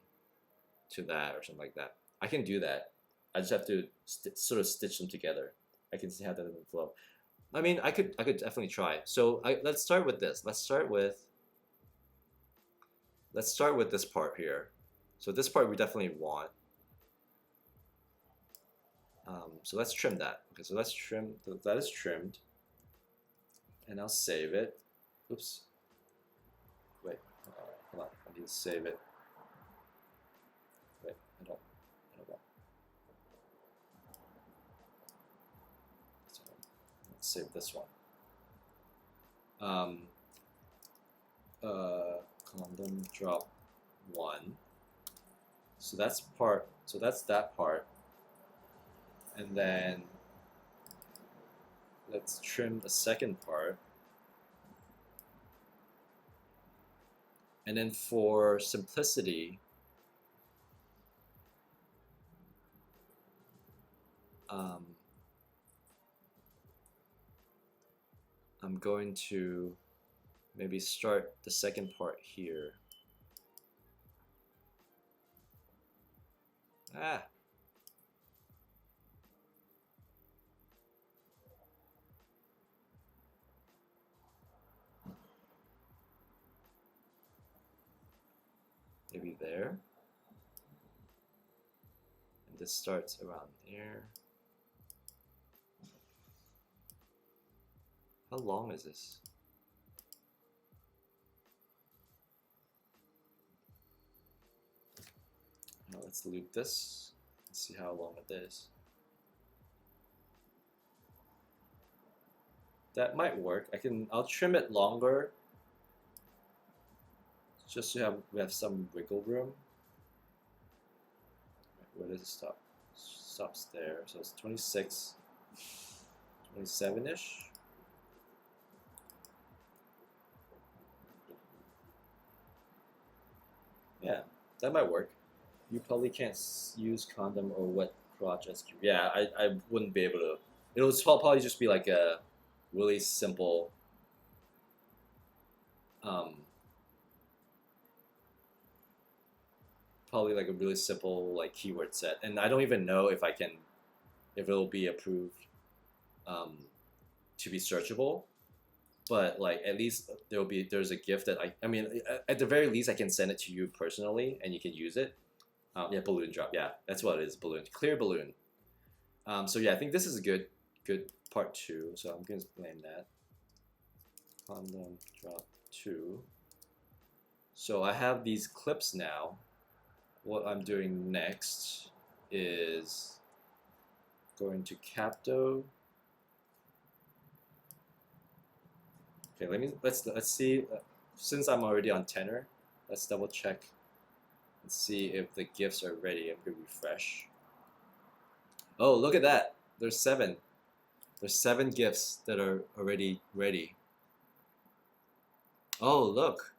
to that or something like that. I can do that. I just have to sort of stitch them together. I can see how that doesn't flow. I mean, I could definitely try. So let's start with this. Let's start with this part here. So this part we definitely want. So let's trim that. Okay, so let's trim, that is trimmed. And I'll save it. Oops. Wait, hold on, I need to save it. Wait, I don't want. So let's save this one. Condom drop 1. So that's part, so that's that part. And then let's trim the second part. And then for simplicity, I'm going to maybe start the second part here. Ah. Maybe there. And this starts around there. How long is this? Now let's loop this and see how long it is. That might work. I'll trim it longer just to we have some wiggle room. Where does it stop? Stops there. So it's 26, 27-ish. Yeah, that might work. You probably can't use condom or wet crotch as cube. Yeah, I wouldn't be able to. It'll probably just be like a really simple probably like a really simple like keyword set, and I don't even know if it'll be approved to be searchable. But like at least there's a GIF that I mean at the very least I can send it to you personally and you can use it. Yeah, balloon drop. Yeah, that's what it is. Balloon, clear balloon. So yeah, I think this is a good part 2. So I'm gonna name that condom drop 2. So I have these clips now. What I'm doing next is going to Capto. Okay, let's see. Since I'm already on tenor, let's double check and see if the GIFs are ready. I'm gonna refresh. Oh, look at that! There's 7. There's 7 GIFs that are already ready. Oh, look!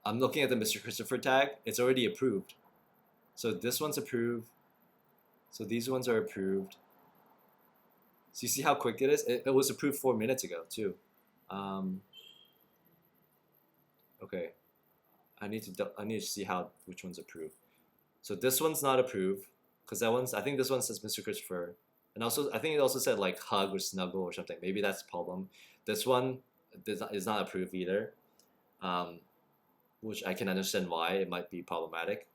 I'm looking at the Mr. Christopher tag. It's already approved. So this one's approved. So these ones are approved. So you see how quick it is? It was approved 4 minutes ago too. Okay, I need to see which one's approved. So this one's not approved because I think this one says Mr. Christopher, and also I think it also said like hug or snuggle or something. Maybe that's the problem. This one is not approved either, which I can understand why it might be problematic.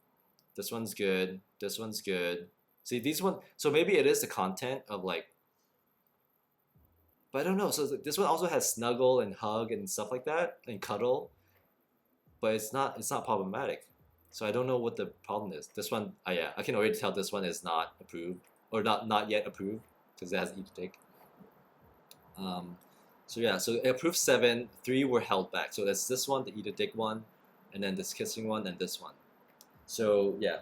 This one's good. This one's good. See these one. So maybe it is the content of like. But I don't know. So this one also has snuggle and hug and stuff like that and cuddle, but it's not problematic. So I don't know what the problem is. This one, yeah, I can already tell this one is not approved or not yet approved because it has eat to take. So yeah, so it approved 7. 3 were held back. So that's this one, the eat a dick one, and then this kissing one, and this one. So yeah,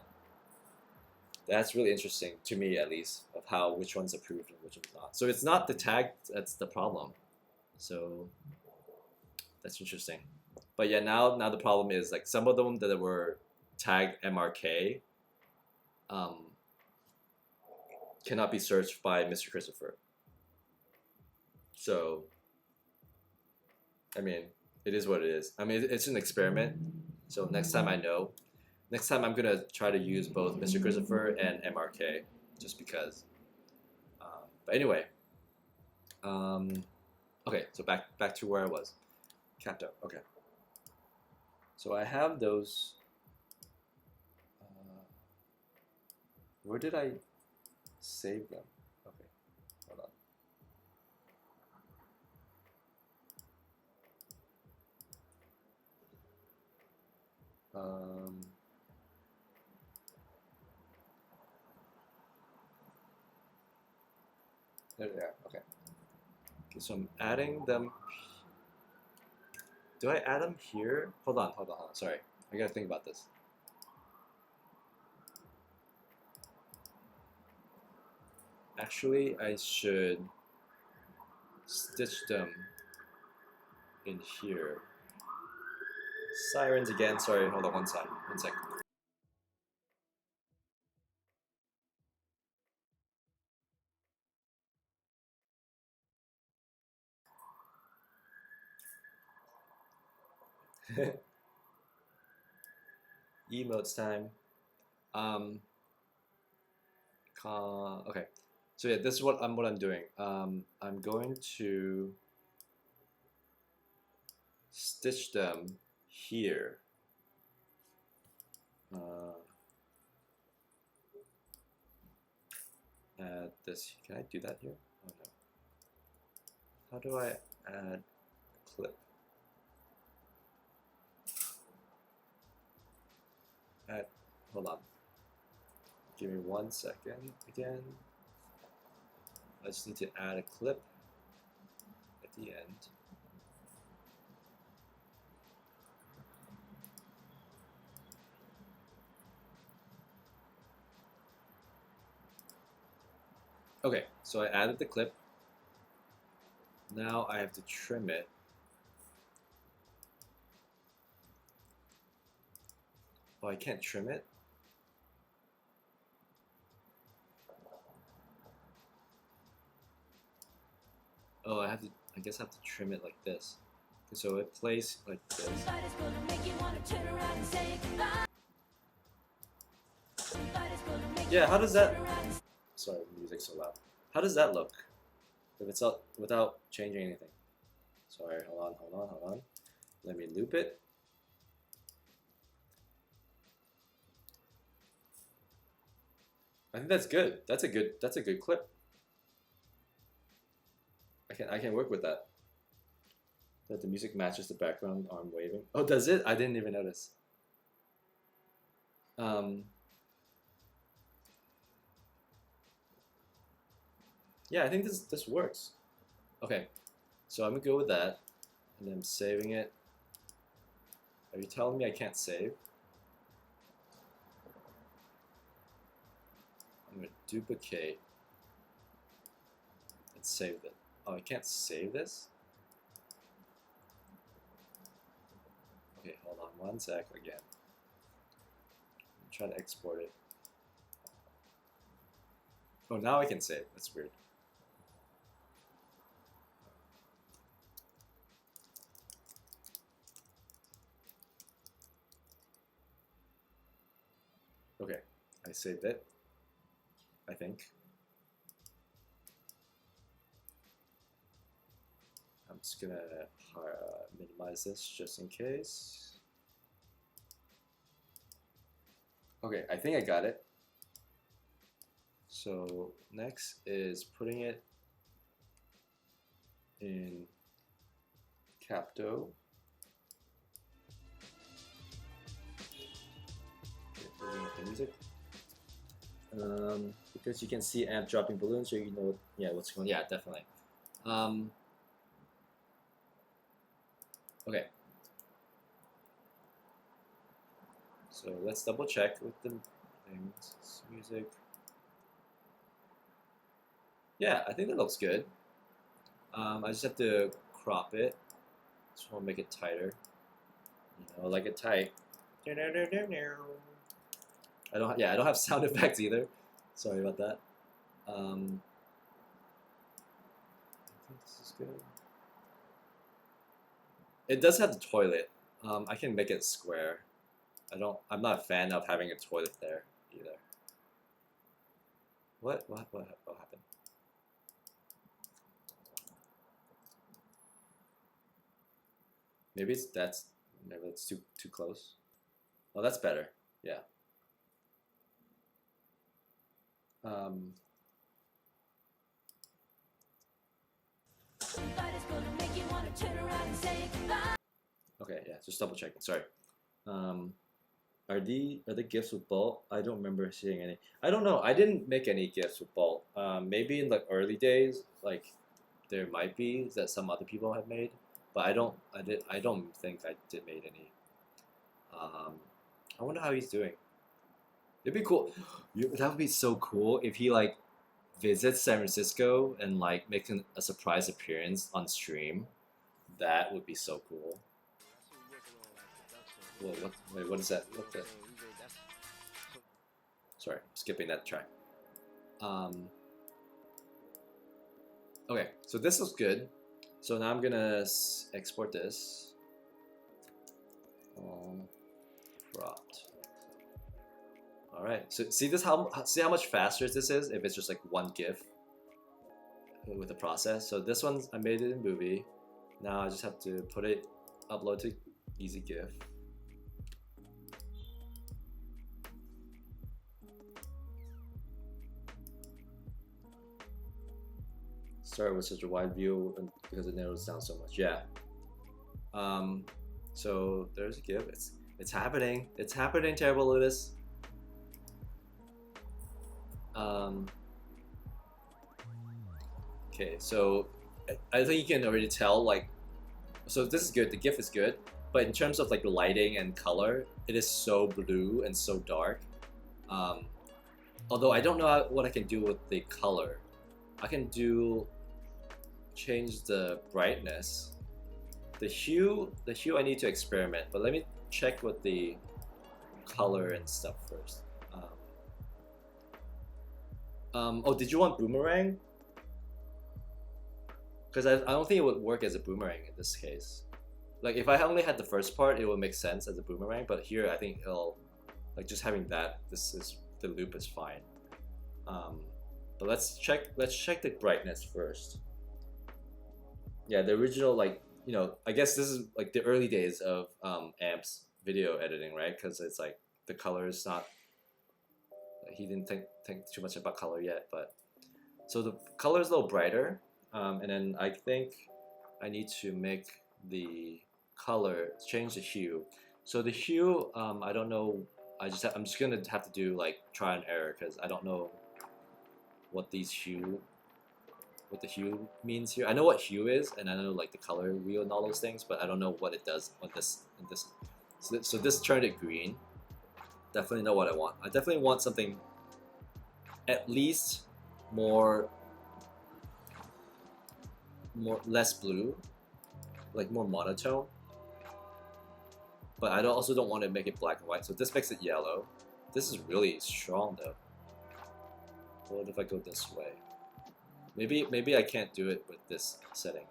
that's really interesting to me at least of which one's approved and which one's not. So it's not the tag that's the problem. So that's interesting. But yeah, now the problem is like some of them that were tagged MRK cannot be searched by Mr. Christopher. So I mean, it is what it is. I mean, it's an experiment. So next time I know. Next time I'm gonna try to use both Mr. Christopher and MRK, just because. But anyway, okay. So back to where I was, Capto. Okay. So I have those. Where did I save them. Okay, hold on. There they are. Okay. Okay, so I'm adding them. Do I add them here? Hold on. Sorry, I gotta think about this. Actually, I should stitch them in here. Sirens again. Sorry, hold on one sec. One sec. Emotes time. Okay. So yeah, this is what I'm doing. I'm going to stitch them here. Add this. Can I do that here? Oh no. How do I add clip? Hold on. Give me 1 second again. I just need to add a clip at the end. Okay, so I added the clip. Now I have to trim it. Oh, I can't trim it? Oh, I guess I have to trim it like this. So it plays like this. Somebody's gonna make you wanna turn around and say goodbye. Somebody's gonna make Yeah, you how wanna does that? turn around and Sorry, the music's so loud. How does that look? If it's up without changing anything. Sorry, hold on. Let me loop it. I think that's good. That's a good clip. I can work with that. That the music matches the background arm waving. Oh, does it? I didn't even notice. Yeah, I think this works. Okay, so I'm gonna go with that, and then I'm saving it. Are you telling me I can't save? I'm gonna duplicate and save it. Oh, I can't save this? Okay, hold on 1 sec again. Try to export it. Oh, now I can save. That's weird. Okay, I saved it, I think. I'm just gonna minimize this just in case. Okay, I think I got it. So next is putting it in Capto. Okay, putting the music. Because you can see amp dropping balloons, so you know, yeah, what's going on. Yeah, definitely. Okay. So let's double check with the things. Music. Yeah, I think that looks good. I just have to crop it. Just want to make it tighter. You know, like it tight. I don't have sound effects either. Sorry about that. I think this is good. It does have the toilet. I can make it square. I'm not a fan of having a toilet there either. What happened? Maybe it's too close. Oh, that's better. Yeah. Somebody's gonna make you wanna turn around and say goodbye. Okay, yeah, just double checking. Sorry. Are the GIFs with Bolt? I don't remember seeing any. I don't know. I didn't make any GIFs with Bolt. Maybe in the early days, like there might be that some other people have made, but I don't think I did made any. I wonder how he's doing. It'd be cool. That would be so cool if he like visits San Francisco and like makes a surprise appearance on stream. That would be so cool. Whoa, wait, what is that? What the? Sorry, skipping that track. Okay, so this looks good. So now I'm gonna export this. Cropped. All right. So see how much faster this is if it's just like one GIF with the process. So this one I made it in movie. Now I just have to upload to Easy GIF. Start with such a wide view because it narrows down so much. Yeah. So there's a GIF. It's happening. It's happening, Terrible Lotus. Okay, so I think you can already tell, like, so this is good, the GIF is good, but in terms of like the lighting and color, it is so blue and so dark. Although I don't know what I can do with the color. I can change the brightness. The hue I need to experiment, but let me check with the color and stuff first. Oh, did you want boomerang? Because I don't think it would work as a boomerang in this case. Like if I only had the first part, it would make sense as a boomerang, but here I think it'll, like just having that, the loop is fine. But let's check the brightness first. Yeah, the original, like, you know, I guess this is like the early days of Amp's video editing, right? Because it's like the color is not, like, he didn't think too much about color yet, but so the color is a little brighter, and then I think I need to make the color, change the hue. So the hue, I don't know. I'm just gonna have to do like try and error because I don't know what the hue means here. I know what hue is, and I know like the color wheel and all those things, but I don't know what it does on this. So this turned it green. Definitely know what I want. I definitely want something at least less blue, like more monotone. But I also don't want to make it black and white, so this makes it yellow. This is really strong though. What if I go this way? Maybe I can't do it with this setting.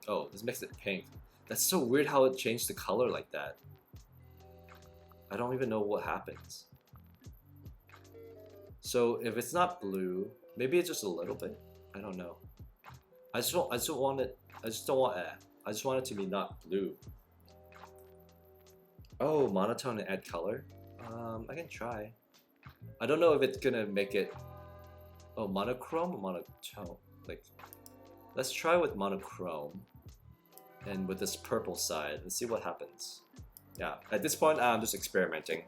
Oh, this makes it pink. That's so weird how it changed the color like that. I don't even know what happens. So if it's not blue, maybe it's just a little bit. I don't know. I just want it to be not blue. Oh, monotone and add color. I can try. I don't know if it's gonna make it. Oh, monochrome or monotone. Like, let's try with monochrome, and with this purple side. Let's see what happens. Yeah, at this point I'm just experimenting.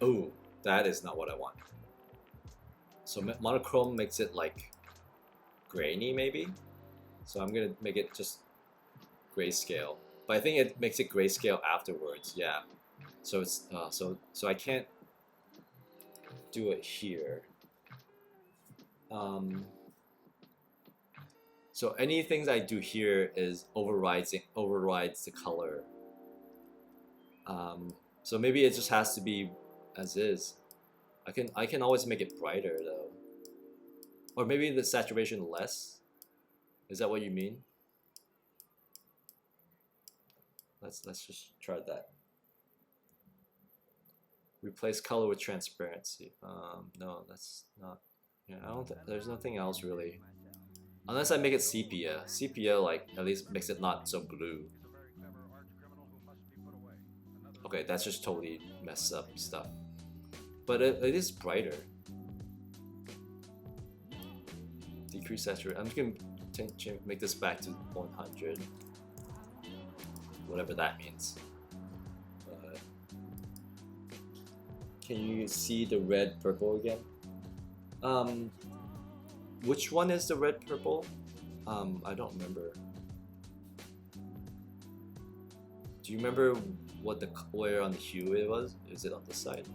Oh, that is not what I want. So monochrome makes it like grainy maybe. So I'm gonna make it just grayscale. But I think it makes it grayscale afterwards. Yeah. So it's so I can't do it here. So anything I do here is overrides the color. So maybe it just has to be as is. I can always make it brighter though, or maybe the saturation less. Is that what you mean? Let's just try that. Replace color with transparency. No, that's not. Yeah, I don't. There's nothing else really. Unless I make it sepia. Sepia, like, at least makes it not so blue. Okay, that's just totally messed up stuff. but it is brighter. Decrease saturation. I'm just gonna make this back to 100, whatever that means. Can you see the red purple again? Which one is the red purple? I don't remember. Do you remember what where on the hue it was? Is it on this side?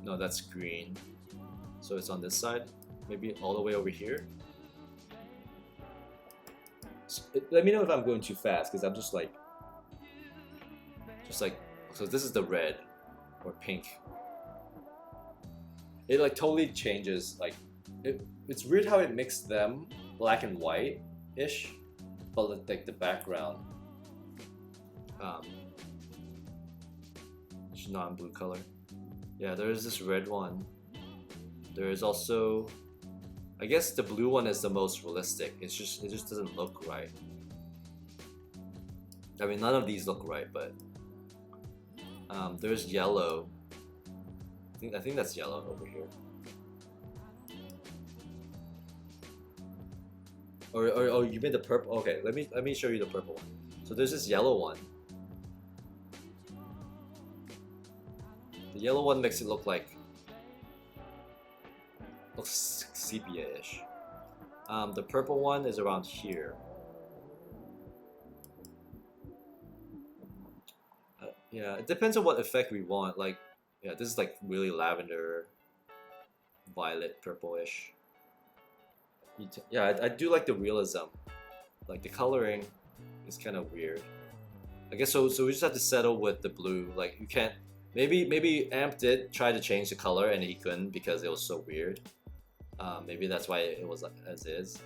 No, that's green. So it's on this side. Maybe all the way over here. So, let me know if I'm going too fast, because I'm just like, so this is the red or pink. It like totally changes. Like, it's weird how it mixed them black and white ish, but like the background, it's non-blue color. Yeah, there is this red one. There is also, I guess the blue one is the most realistic. It just doesn't look right. I mean, none of these look right, but there's yellow. I think that's yellow over here. Or you made the purple. Okay, let me show you the purple one. So there's this yellow one. The yellow one makes it looks sepia-ish. The purple one is around here. Yeah, it depends on what effect we want. Like, yeah, this is like really lavender, violet, purplish. Yeah, I do like the realism. Like the coloring is kind of weird. I guess so we just have to settle with the blue. Like you can't. Maybe Amp did try to change the color and he couldn't because it was so weird. Maybe that's why it was as is.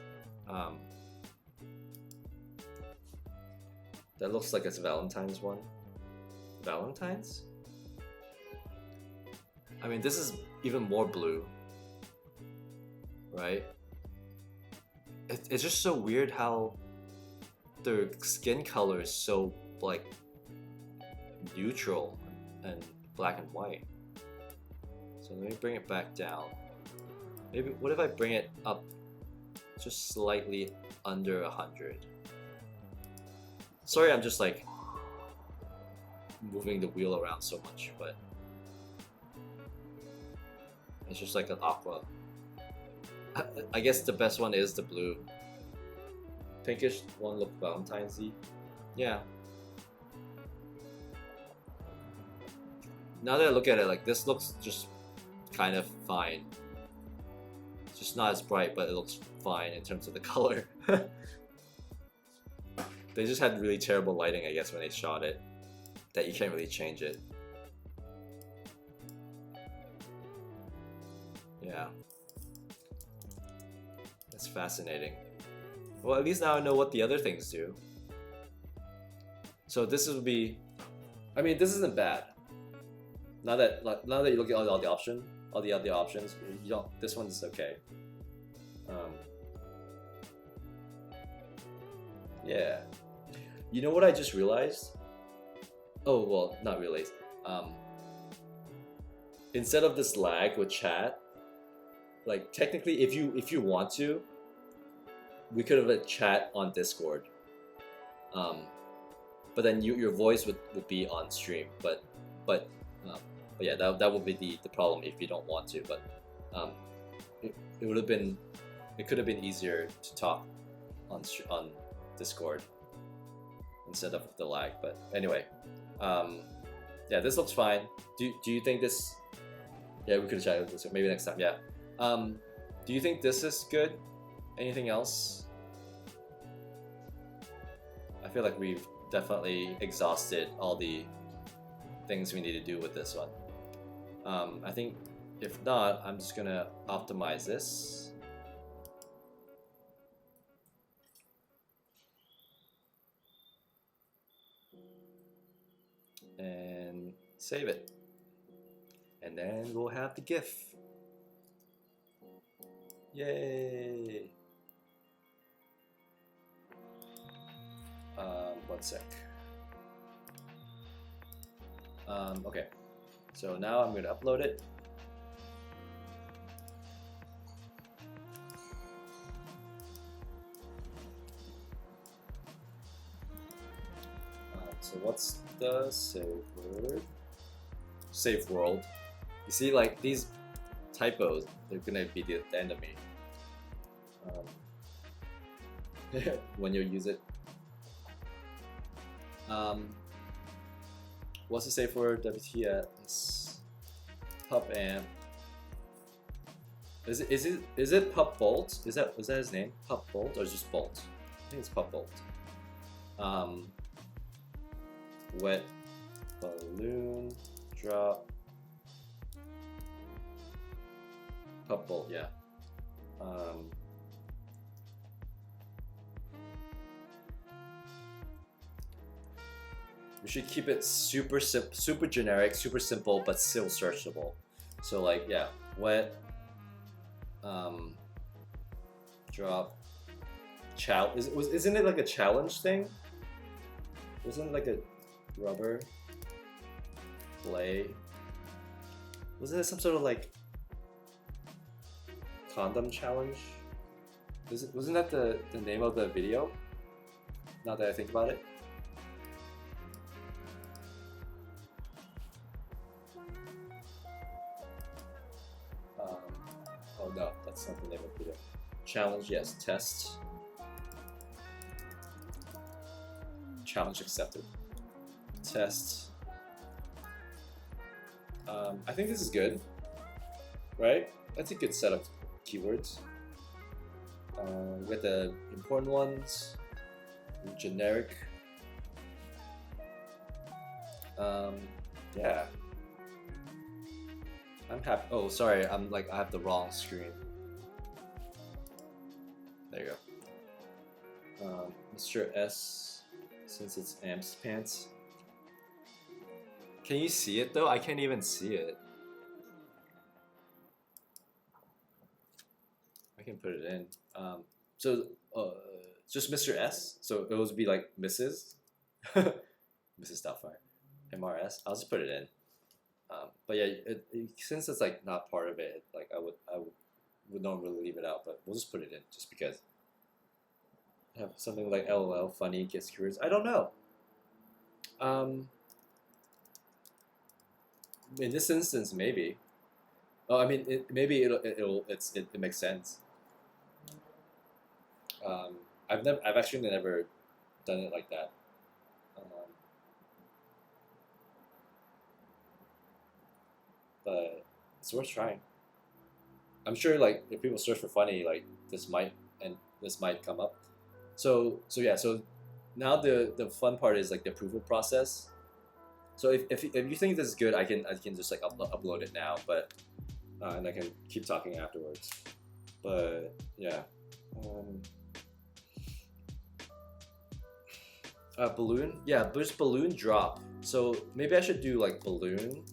That looks like it's Valentine's one. Valentine's? I mean, this is even more blue, right? It's just so weird how their skin color is so like neutral and black and white. So let me bring it back down. Maybe, what if I bring it up just slightly under 100? Sorry, I'm just like moving the wheel around so much, but it's just like an aqua. I guess the best one is the blue. Pinkish one look Valentine's-y. Yeah. Now that I look at it, like this looks just kind of fine. It's just not as bright, but it looks fine in terms of the color. They just had really terrible lighting, I guess, when they shot it, that you can't really change it. Yeah. That's fascinating. Well, at least now I know what the other things do. So this would be, I mean, this isn't bad. Now that you look at all the other options, you don't. This one's okay. Yeah. You know what I just realized? Oh well, not realized. Instead of this lag with chat, like technically, if you want to, we could have a chat on Discord. But then your voice would be on stream. But yeah, that would be the problem if you don't want to. But it would have been, it could have been easier to talk on Discord instead of the lag. But anyway, yeah, this looks fine. Do you think this? Yeah, we could chat with this maybe next time. Yeah. Do you think this is good? Anything else? I feel like we've definitely exhausted all the things we need to do with this one. I think if not, I'm just gonna optimize this. And save it. And then we'll have the GIF. Yay! One sec. Okay, so now I'm gonna upload it. So what's the save word? Save world. You see, like these typos, they're gonna be the enemy when you use it. What's the safe word? WTS pup amp. Is it pup bolt? Is that his name? Pup bolt or just bolt? I think it's pup bolt. Wet balloon drop. Pup bolt, yeah. We should keep it super generic, super simple, but still searchable. So like, yeah, wet, drop, isn't it like a challenge thing? Wasn't it like a rubber play? Wasn't it some sort of like condom challenge? Wasn't that the name of the video? Now that I think about it. Oh no, that's not the name of the video. Challenge, yes. Test. Challenge accepted. Test. I think this is good, right? That's a good set of keywords. With the important ones, generic. Yeah. I'm happy. Oh, sorry. I have the wrong screen. There you go. Mr. S, since it's Amps Pants. Can you see it though? I can't even see it. I can put it in. Just Mr. S. So it would be like Mrs. Mrs. Doubtfire. MRS. I'll just put it in. But yeah, since it's like not part of it, like I would normally leave it out, but we'll just put it in just because. Have something like LOL, funny, gets keywords. I don't know. In this instance, maybe. Oh, I mean, it makes sense. I've actually never done it like that. But it's worth trying. I'm sure, like, if people search for funny, like this might come up. So yeah. So now the fun part is like the approval process. So if you think this is good, I can just like upload it now, but and I can keep talking afterwards. But yeah. Balloon, yeah, just balloon drop. So maybe I should do like balloon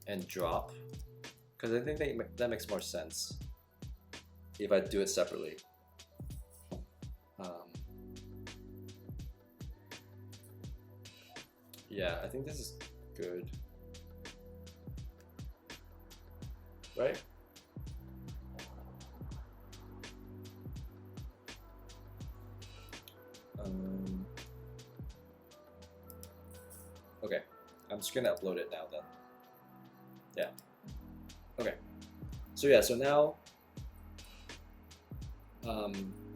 and drop, because I think that makes more sense if I do it separately. Yeah, I think this is good, right? Okay, I'm just gonna upload it now then. Yeah. Okay. So yeah, so now,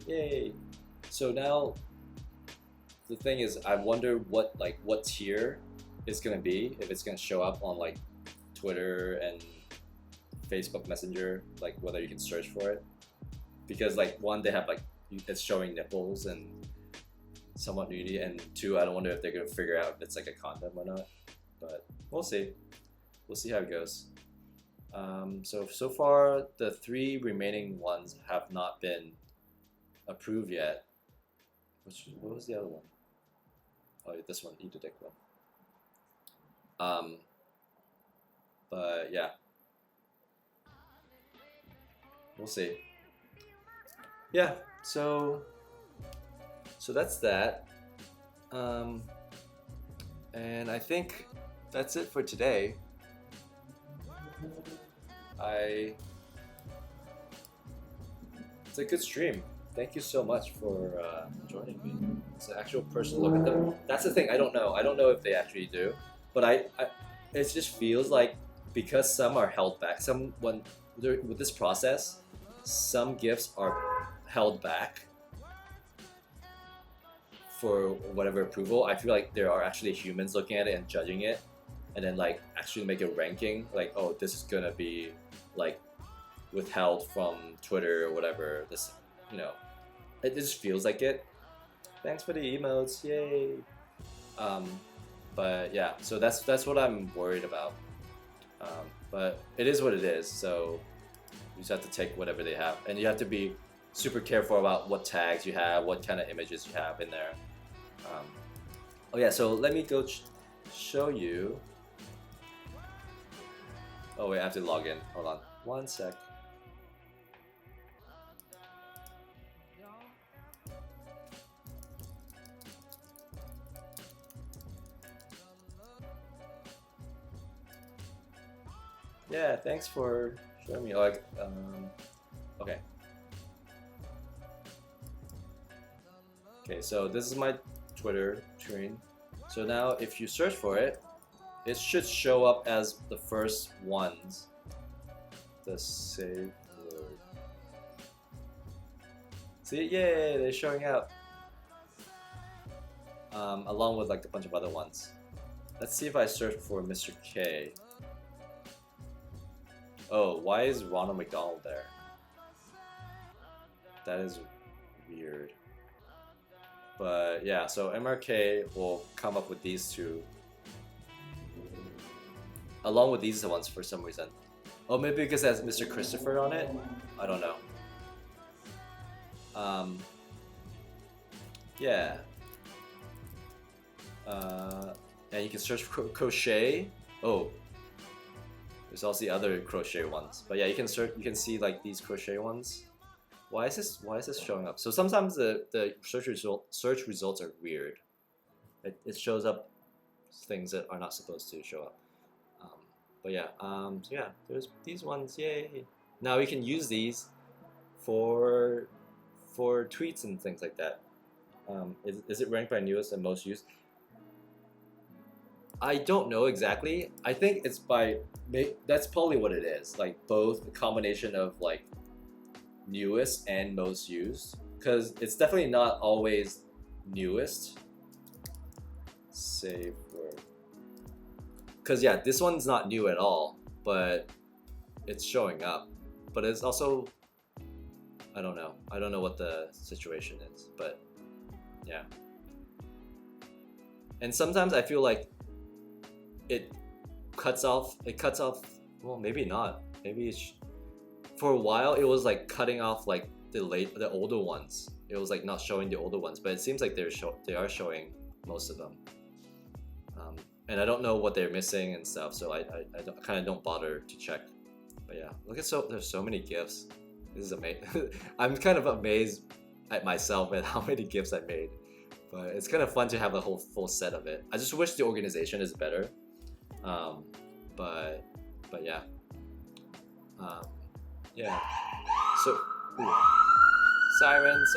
yay. So now, the thing is, I wonder what tier it's gonna be, if it's gonna show up on like Twitter and Facebook Messenger, like whether you can search for it, because like one, they have like it's showing nipples and somewhat nudity, and two, I don't wonder if they're gonna figure out if it's like a condom or not, but we'll see. We'll see how it goes. So far, the 3 remaining ones have not been approved yet. What was the other one? Oh, this one, eat the dick one. But yeah, we'll see. Yeah, so So that's that. And I think that's it for today. It's a good stream. Thank you so much for joining me. It's an actual personal look at them. That's the thing. I don't know. I don't know if they actually do, but it just feels like because some are held back. Some when with this process, some gifts are held back for whatever approval. I feel like there are actually humans looking at it and judging it, and then like actually make a ranking. Like, oh, this is gonna be like withheld from Twitter or whatever. This, you know, it just feels like it. Thanks for the emotes, yay! But yeah, so that's what I'm worried about. But it is what it is. So you just have to take whatever they have, and you have to be super careful about what tags you have, what kind of images you have in there. Oh yeah, so let me go show you. Oh wait, I have to log in. Hold on, one sec. Yeah, thanks for showing me. Like, okay. Okay, so this is my Twitter screen. So now, if you search for it, it should show up as the first ones. The Safeword. See, yay, they're showing up. Along with like a bunch of other ones. Let's see if I search for Mr. K. Oh, why is Ronald McDonald there? That is weird. But yeah, so MRK will come up with these two. Along with these ones for some reason. Oh, maybe because it has Mr. Christopher on it? I don't know. Yeah. And you can search for crochet. Oh. There's also the other crochet ones. But yeah, you can search, you can see like these crochet ones. Why is this showing up? So sometimes the search results are weird. It shows up things that are not supposed to show up. But yeah, so yeah, there's these ones, yay! Now we can use these for tweets and things like that. Is it ranked by newest and most used? I don't know exactly. I think it's by, that's probably what it is. Like both a combination of like newest and most used, because it's definitely not always newest. Safeword. Because yeah, this one's not new at all, but it's showing up. But it's also, I don't know. I don't know what the situation is, but yeah. And sometimes I feel like it cuts off. Well, maybe not. Maybe it's, for a while it was like cutting off like the older ones. It was like not showing the older ones, but it seems like they are showing most of them. And I don't know what they're missing and stuff, so I kind of don't bother to check. But yeah, look at there's so many GIFs. This is amazing. I'm kind of amazed at myself at how many GIFs I made. But it's kind of fun to have a whole full set of it. I just wish the organization is better. But yeah. Yeah. So, ooh. Sirens.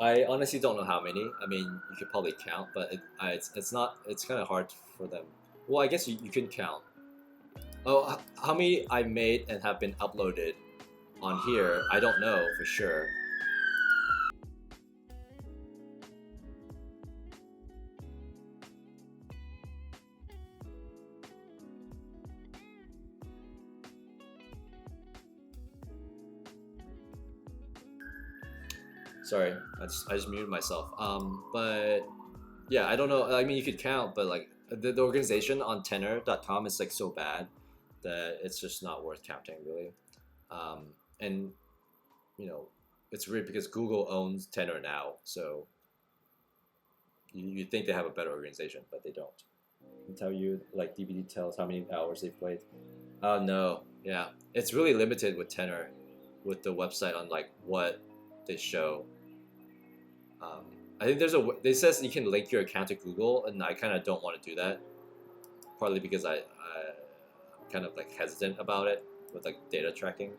I honestly don't know how many. I mean, you could probably count, but it's not. It's kind of hard for them. Well, I guess you can count. Oh, how many I made and have been uploaded on here? I don't know for sure. Sorry, I just muted myself. But yeah, I don't know. I mean, you could count, but like the organization on tenor.com is like so bad that it's just not worth counting really. And you know, it's weird because Google owns Tenor now, so you think they have a better organization, but they don't. I can tell you, like DVD tells how many hours they've played. No, Yeah, it's really limited with Tenor, with the website on like what they show. I think there's a. It says you can link your account to Google, and I kind of don't want to do that. Partly because I'm kind of like hesitant about it with like data tracking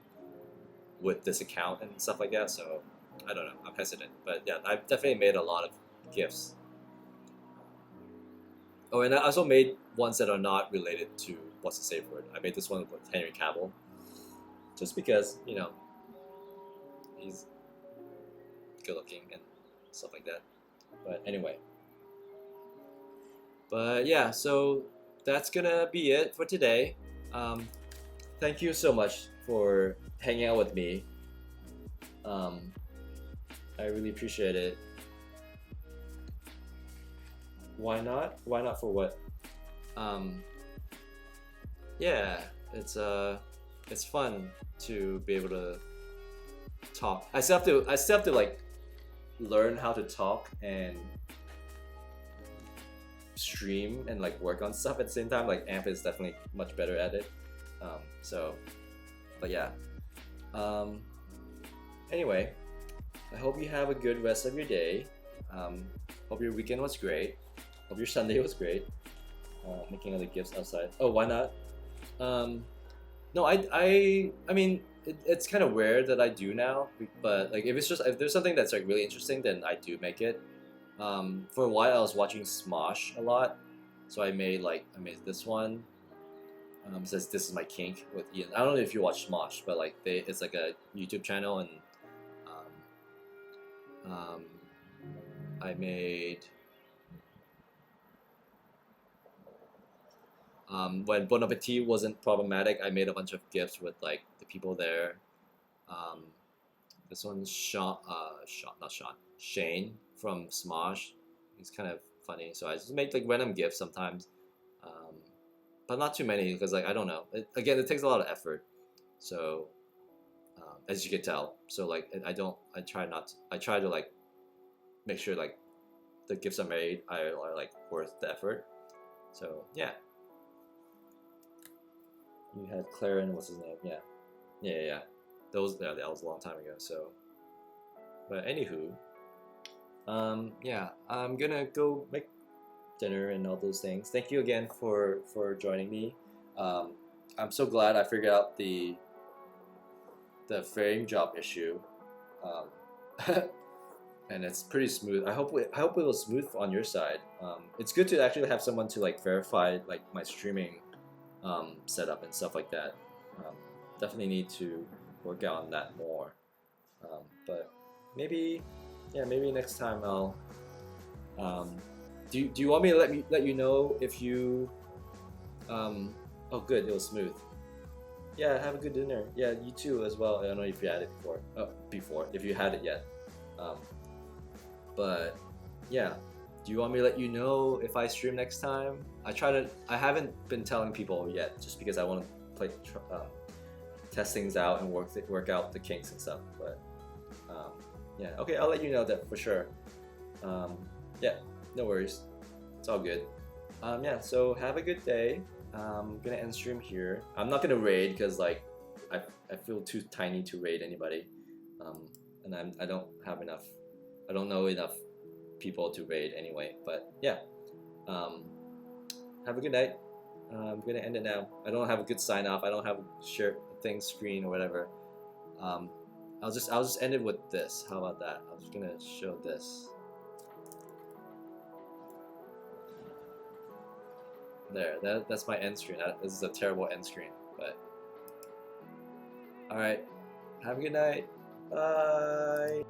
with this account and stuff like that. So I don't know. I'm hesitant, but yeah, I've definitely made a lot of GIFs. Oh, and I also made ones that are not related to What's the Safe Word. I made this one with Henry Cavill, just because he's good looking and stuff like that. But anyway, but yeah, so that's gonna be it for today. Thank you so much for hanging out with me. I really appreciate it. Why not? Why not for what? Yeah, it's fun to be able to talk. I still have to like learn how to talk and stream and like work on stuff at the same time. Like Amp is definitely much better at it. But yeah. Anyway, I hope you have a good rest of your day. Hope your weekend was great. Hope your Sunday was great. Making other gifts outside. Oh, why not? No, I mean, it's kind of rare that I do now. But like, if there's something that's like really interesting, then I do make it. For a while, I was watching Smosh a lot, so I made this one. It says "This is my kink" with Ian. I don't know if you watch Smosh, but like it's like a YouTube channel, and I made when Bon Appetit wasn't problematic. I made a bunch of gifs with like the people there. This one's Shane from Smosh. He's kind of funny, so I just make like random gifs sometimes, but not too many because like I don't know. It takes a lot of effort, so as you can tell. So like I try to like make sure like the gifts I made are like worth the effort. So yeah. You had Claren, what's his name? Yeah. That was a long time ago. So, but anywho, yeah, I'm gonna go make dinner and all those things. Thank you again for joining me. I'm so glad I figured out the frame job issue, and it's pretty smooth. I hope it was smooth on your side. It's good to actually have someone to like verify like my streaming setup and stuff like that. Definitely need to work out on that more. But maybe next time I'll. Do you want me to let you know if you? Oh, good. It was smooth. Yeah, have a good dinner. Yeah, you too as well. I don't know if you had it before. If you had it yet. But yeah. Do you want me to let you know if I stream next time? I haven't been telling people yet, just because I want to test things out and work out the kinks and stuff. But yeah, okay, I'll let you know that for sure. Yeah, no worries, it's all good. Yeah, so have a good day. I'm gonna end stream here. I'm not gonna raid because like I feel too tiny to raid anybody, and I don't have enough. I don't know enough people to raid anyway, but yeah, have a good night. I'm gonna end it now. I don't have a good sign off. I don't have a share thing screen or whatever. I'll just end it with this. How about that? I'm just gonna show this. There, that's my end screen. This is a terrible end screen, but all right. Have a good night. Bye.